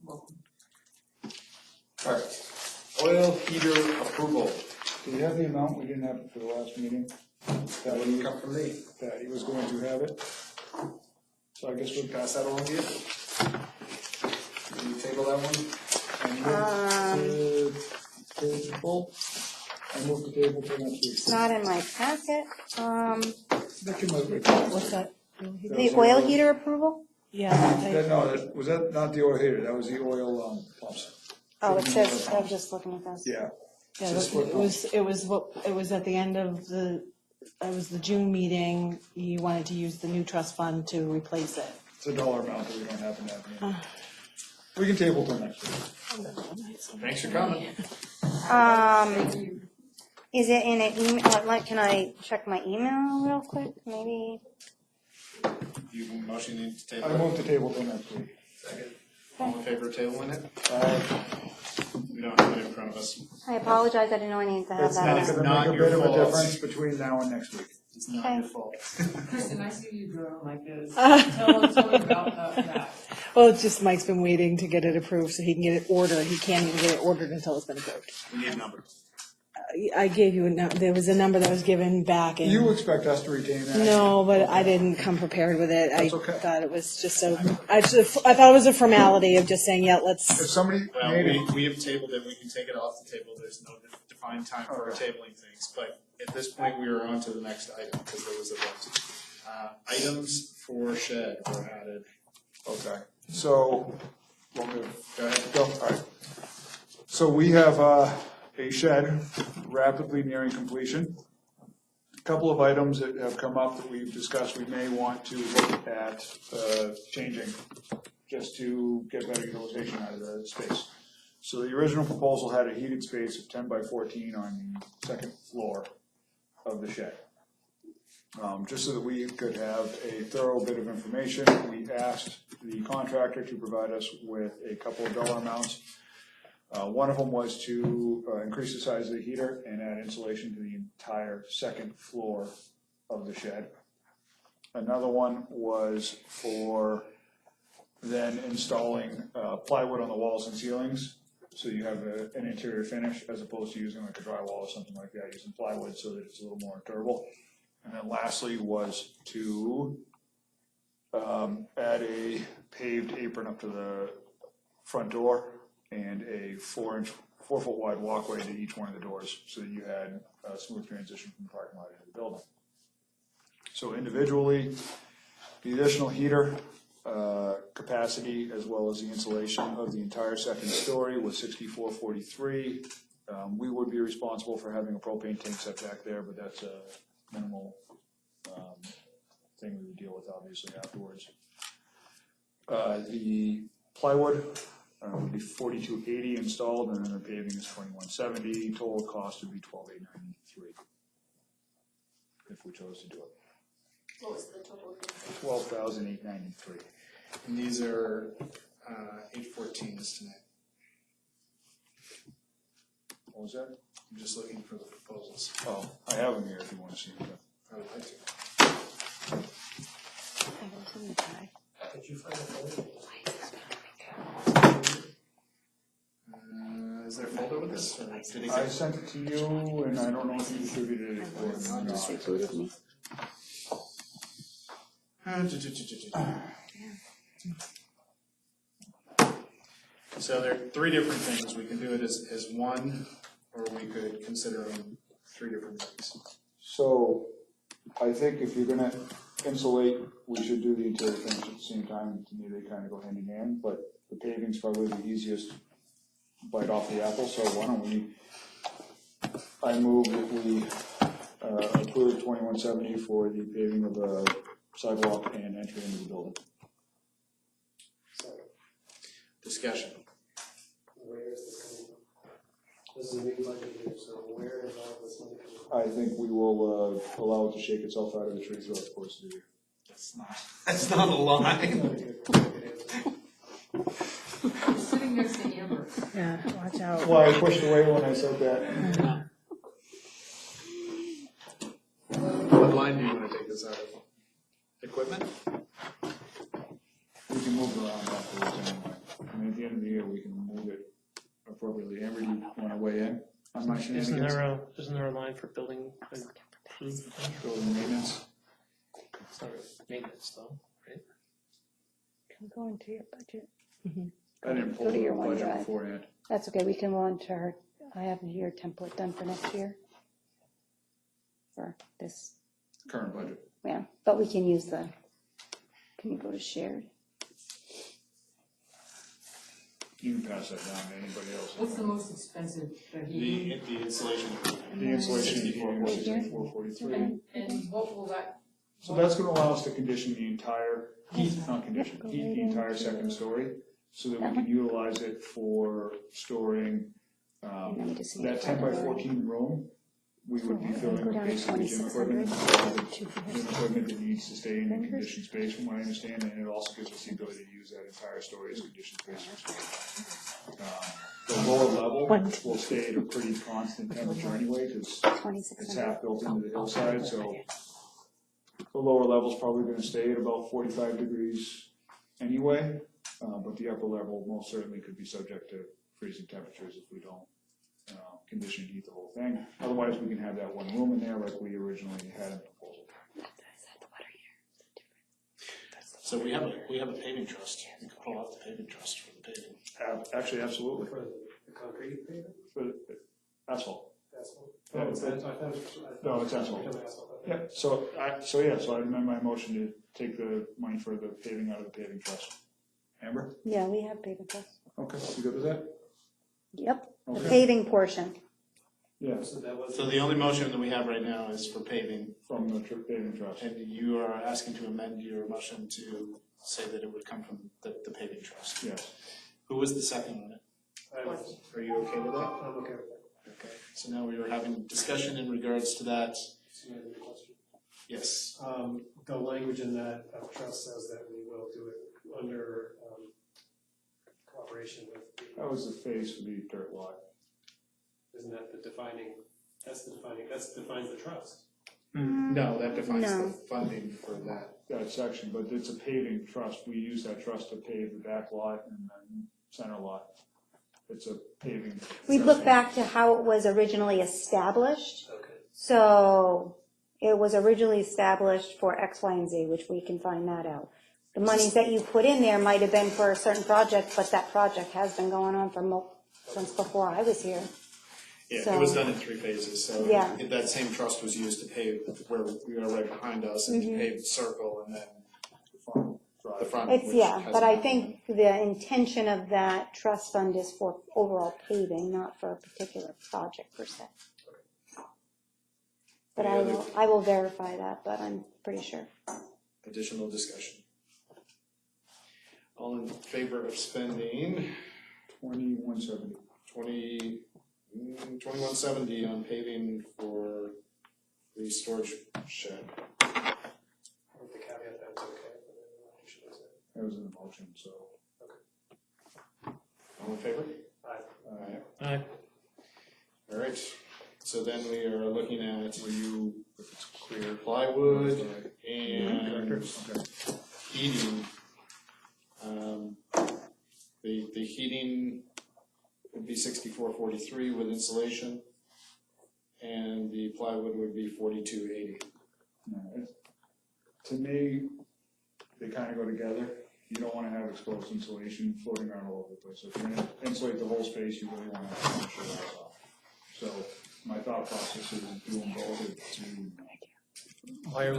All right. Oil heater approval. Do you have the amount we didn't have for the last meeting? That wouldn't come from me. That he was going to have it. So I guess we'll Pass that along to you. Can you table that one? Table. I move the table for next week. It's not in my packet. What's that? The oil heater approval? Yeah. Was that not the oil heater? That was the oil pumps. Oh, it says, I was just looking at this. Yeah. Yeah, Just it was at the end of it was the June meeting, you wanted to use the new trust fund to replace it. It's a dollar amount that we don't happen to have yet. We can table till next week. Thanks for coming. Is it in an email? Can I check my email real quick? Maybe. You motioning to table? I move the table till next week. Second. All in favor of tabling it? We don't have it in front of us. I apologize, I didn't know I needed to have that. It's It's not gonna make a your bit of a fault. difference between now and next week. It's not Okay. your fault. Kristen, I see you drawing like this. Tell us about that. Well, it's just Mike's been waiting to get it approved so he can get it ordered. He can't even get it ordered until it's been approved. We need a number. I gave you there was a number that was given back and. You expect us to retain that? No, but I didn't come prepared with it. That's I okay. thought it was just I thought it was a formality of just saying, yeah, let's. If somebody Well, made it, we have tabled it, we can take it off the table, there's no defined time for tabling things, but at this point, we are on to the next item, because there was a vote. Items for shed were added. okay, so, Go ahead. go, all right. So we have a shed rapidly nearing completion. A couple of items that have come up that we've discussed, we may want to look at changing, just to get better utilization out of the space. So the original proposal had a heated space of 10 by 14 on the second floor of the shed. Just so that we could have a thorough bit of information, we asked the contractor to provide us with a couple of dollar amounts. One of them was to increase the size of the heater and add insulation to the entire second floor of the shed. Another one was for then installing plywood on the walls and ceilings, so you have an interior finish as opposed to using like a drywall or something like that, using plywood so that it's a little more durable. And then lastly was to add a paved apron up to the front door and a 4-foot wide walkway to each one of the doors, so that you had a smooth transition from the parking lot into the building. So individually, the additional heater capacity as well as the insulation of the entire second story was 6443. We would be responsible for having a propane tank set back there, but that's a minimal thing we would deal with obviously afterwards. The plywood would be 4280 installed, and then the paving is 2170. Total cost would be 12893 if we chose to do it. What was the total? 12,893. And these are 814s tonight. What was that? I'm just looking for the proposals. Oh, I have them here if you want to see them. I would like to. Did you find a photo? Is there a folder with this, or did he I say? sent it to you, and I don't know if you distributed it or not. They booted me. So there are three different things. We can do it as one, or we could consider them three different things. So, I think if you're gonna insulate, we should do the interior finish at the same time. To me, they kind of go hand in hand, but the paving's probably the easiest bite off the apple, so why don't we, I move that we approve 2170 for the paving of the sidewalk and entry into the building. Discussion. Where is this coming from? This is a new budget year, so where is all this money coming from? I think we will allow it to shake itself out of the tree throughout the course of the year. That's not a line. I'm sitting next to Amber. Yeah, watch out. Well, I pushed away when I said that. What line do you want to take this out of? Equipment? We can move it around afterwards anyway. I mean, at the end of the year, we can move it appropriately. Amber, do you want to weigh in on my shenanigans? Isn't there a line for building and Building maintenance? It's not maintenance though, right? Can we go into your budget? I didn't pull Go to the your budget OneDrive. beforehand. That's okay, we can go into our, I have your template done for next year. For this, Current budget. yeah, but we can use the, can you go to shared? You can pass that down to anybody else. What's the most expensive that he? The insulation. The insulation is Right here? 443. And what will that? So that's gonna allow us to condition the entire, not condition, heat the entire second story, so that we can utilize it for storing, that 10 by 14 room. We would be filling with basically gym equipment, gym equipment that needs to stay in a conditioned space from what I understand, and it also gives us the ability to use that entire story as conditioned space for storage. The lower level will stay at a pretty constant temperature anyway, because it's half built into the hillside, so the lower level's probably gonna stay at about 45 degrees anyway, but the upper level most certainly could be subject to freezing temperatures if we don't condition heat the whole thing. Otherwise, we can have that one room in there like we originally had in the proposal. So we have a paving trust. We could pull off the paving trust for the paving. Actually, absolutely. For the concrete paving? For asphalt. Asphalt? Yeah, Oh, it's asphalt. No, it's asphalt. Yeah, so I amend my motion to take the money for the paving out of the paving trust. Amber? Yeah, we have paving trust. Okay, you good with that? Yep, the Okay. paving portion. Yeah. So that was. So the only motion that we have right now is for paving. From the paving trust. And you are asking to amend your motion to say that it would come from the paving trust. Yes. Who was the second on it? Are you okay with that? I'm okay with that. Okay, so now we are having discussion in regards to that. So you have any question? Yes. The language in that trust says that we will do it under cooperation with the. That was the phase for the dirt lot. Isn't that the defining, that defines the trust? No, that defines No. the funding for that. Section, but it's a paving trust. We use that trust to pave the back lot and then center lot. It's a paving. We look back to how it was originally established. Okay. So it was originally established for X, Y, and Z, which we can find that out. The monies that you put in there might have been for a certain project, but that project has been going on for since before I was here. Yeah, it was done in 3 phases, so Yeah. that same trust was used to pave where we are right behind us and to pave the circle and then the front. It's, which yeah, has but I not- think the intention of that trust fund is for overall paving, not for a particular project per se. But I will verify that, but I'm pretty sure. Additional discussion. All in favor of spending 2170. 2170 on paving for the storage shed? With the caveat that it's okay. That was in the motion, so. All in favor? Aye. Aye. All right, so then we are looking at If it's clear. plywood and Okay. heating. The heating would be 64.43 with insulation, and the plywood would be 42.80. To me, they kind of go together. You don't want to have exposed insulation floating around all over the place. So if you're going to insulate the whole space, you really want to have some shut off. So my thought process is doing both. Why are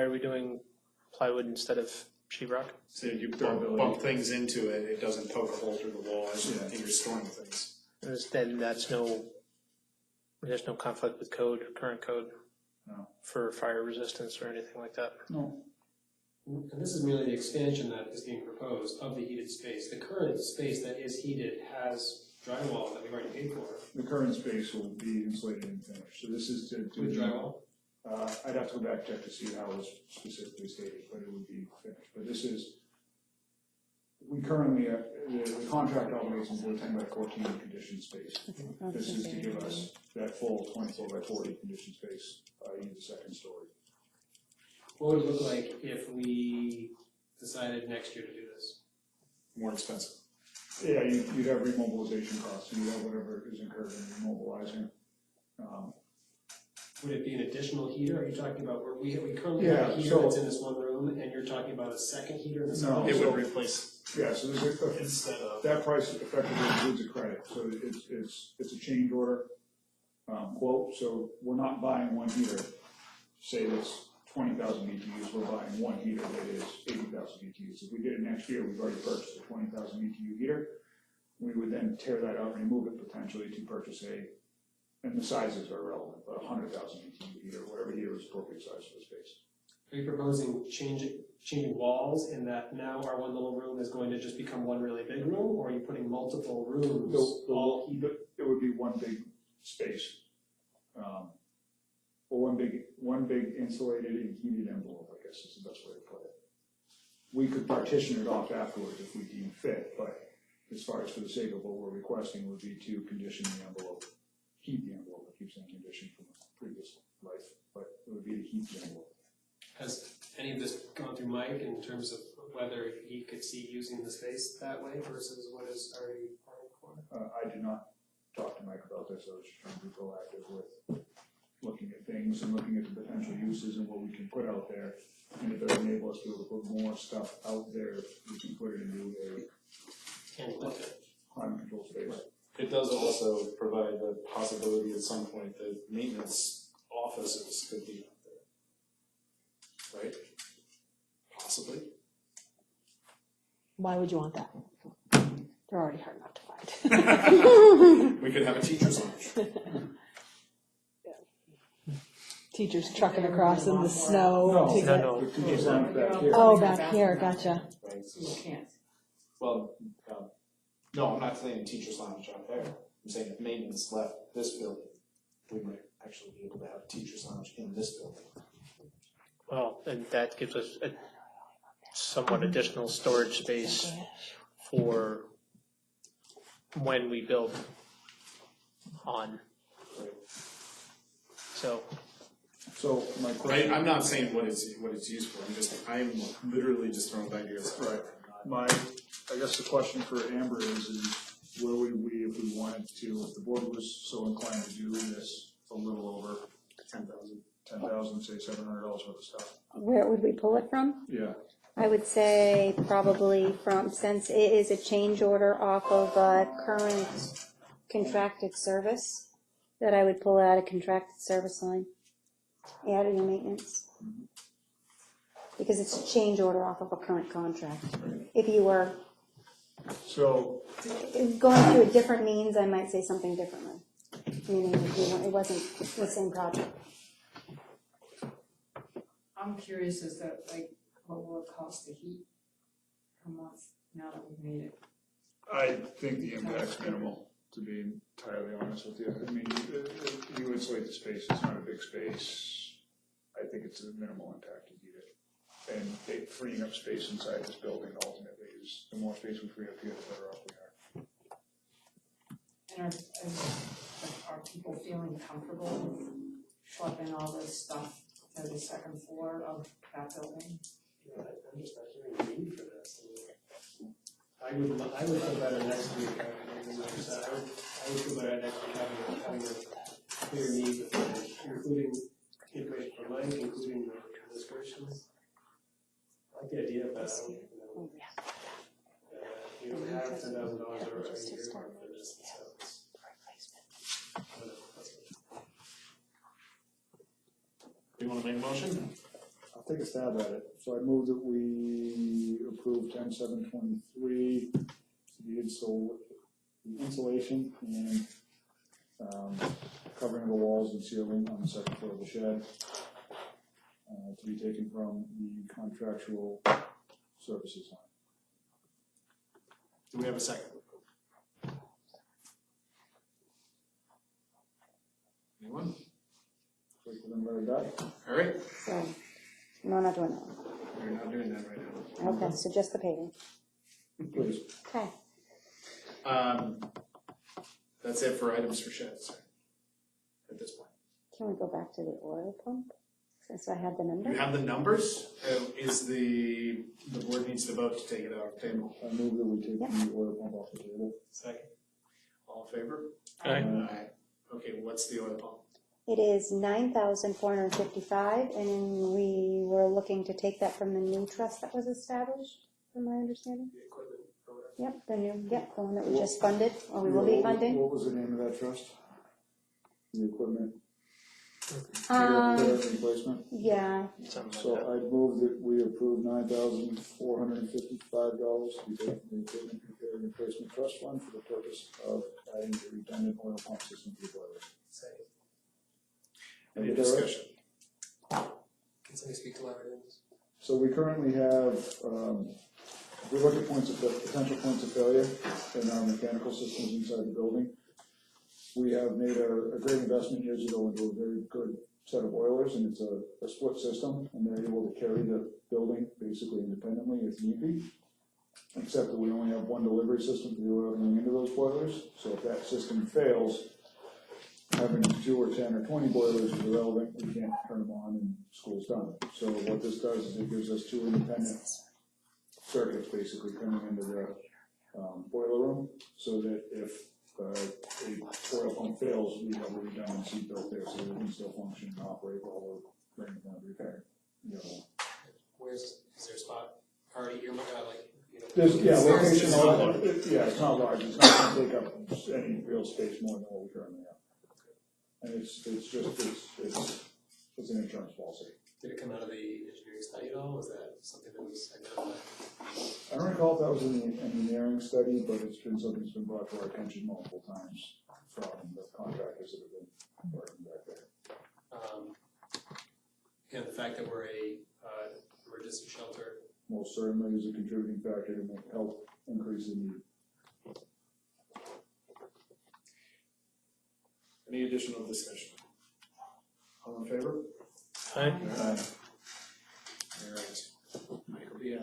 we doing plywood instead of sheetrock? So you bump things into it, it doesn't poke a hole through the wall as you're storing things. Then there's no conflict with current code? No. For fire resistance or anything like that? No. And this is merely the expansion that is being proposed of the heated space. The current space that is heated has drywall that we've already paid for. The current space will be insulated and finished. So this is to With drywall? I'd have to go back and check to see how it was specifically stated, but it would be finished. But this is, we currently, the contract obligations are 10 by 14 conditioned space. This is to give us that full 24 by 40 conditioned space, in the second story. What would it look like if we decided next year to do this? More expensive. Yeah, you'd have remobilization costs, and you'd have whatever is incurred in remobilizing. Would it be an additional heater? Are you talking about where we currently have a heater that's in this one room, and you're talking about a second heater in the second room? It would replace. Yeah, so there's instead of that price effectively includes a credit, so it's a change order quote. So we're not buying one heater, say that's 20,000 BTUs. We're buying one heater that is 80,000 BTUs. If we did it next year, we've already purchased a 20,000 BTU heater. We would then tear that out and remove it potentially to purchase and the sizes are relevant, but 100,000 BTU heater, whatever heater is appropriate size for the space. Are you proposing changing walls in that now our one little room is going to just become one really big room, or are you putting multiple rooms all heated? It would be one big space, or one big insulated and heated envelope, I guess is the best way to put it. We could partition it off afterwards if we deem fit, but as far as for the sake of what we're requesting would be to condition the envelope, heat the envelope. I keep saying condition from a previous life, but it would be to heat the envelope. Has any of this gone through Mike in terms of whether he could see using the space that way versus what is already planned for? I did not talk to Mike about this. I was just trying to be proactive with looking at things and looking at the potential uses and what we can put out there. And if it would enable us to be able to put more stuff out there, we can put it into a climate control space. It does also provide the possibility at some point that maintenance offices could be out there. Right? Possibly. Why would you want that? They're already hard enough to find. We could have a teacher's lounge. Teachers trucking across in the snow. No. The teacher's lounge back here. Oh, back here, gotcha. Right. So you can't. Well, no, I'm not saying teacher's lounge out there. I'm saying if maintenance left this building, we might actually be able to have a teacher's lounge in this building. Well, and that gives us a somewhat additional storage space for when we build on. So my question. I'm not saying what it's used for. I'm literally just throwing ideas. Right. I guess the question for Amber is where would we, if we wanted to, if the board was so inclined to do this a little over 10,000, say $700 worth of stuff. Where would we pull it from? Yeah. I would say probably from, since it is a change order off of a current contracted service, that I would pull it out of contracted service line, add any maintenance. Because it's a change order off of a current contract. If you were going through a different means, I might say something differently. Meaning it wasn't the same project. I'm curious as to, like, what will it cost to heat per month now that we've made it? I think the impact's minimal, to be entirely honest with you. I mean, you insulate the space, it's not a big space. I think it's a minimal impact to heat it. And freeing up space inside this building ultimately is, the more space we free up here, the better off we are. And are people feeling comfortable with schlepping all this stuff to the second floor of that building? I'm just not hearing the need for this. I would feel better next week, I would feel better next week having a clear need, including information from Mike, including the descriptions. I like the idea of that, we have $10,000 a year for this, so it's. Do you wanna make a motion? I'll take a stab at it. So I move that we approve 10/7/23, the insulation and covering of the walls and ceiling on the second floor of the shed, to be taken from the contractual services line. Do we have a second? Anyone? Wait for them to let it die. All right, So, no, not doing that. we're not doing that right now. Okay, so just the paving. Please. Okay. That's it for items for sheds at this point. Can we go back to the oil pump? Since I had the number? You have the numbers, is the board needs to vote to take it off the table. I move that we take the oil pump off the table. Second. All in favor? Aye. Okay, what's the oil pump? It is $9,455, and we were looking to take that from the new trust that was established, from my understanding. The equipment or whatever. Yep, the one that we just funded, or we will be funding. What was the name of that trust? The equipment? Um, Repair and replacement? Yeah, So I'd move that we approve $9,455 to be taken from the equipment repair and replacement trust fund for the purpose of adding a redundant oil pump system to the boiler. Second. Any discussion? Can somebody speak to Larry on this? So we currently have, if we look at potential points of failure in our mechanical systems inside the building, we have made a great investment years ago into a very good set of boilers, and it's a split system, and they're able to carry the building basically independently if need be, except that we only have one delivery system for the oil going into those boilers, so if that system fails, having 2 or 10 or 20 boilers is irrelevant, we can't turn them on and school's done. So what this does is it gives us 2 independent circuits basically coming into the boiler room, so that if a oil pump fails, we have a redundancy built there so that it can still function and operate while we're bringing down the repair. Is there a spot already here, like, you know? There's, location, it's not large, it's not gonna take up any real space more than what we currently have. And it's an insurance policy. Did it come out of the engineering study at all? Was that something that was identified? I don't recall if that was in the engineering study, but it's been something that's been brought to our attention multiple times from the contractors that have been working back there. And the fact that we're a emergency shelter. Most certainly is a contributing factor to help increase the need. Any additional discussion? All in favor? Aye. All right. Michael, yeah.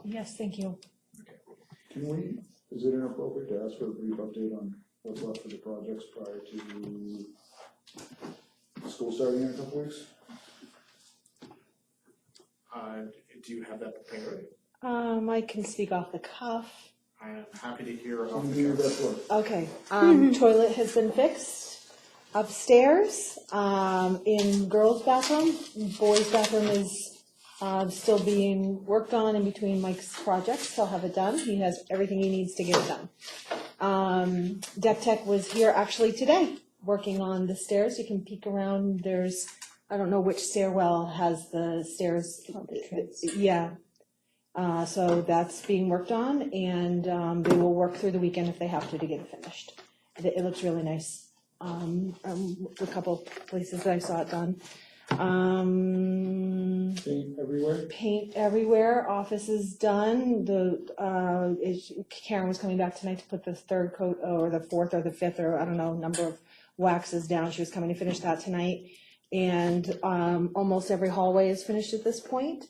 Yes, thank you. Is it inappropriate to ask for a brief update on what's left for the projects prior to school starting in a couple weeks? Do you have that prepared? I can speak off the cuff. I am happy to hear off Do the your cuff. best work. Okay, toilet has been fixed upstairs, in girls' bathroom. Boys' bathroom is still being worked on in between Mike's projects. He'll have it done. He has everything he needs to get it done. Deck Tech was here actually today, working on the stairs. You can peek around. There's, I don't know which stairwell has the stairs. Yeah. So that's being worked on, and they will work through the weekend if they have to get it finished. It looks really nice. A couple places that I saw it done. Paint everywhere? Paint everywhere. Office is done. Karen was coming back tonight to put the 3rd coat, or the 4th or the 5th, or I don't know, number of waxes down. She was coming to finish that tonight. And almost every hallway is finished at this point.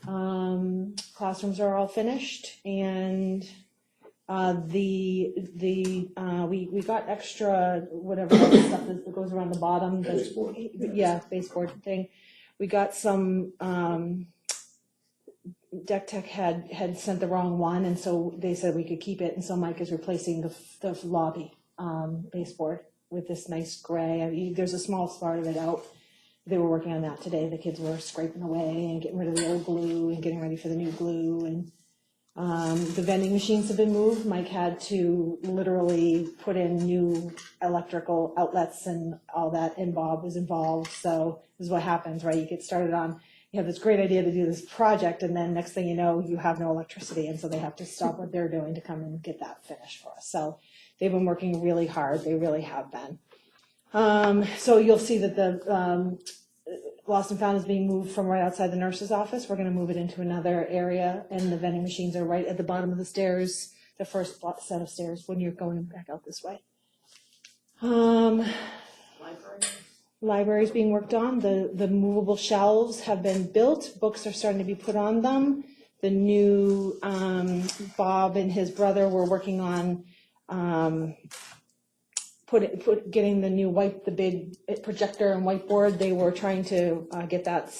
Classrooms are all finished, and we got extra whatever that stuff is that goes around the bottom. Baseboard. Yeah, baseboard thing. We got some Deck Tech had sent the wrong one, and so they said we could keep it, and so Mike is replacing the lobby baseboard with this nice gray. I mean, there's a small part of it out. They were working on that today. The kids were scraping away and getting rid of the old glue and getting ready for the new glue. And the vending machines have been moved. Mike had to literally put in new electrical outlets and all that, and Bob was involved. So this is what happens, right? You get started on, you have this great idea to do this project, and then next thing you know, you have no electricity, and so they have to stop what they're doing to come and get that finished for us. So they've been working really hard. They really have been. So you'll see that the Lost and Found is being moved from right outside the nurse's office. We're going to move it into another area, and the vending machines are right at the bottom of the stairs, the first set of stairs when you're going back out this way. Library's being worked on. The movable shelves have been built. Books are starting to be put on them. The new Bob and his brother were working on getting the new the big projector and whiteboard. They were trying to get that.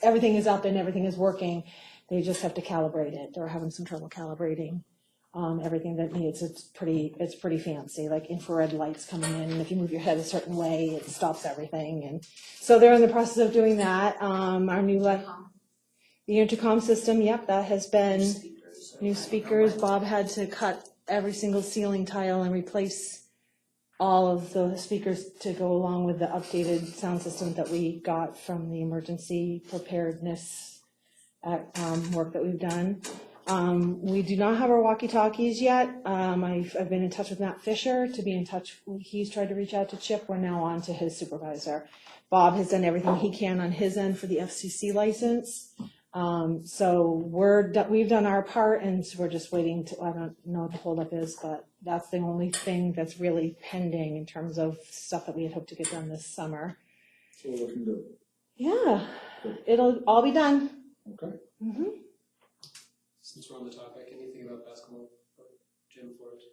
Everything is up and everything is working. They just have to calibrate it. They're having some trouble calibrating everything that needs. It's pretty fancy, like infrared lights coming in, and if you move your head a certain way, it stops everything. And so they're in the process of doing that. Our new the intercom system. Yep, that has been new speakers. Bob had to cut every single ceiling tile and replace all of the speakers to go along with the updated sound system that we got from the emergency preparedness work that we've done. We do not have our walkie-talkies yet. I've been in touch with Matt Fisher to be in touch. He's tried to reach out to Chip. We're now on to his supervisor. Bob has done everything he can on his end for the FCC license. So we've done our part, and so we're just waiting to, I don't know what the holdup is, but that's the only thing that's really pending in terms of stuff that we had hoped to get done this summer. So we're looking good. Yeah, it'll all be done. Okay. Mm-hmm. Since we're on the topic, anything about basketball or gym floors?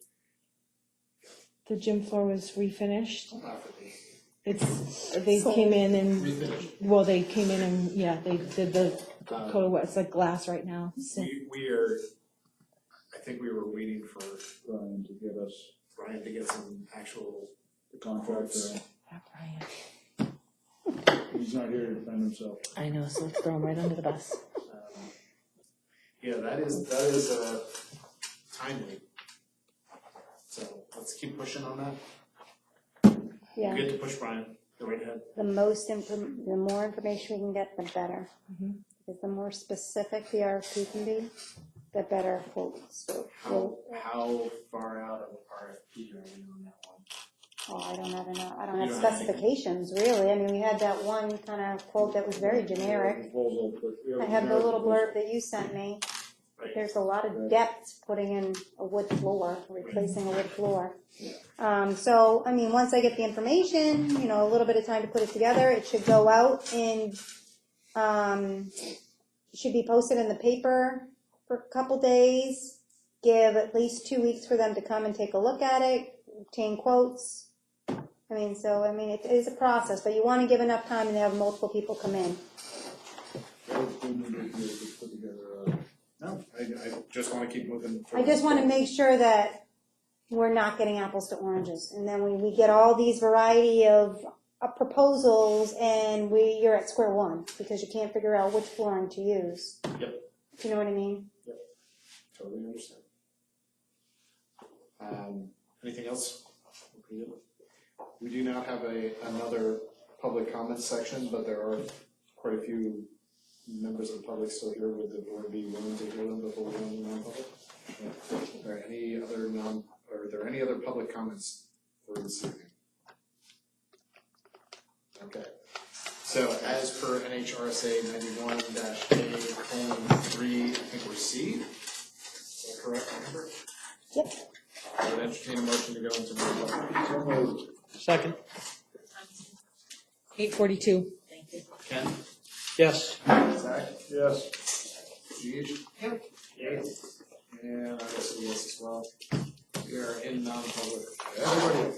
The gym floor was refinished. They came in and, well, they came in and, yeah, they did the coat, it's like glass right now. So. I think we were waiting for Brian to get some actual contractor. Brian. He's not here to defend himself. I know, so let's throw him right under the bus. Yeah, that is timely. So let's keep pushing on that. Yeah. Good to push, Brian. Go right ahead. The more information we can get, the better. Mm-hmm. Because the more specific the RFP can be, the better quotes. How far out of RFP are we on that one? Oh, I don't have specifications, really. I mean, we had that one kind of quote that was very generic. I have the little blurb that you sent me. Right. There's a lot of depth putting in a wood floor, replacing a wood floor. So, I mean, once I get the information, a little bit of time to put it together, it should go out and should be posted in the paper for a couple days, give at least 2 weeks for them to come and take a look at it, obtain quotes. It is a process, but you want to give enough time and have multiple people come in. No, I just want to keep moving I just want to make sure that we're not getting apples to oranges. And then we get all these variety of proposals and you're at square one because you can't figure out which flooring to use. Yep. Do you know what I mean? Yep. Totally understand. Anything else? We do not have another public comment section, but there are quite a few members of the public still here. Would the board be willing to hear them before we go into non-public? Are there any other public comments for this evening? Okay. So as per NHRSA 91-A:3, I think we're C. Is that correct, Amber? Yep. I would entertain a motion to go into non-public. Second. 8:42. Thank you. Ken? Yes. Zach? Yes. Gigi? Yep. And I guess a yes as well. We are in non-public. Everybody.